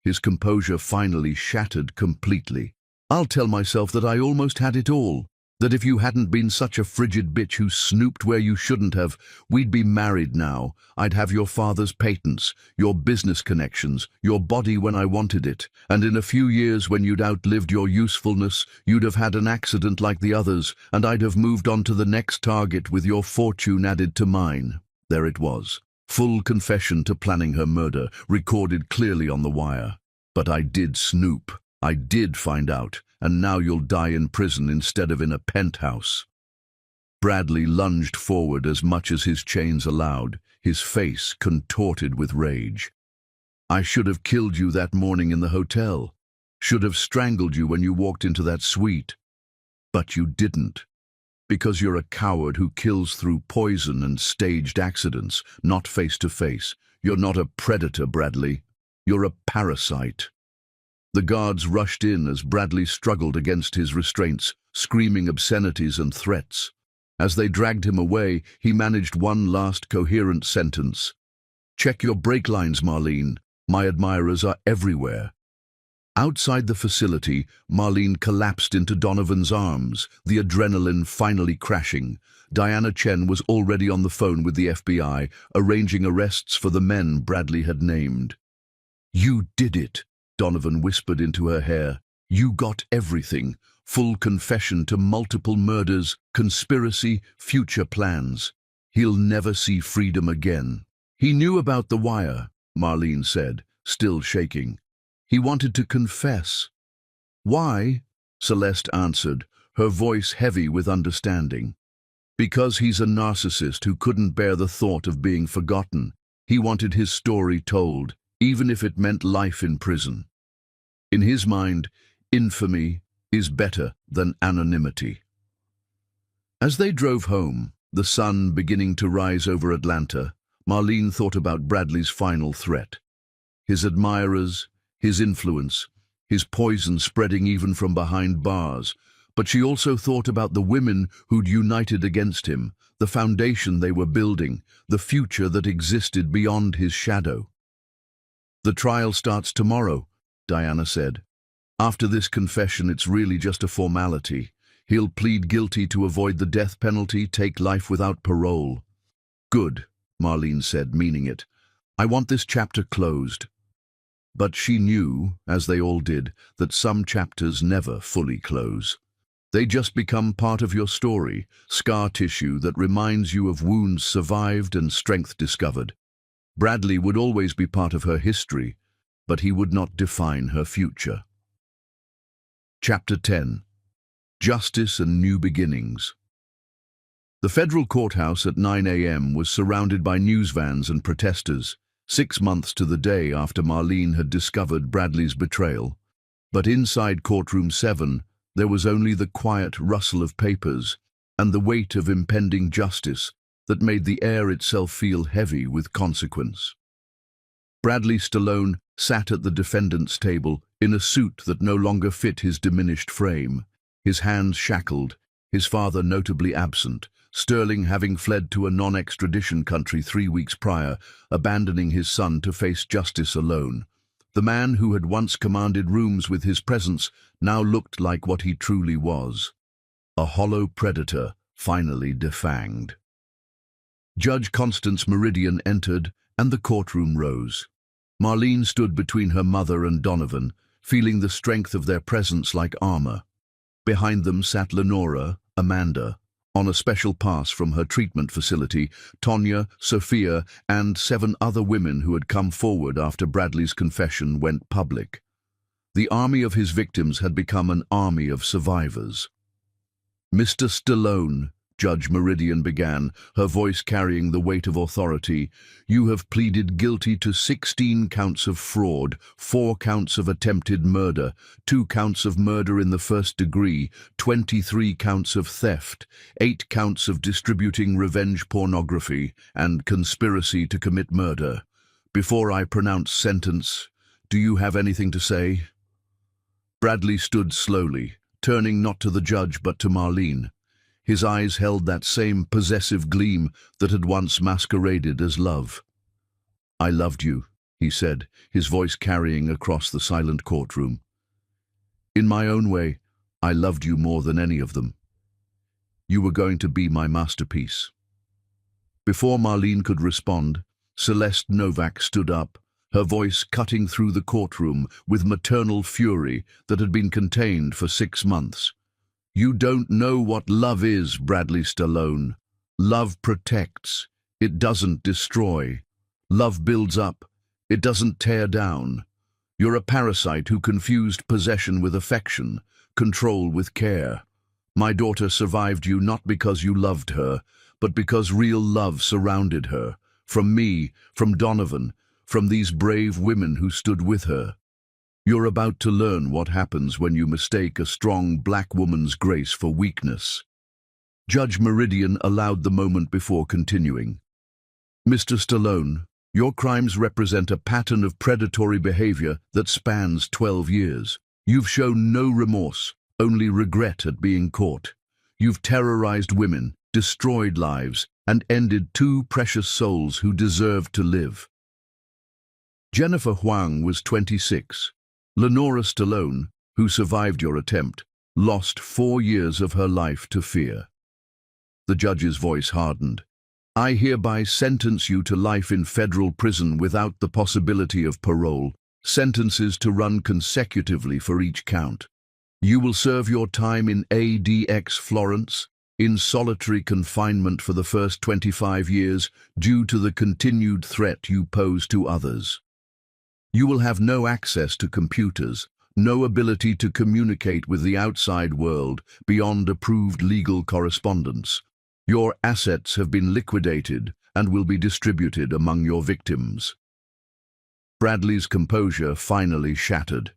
A: His composure finally shattered completely. I'll tell myself that I almost had it all. That if you hadn't been such a frigid bitch who snooped where you shouldn't have, we'd be married now. I'd have your father's patents, your business connections, your body when I wanted it. And in a few years, when you'd outlived your usefulness, you'd have had an accident like the others, and I'd have moved on to the next target with your fortune added to mine. There it was. Full confession to planning her murder, recorded clearly on the wire. But I did snoop. I did find out. And now you'll die in prison instead of in a penthouse. Bradley lunged forward as much as his chains allowed, his face contorted with rage. I should have killed you that morning in the hotel. Should have strangled you when you walked into that suite. But you didn't. Because you're a coward who kills through poison and staged accidents, not face to face. You're not a predator, Bradley. You're a parasite. The guards rushed in as Bradley struggled against his restraints, screaming obscenities and threats. As they dragged him away, he managed one last coherent sentence. Check your brake lines, Marlene. My admirers are everywhere. Outside the facility, Marlene collapsed into Donovan's arms, the adrenaline finally crashing. Diana Chen was already on the phone with the FBI, arranging arrests for the men Bradley had named. You did it. Donovan whispered into her hair. You got everything. Full confession to multiple murders, conspiracy, future plans. He'll never see freedom again. He knew about the wire, Marlene said, still shaking. He wanted to confess. Why? Celeste answered, her voice heavy with understanding. Because he's a narcissist who couldn't bear the thought of being forgotten. He wanted his story told, even if it meant life in prison. In his mind, infamy is better than anonymity. As they drove home, the sun beginning to rise over Atlanta, Marlene thought about Bradley's final threat. His admirers, his influence, his poison spreading even from behind bars. But she also thought about the women who'd united against him, the foundation they were building, the future that existed beyond his shadow. The trial starts tomorrow, Diana said. After this confession, it's really just a formality. He'll plead guilty to avoid the death penalty, take life without parole. Good, Marlene said, meaning it. I want this chapter closed. But she knew, as they all did, that some chapters never fully close. They just become part of your story, scar tissue that reminds you of wounds survived and strength discovered. Bradley would always be part of her history, but he would not define her future. Chapter 10. Justice and New Beginnings. The federal courthouse at 9 a.m. was surrounded by news vans and protesters, 6 months to the day after Marlene had discovered Bradley's betrayal. But inside courtroom 7, there was only the quiet rustle of papers and the weight of impending justice that made the air itself feel heavy with consequence. Bradley Stallone sat at the defendant's table in a suit that no longer fit his diminished frame, his hands shackled, his father notably absent, Sterling having fled to a non-extradition country 3 weeks prior, abandoning his son to face justice alone. The man who had once commanded rooms with his presence now looked like what he truly was, a hollow predator finally defanged. Judge Constance Meridian entered, and the courtroom rose. Marlene stood between her mother and Donovan, feeling the strength of their presence like armor. Behind them sat Lenora, Amanda, on a special pass from her treatment facility, Tonya, Sophia, and 7 other women who had come forward after Bradley's confession went public. The army of his victims had become an army of survivors. "Mr. Stallone," Judge Meridian began, her voice carrying the weight of authority, "you have pleaded guilty to 16 counts of fraud, 4 counts of attempted murder, 2 counts of murder in the first degree, 23 counts of theft, 8 counts of distributing revenge pornography, and conspiracy to commit murder. Before I pronounce sentence, do you have anything to say?" Bradley stood slowly, turning not to the judge but to Marlene. His eyes held that same possessive gleam that had once masqueraded as love. "I loved you," he said, his voice carrying across the silent courtroom. "In my own way, I loved you more than any of them. You were going to be my masterpiece." Before Marlene could respond, Celeste Novak stood up, her voice cutting through the courtroom with maternal fury that had been contained for 6 months. "You don't know what love is, Bradley Stallone. Love protects. It doesn't destroy. Love builds up. It doesn't tear down. You're a parasite who confused possession with affection, control with care. My daughter survived you not because you loved her, but because real love surrounded her. From me, from Donovan, from these brave women who stood with her. You're about to learn what happens when you mistake a strong black woman's grace for weakness." Judge Meridian allowed the moment before continuing. "Mr. Stallone, your crimes represent a pattern of predatory behavior that spans 12 years. You've shown no remorse, only regret at being caught. You've terrorized women, destroyed lives, and ended 2 precious souls who deserved to live." Jennifer Huang was 26. Lenora Stallone, who survived your attempt, lost 4 years of her life to fear. The judge's voice hardened. "I hereby sentence you to life in federal prison without the possibility of parole, sentences to run consecutively for each count. You will serve your time in ADX Florence, in solitary confinement for the first 25 years due to the continued threat you pose to others. You will have no access to computers, no ability to communicate with the outside world beyond approved legal correspondence. Your assets have been liquidated and will be distributed among your victims." Bradley's composure finally shattered.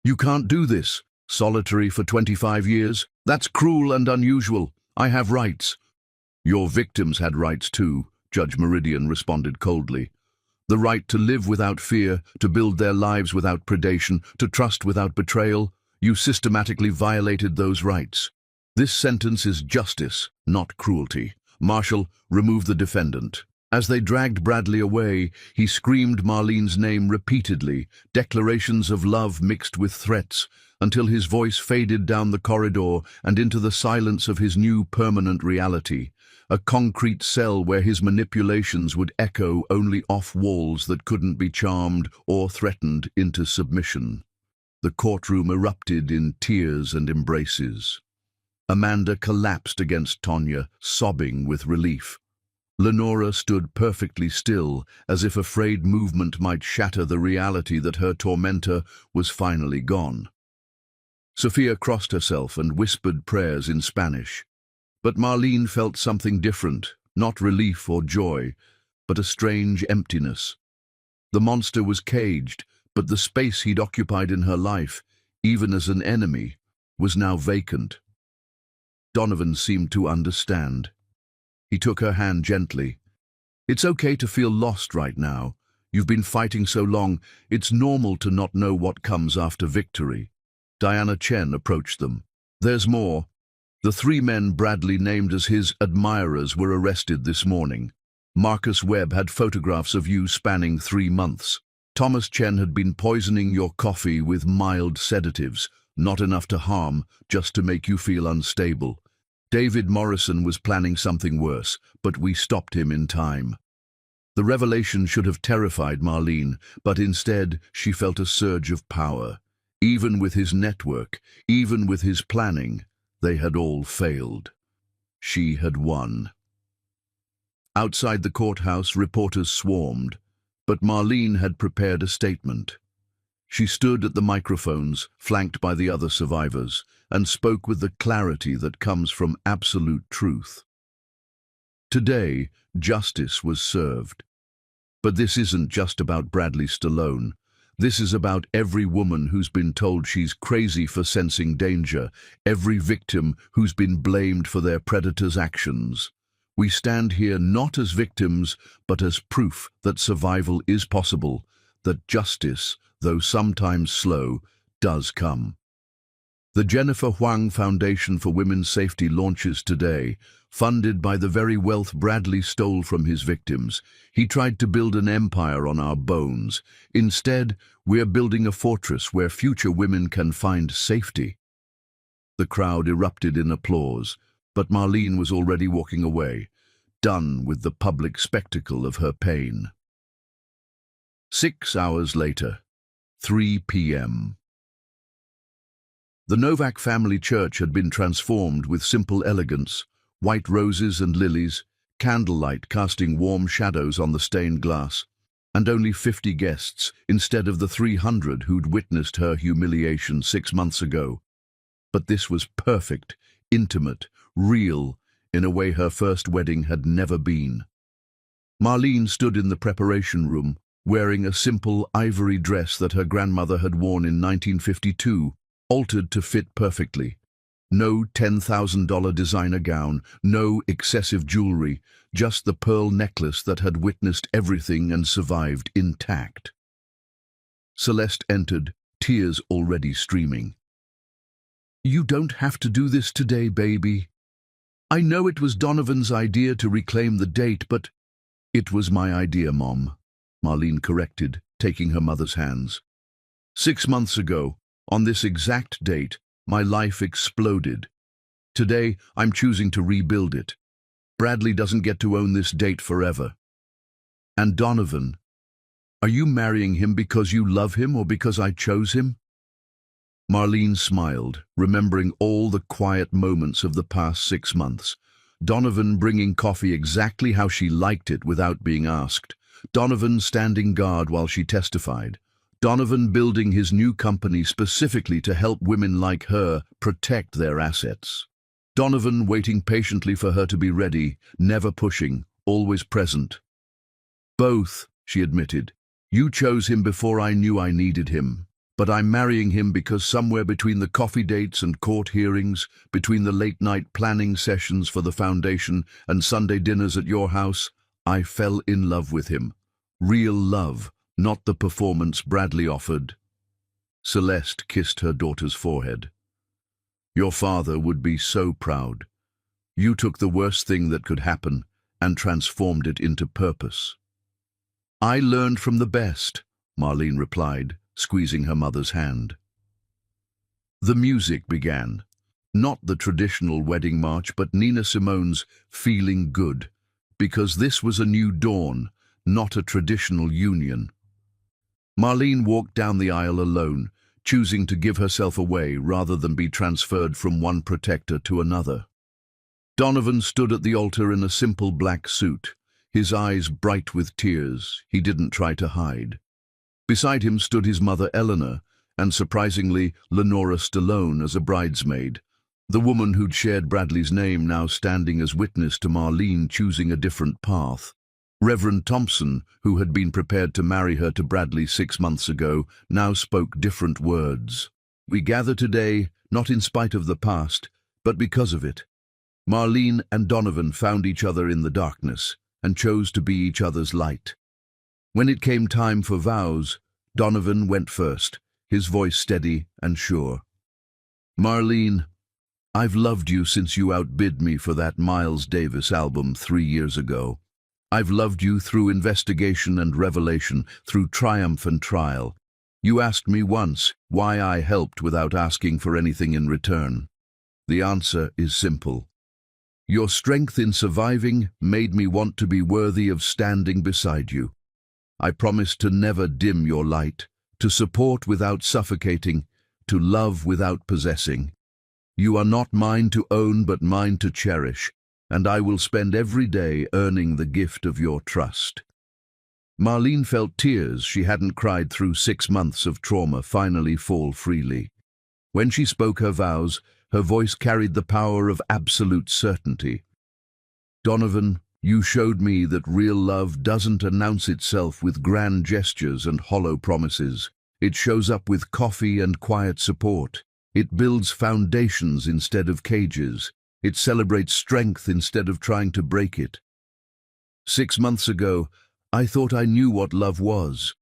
A: "You can't do this. Solitary for 25 years? That's cruel and unusual. I have rights." "Your victims had rights too," Judge Meridian responded coldly. "The right to live without fear, to build their lives without predation, to trust without betrayal. You systematically violated those rights. This sentence is justice, not cruelty. Marshal, remove the defendant." As they dragged Bradley away, he screamed Marlene's name repeatedly, declarations of love mixed with threats, until his voice faded down the corridor and into the silence of his new permanent reality, a concrete cell where his manipulations would echo only off walls that couldn't be charmed or threatened into submission. The courtroom erupted in tears and embraces. Amanda collapsed against Tonya, sobbing with relief. Lenora stood perfectly still, as if afraid movement might shatter the reality that her tormentor was finally gone. Sophia crossed herself and whispered prayers in Spanish. But Marlene felt something different, not relief or joy, but a strange emptiness. The monster was caged, but the space he'd occupied in her life, even as an enemy, was now vacant. Donovan seemed to understand. He took her hand gently. "It's okay to feel lost right now. You've been fighting so long, it's normal to not know what comes after victory." Diana Chen approached them. "There's more. The 3 men Bradley named as his admirers were arrested this morning. Marcus Webb had photographs of you spanning 3 months. Thomas Chen had been poisoning your coffee with mild sedatives, not enough to harm, just to make you feel unstable. David Morrison was planning something worse, but we stopped him in time." The revelation should have terrified Marlene, but instead she felt a surge of power. Even with his network, even with his planning, they had all failed. She had won. Outside the courthouse, reporters swarmed, but Marlene had prepared a statement. She stood at the microphones, flanked by the other survivors, and spoke with the clarity that comes from absolute truth. Today, justice was served. But this isn't just about Bradley Stallone. This is about every woman who's been told she's crazy for sensing danger, every victim who's been blamed for their predator's actions. We stand here not as victims, but as proof that survival is possible, that justice, though sometimes slow, does come. The Jennifer Huang Foundation for Women's Safety launches today, funded by the very wealth Bradley stole from his victims. He tried to build an empire on our bones. Instead, we're building a fortress where future women can find safety. The crowd erupted in applause, but Marlene was already walking away, done with the public spectacle of her pain. 6 hours later, 3 p.m. The Novak family church had been transformed with simple elegance, white roses and lilies, candlelight casting warm shadows on the stained glass, and only 50 guests instead of the 300 who'd witnessed her humiliation 6 months ago. But this was perfect, intimate, real, in a way her first wedding had never been. Marlene stood in the preparation room, wearing a simple ivory dress that her grandmother had worn in 1952, altered to fit perfectly. No $10,000 designer gown, no excessive jewelry, just the pearl necklace that had witnessed everything and survived intact. Celeste entered, tears already streaming. "You don't have to do this today, baby. I know it was Donovan's idea to reclaim the date, but—" "It was my idea, Mom," Marlene corrected, taking her mother's hands. "6 months ago, on this exact date, my life exploded. Today, I'm choosing to rebuild it. Bradley doesn't get to own this date forever. And Donovan, are you marrying him because you love him or because I chose him?" Marlene smiled, remembering all the quiet moments of the past 6 months. Donovan bringing coffee exactly how she liked it without being asked. Donovan standing guard while she testified. Donovan building his new company specifically to help women like her protect their assets. Donovan waiting patiently for her to be ready, never pushing, always present. "Both," she admitted. "You chose him before I knew I needed him. But I'm marrying him because somewhere between the coffee dates and court hearings, between the late-night planning sessions for the foundation and Sunday dinners at your house, I fell in love with him. Real love. Not the performance Bradley offered." Celeste kissed her daughter's forehead. "Your father would be so proud. You took the worst thing that could happen and transformed it into purpose." "I learned from the best," Marlene replied, squeezing her mother's hand. The music began. Not the traditional wedding march, but Nina Simone's "Feeling Good," because this was a new dawn, not a traditional union. Marlene walked down the aisle alone, choosing to give herself away rather than be transferred from one protector to another. Donovan stood at the altar in a simple black suit, his eyes bright with tears he didn't try to hide. Beside him stood his mother Eleanor, and surprisingly Lenora Stallone as a bridesmaid, the woman who'd shared Bradley's name now standing as witness to Marlene choosing a different path. Reverend Thompson, who had been prepared to marry her to Bradley 6 months ago, now spoke different words. "We gather today, not in spite of the past, but because of it." Marlene and Donovan found each other in the darkness and chose to be each other's light. When it came time for vows, Donovan went first, his voice steady and sure. "Marlene, I've loved you since you outbid me for that Miles Davis album 3 years ago. I've loved you through investigation and revelation, through triumph and trial. You asked me once why I helped without asking for anything in return. The answer is simple. Your strength in surviving made me want to be worthy of standing beside you. I promised to never dim your light, to support without suffocating, to love without possessing. You are not mine to own but mine to cherish, and I will spend every day earning the gift of your trust." Marlene felt tears she hadn't cried through 6 months of trauma finally fall freely. When she spoke her vows, her voice carried the power of absolute certainty. "Donovan, you showed me that real love doesn't announce itself with grand gestures and hollow promises. It shows up with coffee and quiet support. It builds foundations instead of cages. It celebrates strength instead of trying to break it. 6 months ago, I thought I knew what love was.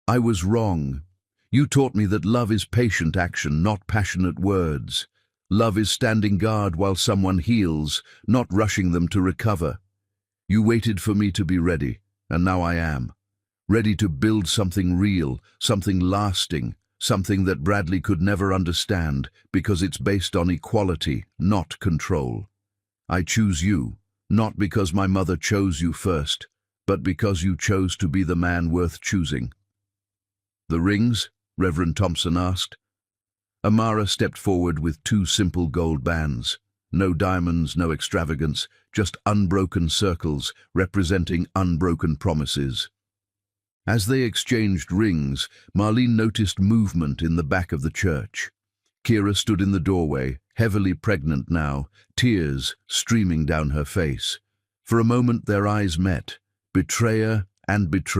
A: I was wrong. You taught me that love is patient action, not passionate words. Love is standing guard while someone heals, not rushing them to recover. You waited for me to be ready, and now I am. Ready to build something real, something lasting, something that Bradley could never understand because it's based on equality, not control. I choose you, not because my mother chose you first, but because you chose to be the man worth choosing." "The rings?" Reverend Thompson asked. Amara stepped forward with 2 simple gold bands. No diamonds, no extravagance, just unbroken circles representing unbroken promises. As they exchanged rings, Marlene noticed movement in the back of the church. Kira stood in the doorway, heavily pregnant now, tears streaming down her face. For a moment their eyes met, betrayer and betrayed.